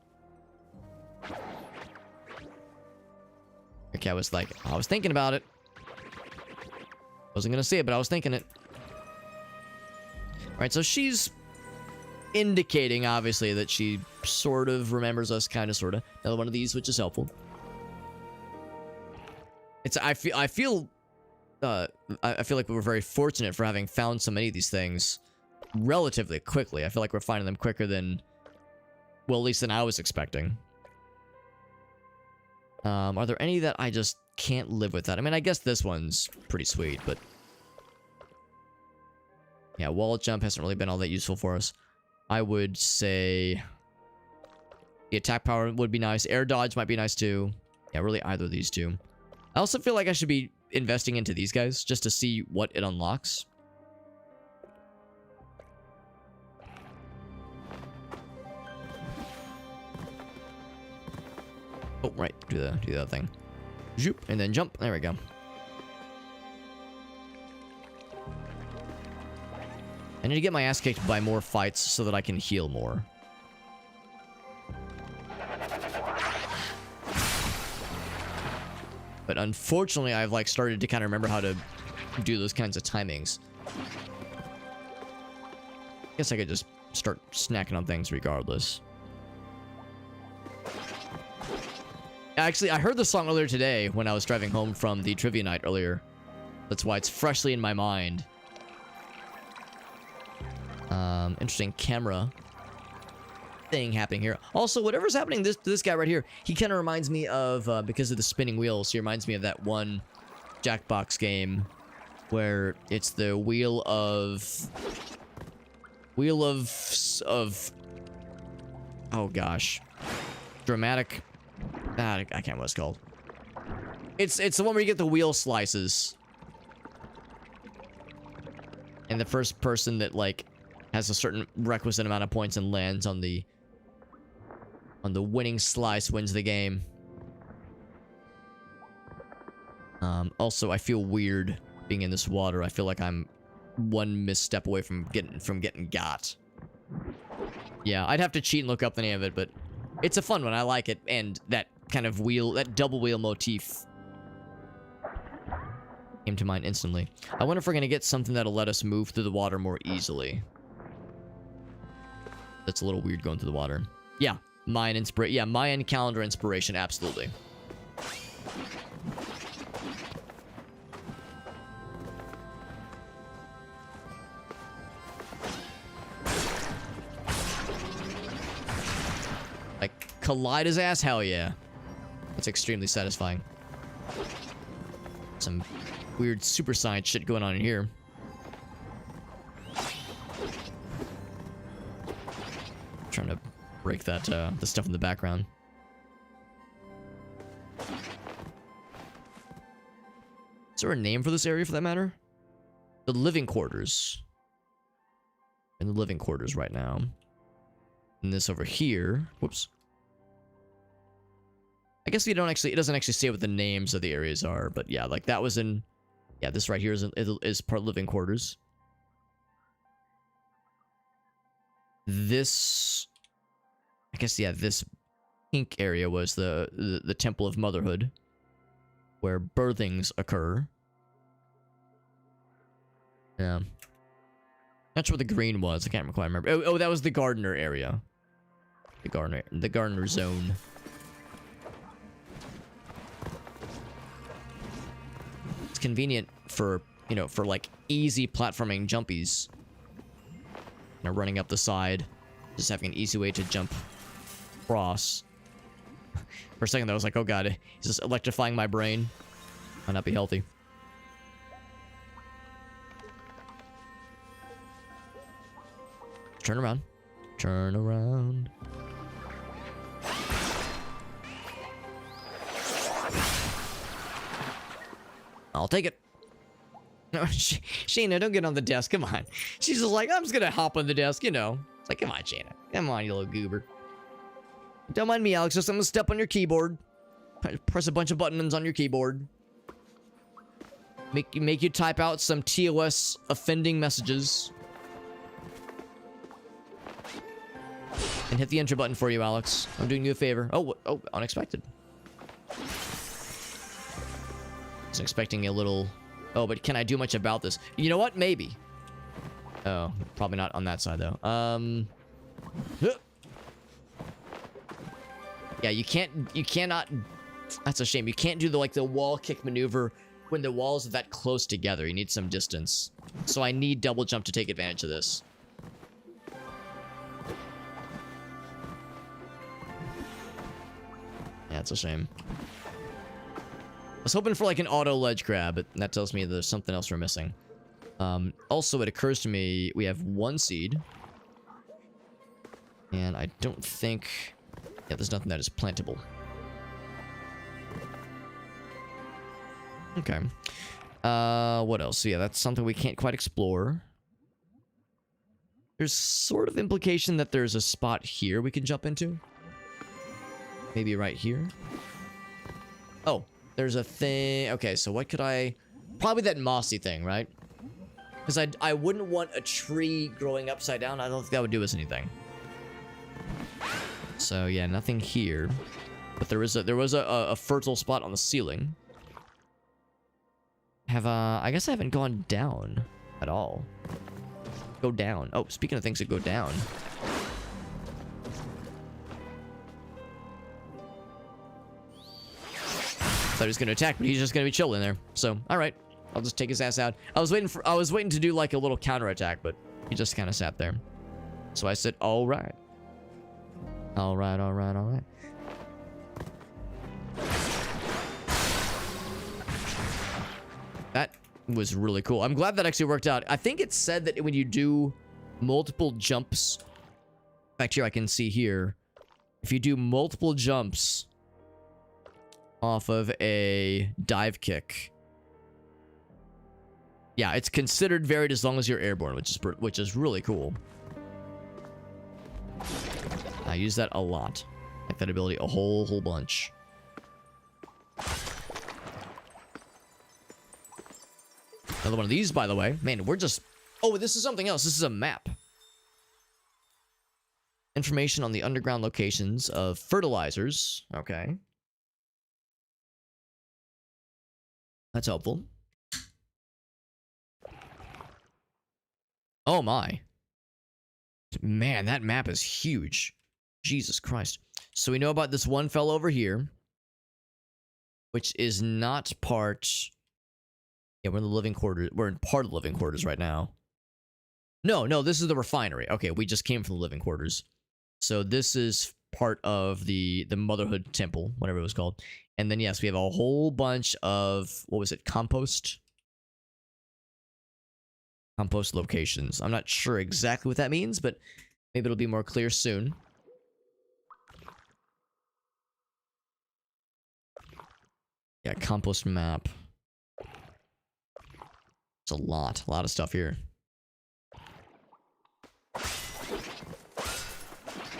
Okay, I was like, I was thinking about it. Wasn't gonna say it, but I was thinking it. Alright, so she's indicating, obviously, that she sort of remembers us, kind of, sort of. Another one of these, which is helpful. I feel like we were very fortunate for having found so many of these things relatively quickly. I feel like we're finding them quicker than, well, at least than I was expecting. Are there any that I just can't live without? I mean, I guess this one's pretty sweet, but... yeah, wall jump hasn't really been all that useful for us. I would say... the attack power would be nice. Air dodge might be nice, too. Yeah, really either of these two. I also feel like I should be investing into these guys, just to see what it unlocks. Oh, right. Do that thing. Zoop, and then jump. There we go. I need to get my ass kicked by more fights so that I can heal more. But unfortunately, I've like started to kind of remember how to do those kinds of timings. Guess I could just start snacking on things regardless. Actually, I heard the song earlier today when I was driving home from the trivia night earlier. That's why it's freshly in my mind. Interesting camera thing happening here. Also, whatever's happening to this guy right here, he kind of reminds me of, because of the spinning wheels, he reminds me of that one Jackbox game where it's the wheel of... oh gosh. Dramatic... I can't remember what it's called. It's the one where you get the wheel slices. And the first person that, like, has a certain requisite amount of points and lands on the winning slice, wins the game. Also, I feel weird being in this water. I feel like I'm one misstep away from getting got. Yeah, I'd have to cheat and look up the name of it, but it's a fun one. I like it, and that kind of wheel, that double wheel motif came to mind instantly. I wonder if we're gonna get something that'll let us move through the water more easily. That's a little weird going through the water. Yeah, Mayan calendar inspiration, absolutely. Like, collide his ass? Hell yeah. That's extremely satisfying. Some weird super science shit going on in here. Trying to break that, the stuff in the background. Is there a name for this area, for that matter? The living quarters. In the living quarters right now. And this over here. Whoops. I guess it doesn't actually say what the names of the areas are, but yeah, like that was in, yeah, this right here is part living quarters. This, I guess, yeah, this pink area was the Temple of Motherhood, where birthings occur. Yeah. Not sure what the green was. I can't quite remember. Oh, that was the gardener area. The gardener zone. It's convenient for, you know, for like easy platforming jumpies. You know, running up the side, just having an easy way to jump across. For a second, I was like, oh god, is this electrifying my brain? Might not be healthy. Turn around. Turn around. I'll take it. No, Shayna, don't get on the desk. Come on. She's just like, I'm just gonna hop on the desk, you know. It's like, come on, Shayna. Come on, you little goober. Don't mind me, Alex. Just I'm gonna step on your keyboard. Press a bunch of buttons on your keyboard. Make you type out some TOS offending messages. And hit the enter button for you, Alex. I'm doing you a favor. Oh, unexpected. I was expecting a little... Oh, but can I do much about this? You know what? Maybe. Oh, probably not on that side, though. Yeah, you cannot... That's a shame. You can't do the wall kick maneuver when the walls are that close together. You need some distance. So I need double jump to take advantage of this. Yeah, it's a shame. I was hoping for like an auto ledge grab, but that tells me there's something else we're missing. Also, it occurs to me we have one seed. And I don't think... Yeah, there's nothing that is plantable. Okay. What else? So yeah, that's something we can't quite explore. There's sort of implication that there's a spot here we can jump into. Maybe right here. Oh, there's a thing. Okay, so what could I... Probably that mossy thing, right? Because I wouldn't want a tree growing upside down. I don't think that would do us anything. So yeah, nothing here. But there was a fertile spot on the ceiling. I guess I haven't gone down at all. Go down. Oh, speaking of things that go down. Thought he was gonna attack, but he's just gonna be chilling there. So, alright. I'll just take his ass out. I was waiting to do like a little counterattack, but he just kind of sat there. So I said, alright. Alright, alright, alright. That was really cool. I'm glad that actually worked out. I think it said that when you do multiple jumps... Back here, I can see here. If you do multiple jumps off of a dive kick... Yeah, it's considered varied as long as you're airborne, which is really cool. I use that a lot. Like that ability a whole bunch. Another one of these, by the way. Man, we're just... Oh, this is something else. This is a map. Information on the underground locations of fertilizers. Okay. That's helpful. Oh my. Man, that map is huge. Jesus Christ. So we know about this one fellow over here, which is not part... Yeah, we're in the living quarters. We're in part of the living quarters right now. No, this is the refinery. Okay, we just came from the living quarters. So this is part of the Motherhood Temple, whatever it was called. And then, yes, we have a whole bunch of, what was it, compost locations. I'm not sure exactly what that means, but maybe it'll be more clear soon. Yeah, compost map. It's a lot of stuff here.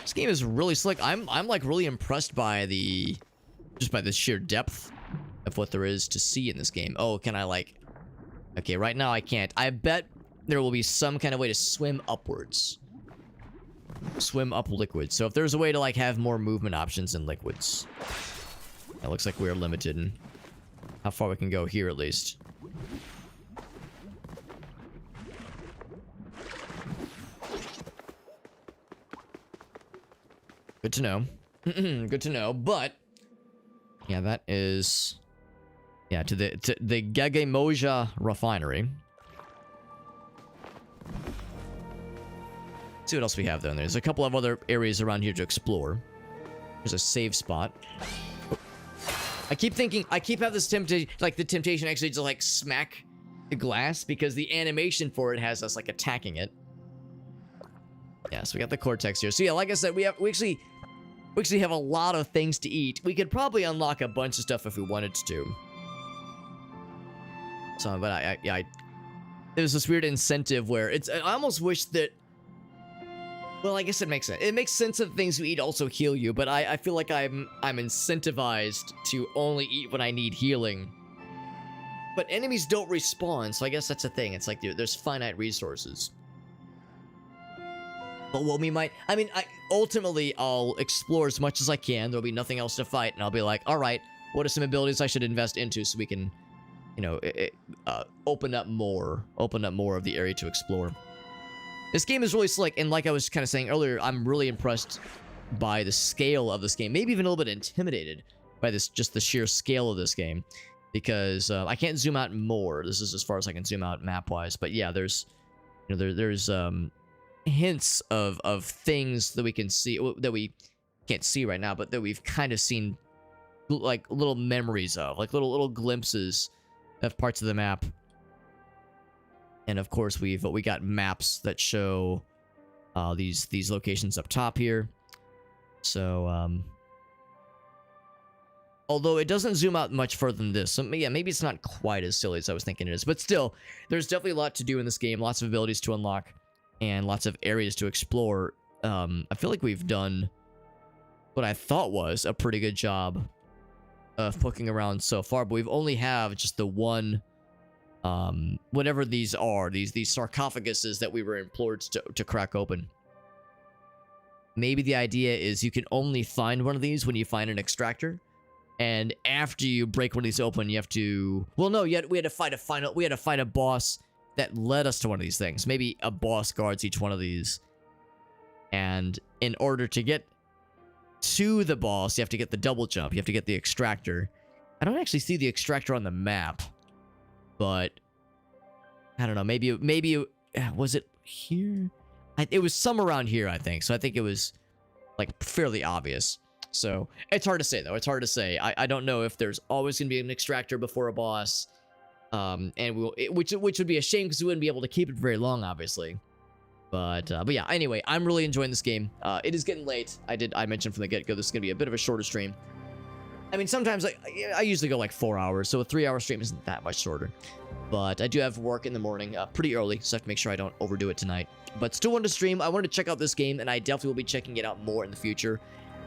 This game is really slick. I'm like really impressed by the sheer depth of what there is to see in this game. Oh, can I like... Okay, right now I can't. I bet there will be some kind of way to swim upwards. Swim up liquids. So if there's a way to like have more movement options in liquids. It looks like we're limited in how far we can go here at least. Good to know. Good to know, but... Yeah, that is... Yeah, to the Gagamoja refinery. Let's see what else we have then. There's a couple of other areas around here to explore. There's a save spot. I keep having this temptation, like the temptation actually to like smack the glass because the animation for it has us like attacking it. Yeah, so we got the cortex here. So yeah, like I said, we actually have a lot of things to eat. We could probably unlock a bunch of stuff if we wanted to. So, but there's this weird incentive where I almost wish that... Well, I guess it makes sense. It makes sense that things you eat also heal you, but I feel like I'm incentivized to only eat when I need healing. But enemies don't respawn, so I guess that's a thing. It's like there's finite resources. But what we might... I mean, ultimately, I'll explore as much as I can. There'll be nothing else to fight, and I'll be like, alright, what are some abilities I should invest into so we can, you know, open up more of the area to explore. This game is really slick, and like I was kind of saying earlier, I'm really impressed by the scale of this game. Maybe even a little bit intimidated by just the sheer scale of this game. Because I can't zoom out more. This is as far as I can zoom out map-wise. But yeah, there's hints of things that we can see, that we can't see right now, but that we've kind of seen, like little memories of, like little glimpses of parts of the map. And of course, we got maps that show these locations up top here. So although it doesn't zoom out much further than this, so yeah, maybe it's not quite as silly as I was thinking it is. But still, there's definitely a lot to do in this game, lots of abilities to unlock, and lots of areas to explore. I feel like we've done what I thought was a pretty good job of poking around so far, but we've only have just the one, whatever these are, these sarcophaguses that we were implored to crack open. Maybe the idea is you can only find one of these when you find an extractor, and after you break one of these open, you have to... Well, no, we had to fight a boss that led us to one of these things. Maybe a boss guards each one of these. And in order to get to the boss, you have to get the double jump. You have to get the extractor. I don't actually see the extractor on the map. But I don't know. Maybe was it here? It was somewhere around here, I think. So I think it was like fairly obvious. So it's hard to say, though. It's hard to say. I don't know if there's always going to be an extractor before a boss. Which would be a shame because we wouldn't be able to keep it very long, obviously. But yeah, anyway, I'm really enjoying this game. It is getting late. I mentioned from the get-go this is going to be a bit of a shorter stream. I mean, sometimes I usually go like 4 hours, so a 3-hour stream isn't that much shorter. But I do have work in the morning, pretty early, so I have to make sure I don't overdo it tonight. But still wanted to stream. I wanted to check out this game, and I definitely will be checking it out more in the future.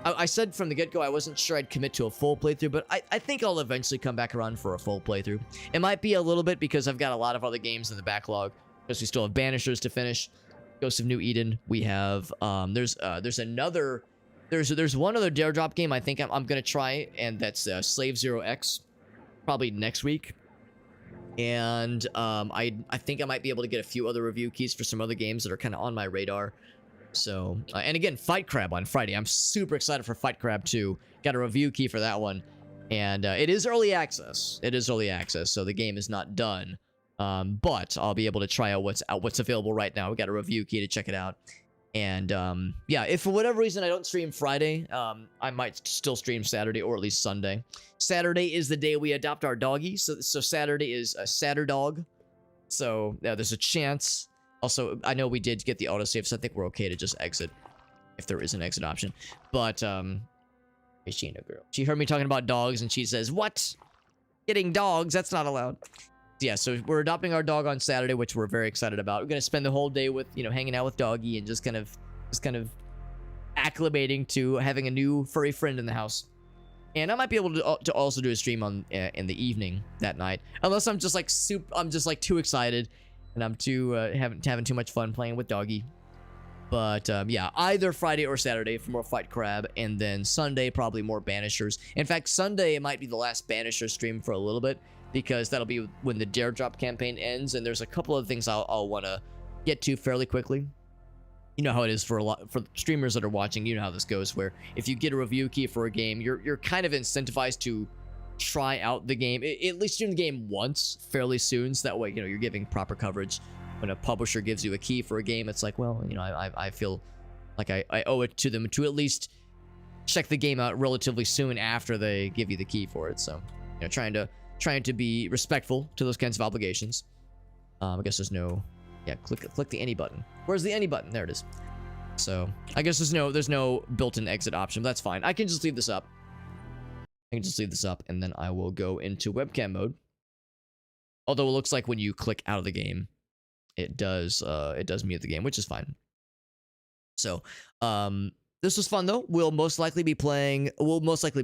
I said from the get-go I wasn't sure I'd commit to a full playthrough, but I think I'll eventually come back around for a full playthrough. It might be a little bit because I've got a lot of other games in the backlog, because we still have Banishers to finish, Ghost of New Eden. We have there's one other Dare Drop game I think I'm gonna try, and that's Slave Zero X, probably next week. And I think I might be able to get a few other review keys for some other games that are kind of on my radar. So, and again, Fight Crab on Friday. I'm super excited for Fight Crab 2. Got a review key for that one. And it is early access. It is early access, so the game is not done. But I'll be able to try out what's available right now. We got a review key to check it out. And yeah, if for whatever reason I don't stream Friday, I might still stream Saturday or at least Sunday. Saturday is the day we adopt our doggy. So Saturday is a Satterdog. So yeah, there's a chance. Also, I know we did get the autosave, so I think we're okay to just exit if there is an exit option. But, is she a girl? She heard me talking about dogs, and she says, "What? Getting dogs? That's not allowed." Yeah, so we're adopting our dog on Saturday, which we're very excited about. We're gonna spend the whole day with, hanging out with Doggy and just kind of acclimating to having a new furry friend in the house. And I might be able to also do a stream on in the evening that night, unless I'm just like too excited. And I'm having too much fun playing with Doggy. But yeah, either Friday or Saturday for more Fight Crab, and then Sunday probably more Banishers. In fact, Sunday it might be the last Banisher stream for a little bit, because that'll be when the Dare Drop campaign ends, and there's a couple of things I'll want to get to fairly quickly. You know how it is for streamers that are watching. You know how this goes, where if you get a review key for a game, you're kind of incentivized to try out the game, at least stream the game once fairly soon, so that way you're giving proper coverage. When a publisher gives you a key for a game, it's like, well, I feel like I owe it to them to at least check the game out relatively soon after they give you the key for it. So trying to be respectful to those kinds of obligations. I guess there's no, yeah, click the any button. Where's the any button? There it is. So I guess there's no built-in exit option. That's fine. I can just leave this up. And then I will go into webcam mode. Although it looks like when you click out of the game, it does mute the game, which is fine. So, this was fun though. We'll most likely be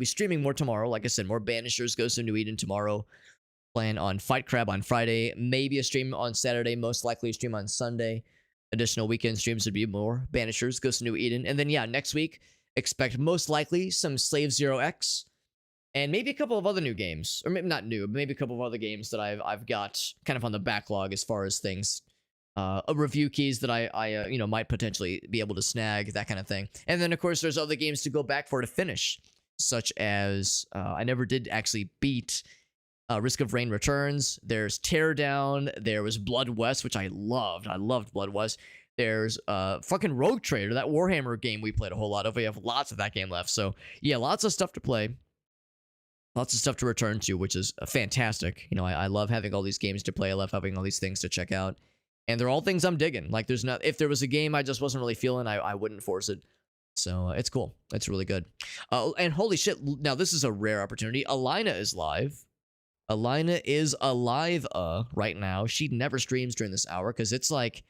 streaming more tomorrow. Like I said, more Banishers, Ghost of New Eden tomorrow. Plan on Fight Crab on Friday. Maybe a stream on Saturday. Most likely a stream on Sunday. Additional weekend streams would be more Banishers, Ghost of New Eden. And then yeah, next week, expect most likely some Slave Zero X. And maybe a couple of other new games. Or maybe not new, but maybe a couple of other games that I've got kind of on the backlog as far as things. Review keys that I might potentially be able to snag, that kind of thing. And then, of course, there's other games to go back for to finish. Such as, I never did actually beat Risk of Rain Returns. There's Teardown. There was Blood West, which I loved. I loved Blood West. There's fucking Rogue Trader, that Warhammer game we played a whole lot of. We have lots of that game left. So, yeah, lots of stuff to play. Lots of stuff to return to, which is fantastic. I love having all these games to play. I love having all these things to check out. And they're all things I'm digging. Like, if there was a game I just wasn't really feeling, I wouldn't force it. So, it's cool. It's really good. And holy shit, now this is a rare opportunity. Alina is live. Alina is alive right now. She never streams during this hour because it's like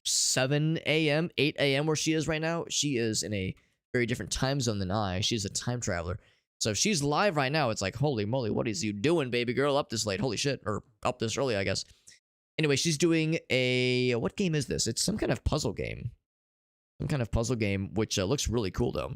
7 a.m., 8 a.m. where she is right now. She is in a very different time zone than I. She's a time traveler. So if she's live right now, it's like, holy moly, what is you doing, baby girl, up this late? Holy shit. Or up this early, I guess. Anyway, she's doing what game is this? It's some kind of puzzle game. Which looks really cool, though.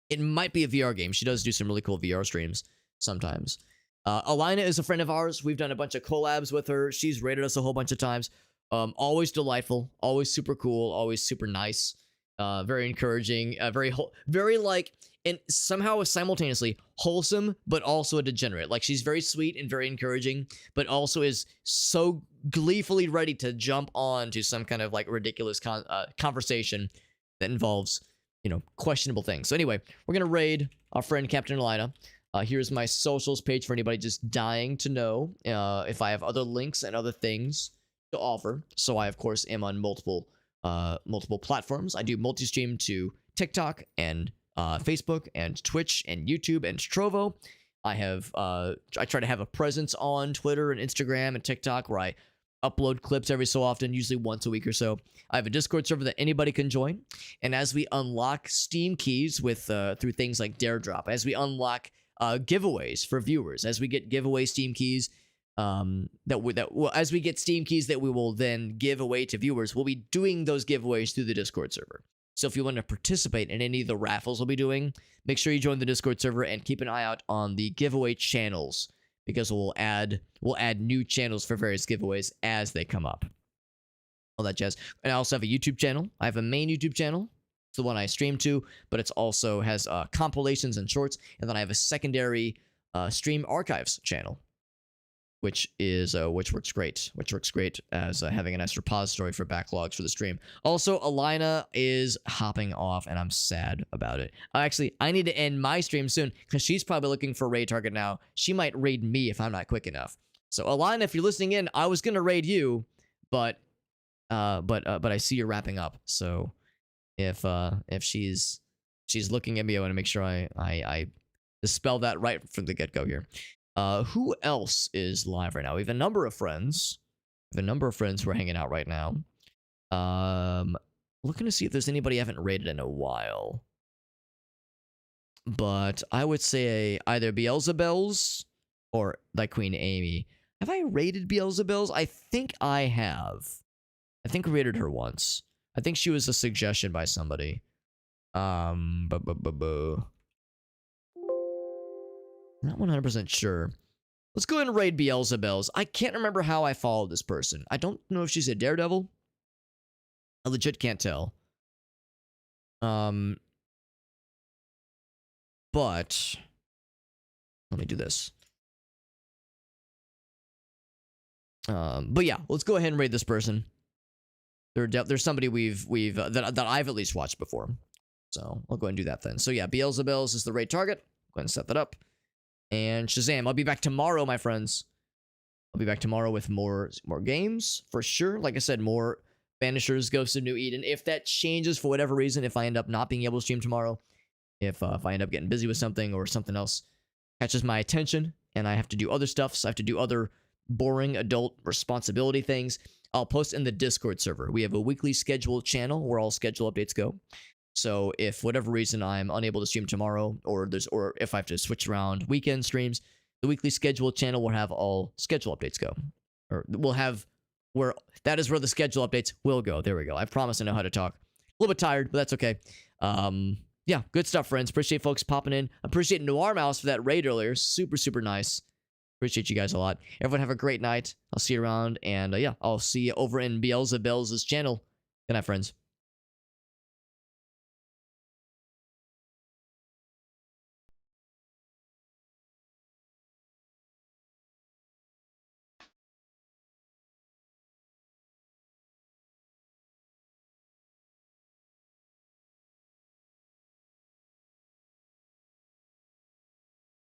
It might be a VR game. She does do some really cool VR streams sometimes. Alina is a friend of ours. We've done a bunch of collabs with her. She's rated us a whole bunch of times. Always delightful. Always super cool. Always super nice. Very encouraging. Very like... And somehow simultaneously wholesome, but also a degenerate. Like, she's very sweet and very encouraging, but also is so gleefully ready to jump on to some kind of like ridiculous conversation that involves, questionable things. So anyway, we're going to raid our friend Captain Alina. Here's my socials page for anybody just dying to know if I have other links and other things to offer. So I, of course, am on multiple platforms. I do multi-stream to TikTok and Facebook and Twitch and YouTube and Trovo. I try to have a presence on Twitter and Instagram and TikTok where I upload clips every so often, usually once a week or so. I have a Discord server that anybody can join, and as we unlock Steam keys with through things like Dare Drop, as we unlock giveaways for viewers, as we get giveaway Steam keys, as we get Steam keys that we will then give away to viewers, we'll be doing those giveaways through the Discord server. So if you want to participate in any of the raffles we'll be doing, make sure you join the Discord server and keep an eye out on the giveaway channels, because we'll add new channels for various giveaways as they come up. All that jazz. And I also have a YouTube channel. I have a main YouTube channel. It's the one I stream to, but it's also has compilations and shorts. And then I have a secondary stream archives channel, which works great. Which works great as having a nice repository for backlogs for the stream. Also, Alina is hopping off, and I'm sad about it. Actually, I need to end my stream soon because she's probably looking for a raid target now. She might raid me if I'm not quick enough. So, Alina, if you're listening in, I was gonna raid you, but I see you're wrapping up. So, if she's looking at me, I want to make sure I dispel that right from the get-go here. Who else is live right now? We have a number of friends. We have a number of friends who are hanging out right now. Looking to see if there's anybody I haven't raided in a while. But I would say either Beelzebels or like Queen Amy. Have I raided Beelzebels? I think I have. I think I raided her once. I think she was a suggestion by somebody. Not 100% sure. Let's go ahead and raid Beelzebels. I can't remember how I followed this person. I don't know if she's a daredevil. I legit can't tell. But let me do this. But yeah, let's go ahead and raid this person. There's somebody that I've at least watched before. So I'll go ahead and do that then. So yeah, Beelzebels is the raid target. Go ahead and set that up. And Shazam, I'll be back tomorrow, my friends. I'll be back tomorrow with more games, for sure. Like I said, more Banishers, Ghosts of New Eden. If that changes for whatever reason, if I end up not being able to stream tomorrow, if I end up getting busy with something or something else catches my attention and I have to do other stuff, so I have to do other boring adult responsibility things, I'll post in the Discord server. We have a weekly scheduled channel where all schedule updates go. So if whatever reason I'm unable to stream tomorrow, or if I have to switch around weekend streams, the weekly schedule channel will have all schedule updates go. Or we'll have that is where the schedule updates will go. There we go. I promise I know how to talk. A little bit tired, but that's okay. Yeah, good stuff, friends. Appreciate folks popping in. Appreciate Noir Mouse for that raid earlier. Super, super nice. Appreciate you guys a lot. Everyone have a great night. I'll see you around, and yeah, I'll see you over in Beelzebel's channel. Good night, friends.